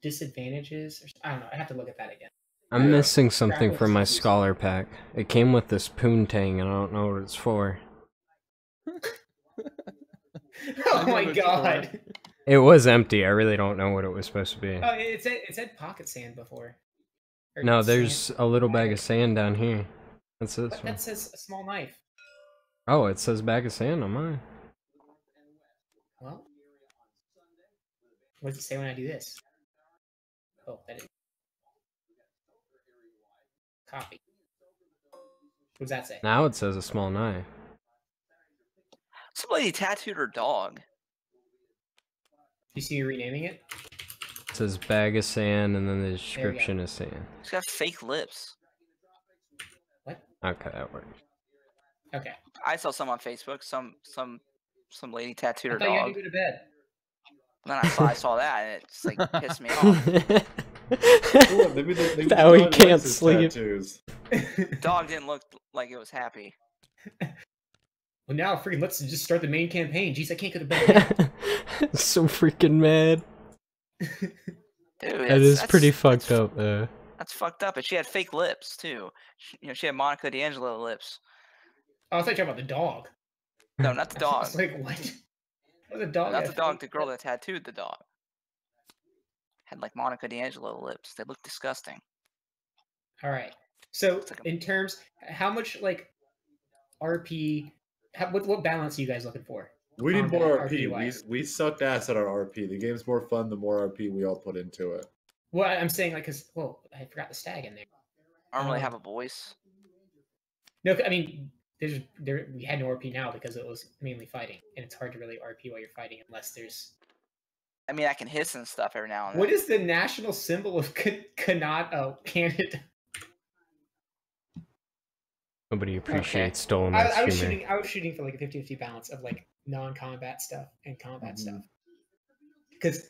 Speaker 4: disadvantages. Or, I don't know. I have to look at that again.
Speaker 5: I'm
Speaker 1: Yeah.
Speaker 5: missing something
Speaker 4: Grapple
Speaker 5: from my
Speaker 4: difficulties.
Speaker 5: scholar pack. It came with this poontang, and I don't know what it's for.
Speaker 4: Oh
Speaker 2: know
Speaker 4: my
Speaker 2: what it's
Speaker 4: god!
Speaker 5: It was empty. I really don't know what it was supposed to be.
Speaker 4: Oh, it said pocket sand before. Or
Speaker 5: No,
Speaker 4: sand-
Speaker 5: there's a little bag of sand down here. That's this
Speaker 4: But
Speaker 5: one.
Speaker 4: that says a small knife.
Speaker 5: Oh, it says bag of sand on mine.
Speaker 4: Well, what does it say when I do this? Oh, that is copy. What does that say?
Speaker 5: Now it says a small knife.
Speaker 3: Some lady tattooed her dog.
Speaker 4: Do you see you renaming it?
Speaker 5: It says bag of sand, and then the description is sand.
Speaker 3: She's got fake lips.
Speaker 4: What?
Speaker 5: Okay, that works.
Speaker 4: Okay.
Speaker 3: I saw some on Facebook. Some lady tattooed
Speaker 4: I
Speaker 3: her
Speaker 4: thought you had to
Speaker 3: dog.
Speaker 4: go to bed.
Speaker 3: And then I saw that, and it just like pissed me off.
Speaker 1: Cool, maybe
Speaker 5: Now he
Speaker 1: John
Speaker 5: can't
Speaker 1: likes his
Speaker 5: sleep.
Speaker 1: tattoos.
Speaker 3: Dog didn't look like it was happy.
Speaker 4: Well, now freaking let's just start the main campaign. Jeez, I can't go to bed.
Speaker 5: So freaking mad.
Speaker 3: Dude,
Speaker 5: That is pretty fucked up, though.
Speaker 3: That's fucked up. And she had fake lips too. She had Monica D'Angelo lips.
Speaker 4: Oh, I thought you were talking about the dog.
Speaker 3: No, not the
Speaker 4: I
Speaker 3: dog.
Speaker 4: was like, what? The dog.
Speaker 3: Not
Speaker 4: had
Speaker 3: the dog.
Speaker 4: fake
Speaker 3: The girl
Speaker 4: lips.
Speaker 3: that tattooed the dog had like Monica D'Angelo lips. They look disgusting.
Speaker 4: All right. So,
Speaker 3: It's like a-
Speaker 4: in terms, how much like RP? What balance are you guys looking for?
Speaker 1: We need
Speaker 4: Combat
Speaker 1: more RP.
Speaker 4: RP-wise.
Speaker 1: We sucked ass at our RP. The game's more fun the more RP we all put into it.
Speaker 4: Well, I'm saying like, cause I forgot the stag in there.
Speaker 3: I don't really
Speaker 4: Um,
Speaker 3: have a voice.
Speaker 4: No, I mean, we had no RP now because it was mainly fighting, and it's hard to really RP while you're fighting unless there's.
Speaker 3: I mean, I can hiss and stuff every now and then.
Speaker 4: What is the national symbol of Canada? Canada.
Speaker 5: Nobody appreciates
Speaker 4: Okay.
Speaker 5: stolen
Speaker 4: I was
Speaker 5: humor.
Speaker 4: shooting. I was shooting for like a 50-50 balance of like non-combat stuff and combat stuff. Because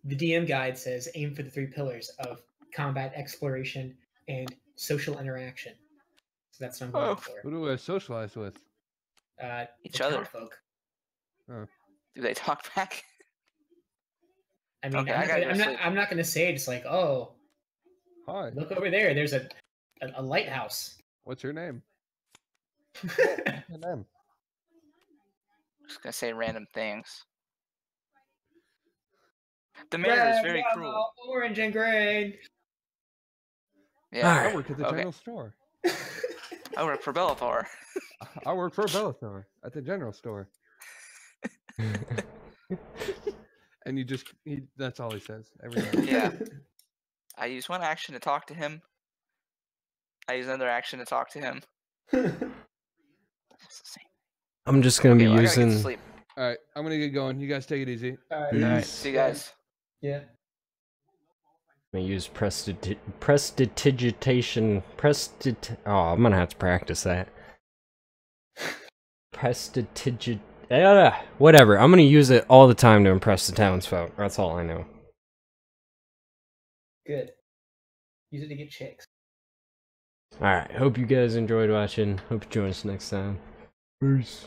Speaker 4: the DM guide says aim for the 3 pillars of combat, exploration, and social interaction. So that's what I'm going
Speaker 3: Oh.
Speaker 4: for.
Speaker 2: Who do I socialize with?
Speaker 3: Each
Speaker 4: the
Speaker 3: other.
Speaker 4: townsfolk.
Speaker 3: Do they talk back?
Speaker 4: I mean,
Speaker 3: Okay, I gotta go
Speaker 4: I'm not.
Speaker 3: sleep.
Speaker 4: I'm not going to say just like, oh,
Speaker 2: Hi.
Speaker 4: look over there. There's a lighthouse.
Speaker 2: What's your name? Your name.
Speaker 3: Just gonna say random things. The mayor is
Speaker 4: Red,
Speaker 3: very
Speaker 4: yellow,
Speaker 3: cruel.
Speaker 4: orange, and green.
Speaker 3: Yeah.
Speaker 2: I
Speaker 5: Alright.
Speaker 2: work at the
Speaker 3: Okay.
Speaker 2: general store.
Speaker 3: I work for Bellator.
Speaker 2: I work for Bellator at the general store. And that's all he says every time.
Speaker 3: Yeah. I use one action to talk to him. I use another action to talk to him. It's the same.
Speaker 5: I'm just gonna
Speaker 3: Okay,
Speaker 5: be
Speaker 3: well, I gotta get to
Speaker 5: using.
Speaker 3: sleep.
Speaker 2: All right, I'm gonna get going. You guys take it easy.
Speaker 4: Alright.
Speaker 5: Alright.
Speaker 3: See you guys.
Speaker 4: Yeah.
Speaker 5: I'm gonna use prestidigitation. Oh, I'm gonna have to practice that. Whatever. I'm gonna use it all the time to impress the townsfolk. That's all I know.
Speaker 4: Good. Use it to get chicks.
Speaker 5: Alright, hope you guys enjoyed watching. Hope you join us next time. Peace.